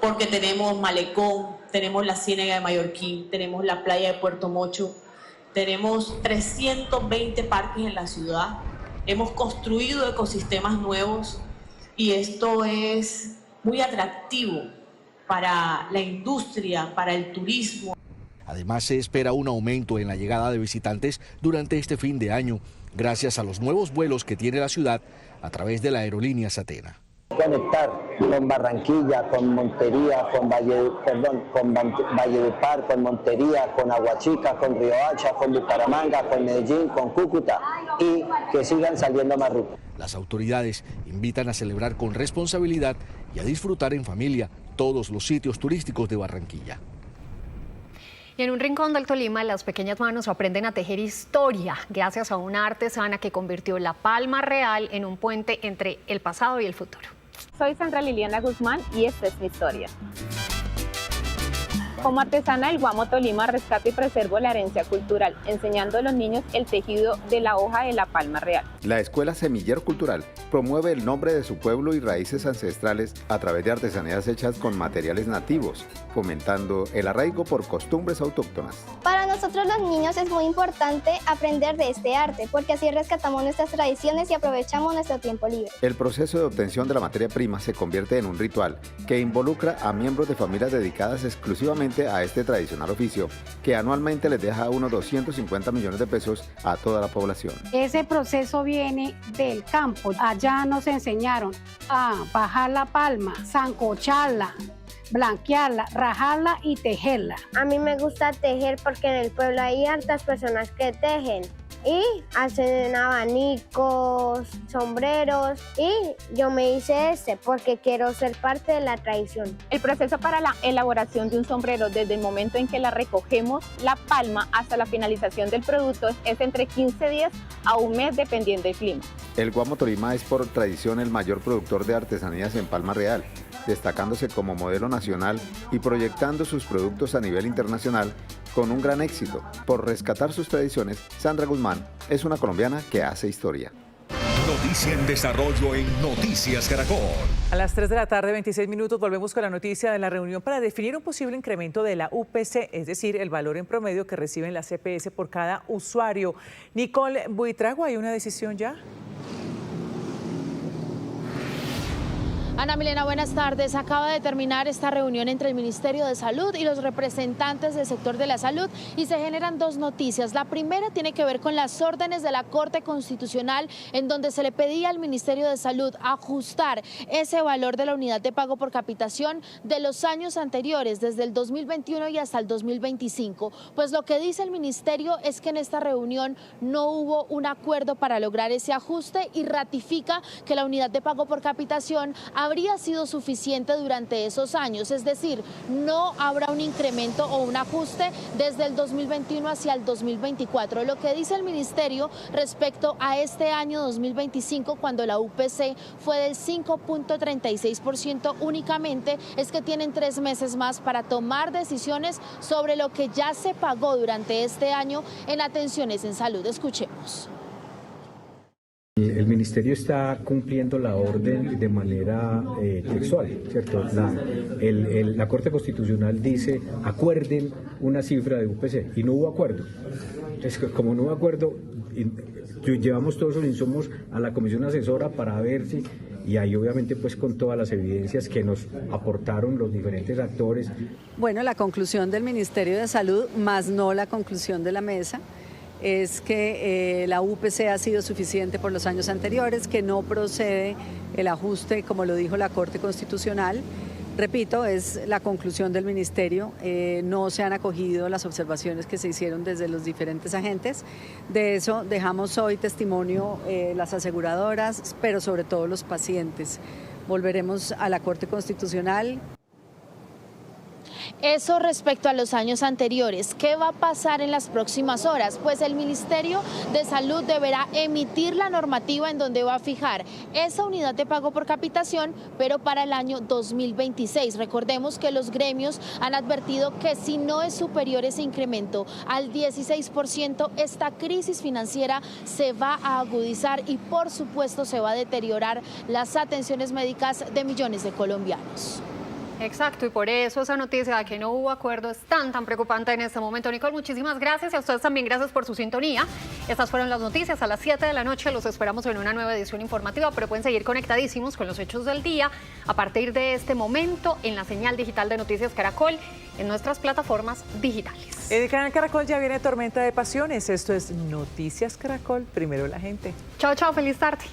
porque tenemos Malecón, tenemos la Ciénaga de Mallorquín, tenemos la playa de Puerto Mocho, tenemos 320 parques en la ciudad, hemos construido ecosistemas nuevos y esto es muy atractivo para la industria, para el turismo. Además, se espera un aumento en la llegada de visitantes durante este fin de año, gracias a los nuevos vuelos que tiene la ciudad a través de la aerolínea Satena. Conectar con Barranquilla, con Montería, con Valledupar, con Montería, con Aguachica, con Riohacha, con Bucaramanga, con Medellín, con Cúcuta y que sigan saliendo más rutas. Las autoridades invitan a celebrar con responsabilidad y a disfrutar en familia todos los sitios turísticos de Barranquilla. Y en un rincón del Tolima, las pequeñas manos aprenden a tejer historia gracias a una artesana que convirtió la palma real en un puente entre el pasado y el futuro. Soy Sandra Liliana Guzmán y esta es mi historia. Como artesana del Guamo Tolima rescata y preserva la herencia cultural, enseñando a los niños el tejido de la hoja de la palma real. La Escuela Semillero Cultural promueve el nombre de su pueblo y raíces ancestrales a través de artesanías hechas con materiales nativos, fomentando el arraigo por costumbres autóctonas. Para nosotros los niños es muy importante aprender de este arte, porque así rescatamos nuestras tradiciones y aprovechamos nuestro tiempo libre. El proceso de obtención de la materia prima se convierte en un ritual que involucra a miembros de familias dedicadas exclusivamente a este tradicional oficio, que anualmente les deja unos 250 millones de pesos a toda la población. Ese proceso viene del campo. Allá nos enseñaron a bajar la palma, sancocharla, blanquearla, rajarla y tejerla. A mí me gusta tejer porque en el pueblo hay hartas personas que tejen y hacen abanicos, sombreros, y yo me hice este porque quiero ser parte de la tradición. El proceso para la elaboración de un sombrero desde el momento en que la recogemos la palma hasta la finalización del producto es entre 15 días a un mes dependiendo del clima. El Guamo Tolima es por tradición el mayor productor de artesanías en Palma Real, destacándose como modelo nacional y proyectando sus productos a nivel internacional con un gran éxito. Por rescatar sus tradiciones, Sandra Guzmán es una colombiana que hace historia. Noticia en desarrollo en Noticias Caracol. A las 3 de la tarde, 26 minutos, volvemos con la noticia de la reunión para definir un posible incremento de la UPC, es decir, el valor en promedio que reciben las CPS por cada usuario. Nicole Buitrago, ¿hay una decisión ya? Ana Milena, buenas tardes. Acaba de terminar esta reunión entre el Ministerio de Salud y los representantes del sector de la salud y se generan dos noticias. La primera tiene que ver con las órdenes de la Corte Constitucional en donde se le pedía al Ministerio de Salud ajustar ese valor de la unidad de pago por capitación de los años anteriores, desde el 2021 y hasta el 2025. Pues lo que dice el Ministerio es que en esta reunión no hubo un acuerdo para lograr ese ajuste y ratifica que la unidad de pago por capitación habría sido suficiente durante esos años, es decir, no habrá un incremento o un ajuste desde el 2021 hacia el 2024. Lo que dice el Ministerio respecto a este año 2025, cuando la UPC fue del 5.36% únicamente, es que tienen 3 meses más para tomar decisiones sobre lo que ya se pagó durante este año en atenciones en salud. Escuchemos. El Ministerio está cumpliendo la orden de manera textual, ¿cierto? La Corte Constitucional dice, acuerden una cifra de UPC, y no hubo acuerdo. Es que como no hubo acuerdo, llevamos todos esos insumos a la Comisión Asesora para ver si, y ahí obviamente pues con todas las evidencias que nos aportaron los diferentes actores. Bueno, la conclusión del Ministerio de Salud, más no la conclusión de la mesa, es que la UPC ha sido suficiente por los años anteriores, que no procede el ajuste, como lo dijo la Corte Constitucional. Repito, es la conclusión del Ministerio, no se han acogido las observaciones que se hicieron desde los diferentes agentes. De eso dejamos hoy testimonio las aseguradoras, pero sobre todo los pacientes. Volveremos a la Corte Constitucional. Eso respecto a los años anteriores. ¿Qué va a pasar en las próximas horas? Pues el Ministerio de Salud deberá emitir la normativa en donde va a fijar esa unidad de pago por capitación, pero para el año 2026. Recordemos que los gremios han advertido que si no es superior ese incremento al 16%, esta crisis financiera se va a agudizar y por supuesto se va a deteriorar las atenciones médicas de millones de colombianos. Exacto, y por eso esa noticia de que no hubo acuerdo es tan preocupante en este momento. Nicole, muchísimas gracias y a ustedes también gracias por su sintonía. Estas fueron las noticias. A las 7 de la noche los esperamos en una nueva edición informativa, pero pueden seguir conectadísimos con los hechos del día a partir de este momento en la señal digital de Noticias Caracol, en nuestras plataformas digitales. En el canal Caracol ya viene Tormenta de Pasiones. Esto es Noticias Caracol, primero la gente. Chao, chao, feliz tarde.